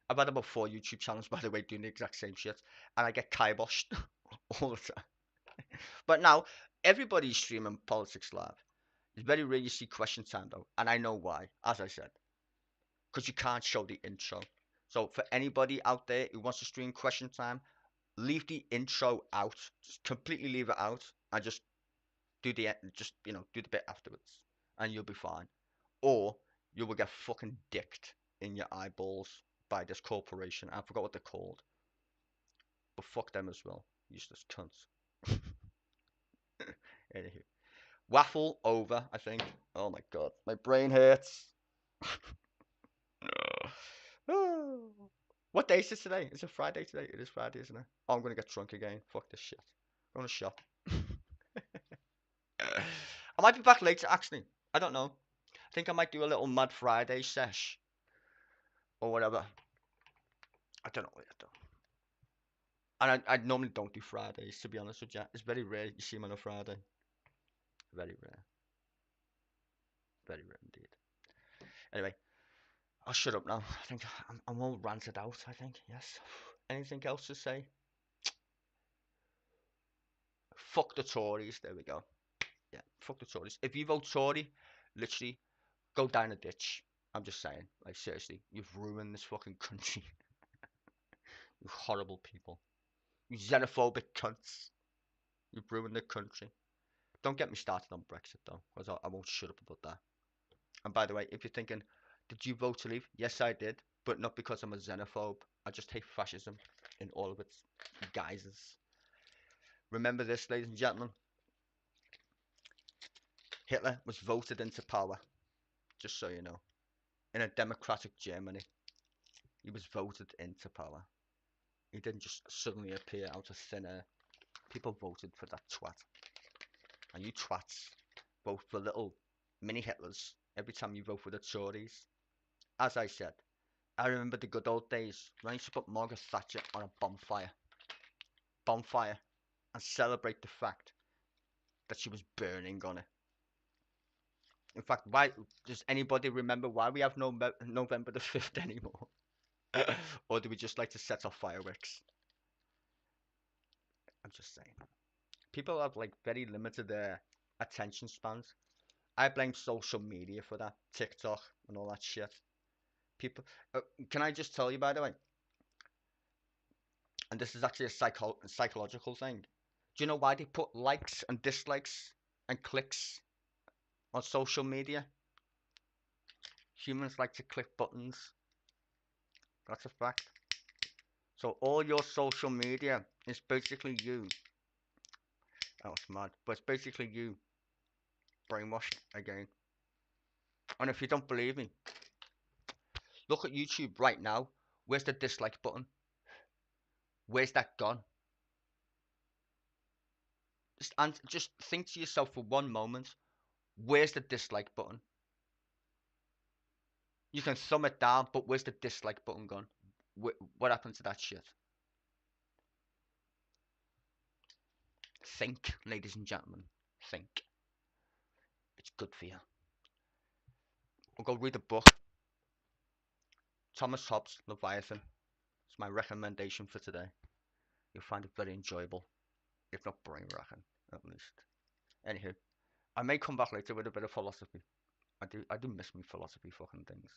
I've had about 4 YouTube channels, by the way, doing the exact same shit. And I get kiboshed all the time. But now, everybody's streaming Politics Live. It's very rare you see Question Time, though. And I know why, as I said. Because you can't show the intro. So for anybody out there who wants to stream Question Time, leave the intro out. Just completely leave it out. And just do the bit afterwards. And you'll be fine. Or you will get fucking dicked in your eyeballs by this corporation. I forgot what they're called. But fuck them as well. Useless cunts. Anywho. Waffle over, I think. Oh my god. My brain hurts. What day is it today? Is it Friday today? It is Friday, isn't it? Oh, I'm going to get drunk again. Fuck this shit. I'm going to shop. I might be back later, actually. I don't know. I think I might do a little Mad Friday sesh. Or whatever. I don't know what I do. And I normally don't do Fridays, to be honest with you. It's very rare you see me on a Friday. Very rare. Very rare indeed. Anyway, I'll shut up now. I think I'm all ranted out, I think. Yes. Anything else to say? Fuck the Tories. There we go. Yeah, fuck the Tories. If you vote Tory, literally, go down a ditch. I'm just saying. Like, seriously, you've ruined this fucking country. You horrible people. You xenophobic cunts. You've ruined the country. Don't get me started on Brexit, though, because I won't shut up about that. And by the way, if you're thinking, did you vote to leave? Yes, I did, but not because I'm a xenophobe. I just hate fascism in all of its guises. Remember this, ladies and gentlemen. Hitler was voted into power, just so you know, in a democratic Germany. He was voted into power. He didn't just suddenly appear out of thin air. People voted for that twat. And you twats vote for little mini Hitlers every time you vote for the Tories. As I said, I remember the good old days when I used to put Margaret Thatcher on a bonfire. And celebrate the fact that she was burning on it. In fact, why does anybody remember why we have no November the 5th anymore? Or do we just like to set off fireworks? I'm just saying. People have like very limited attention spans. I blame social media for that. TikTok and all that shit. People, can I just tell you, by the way, and this is actually a psychological thing. Do you know why they put likes and dislikes and clicks on social media? Humans like to click buttons. That's a fact. So all your social media is basically you. Oh, it's mad. But it's basically you brainwashed again. And if you don't believe me, look at YouTube right now. Where's the dislike button? Where's that gone? Just think to yourself for one moment. Where's the dislike button? You can thumb it down, but where's the dislike button gone? What happened to that shit? Think, ladies and gentlemen. Think. It's good for you. We'll go read a book. Thomas Hobbes' Leviathan. It's my recommendation for today. You'll find it very enjoyable. If not brain-racking, at least. Anywho, I may come back later with a bit of philosophy. I do miss me philosophy fucking things.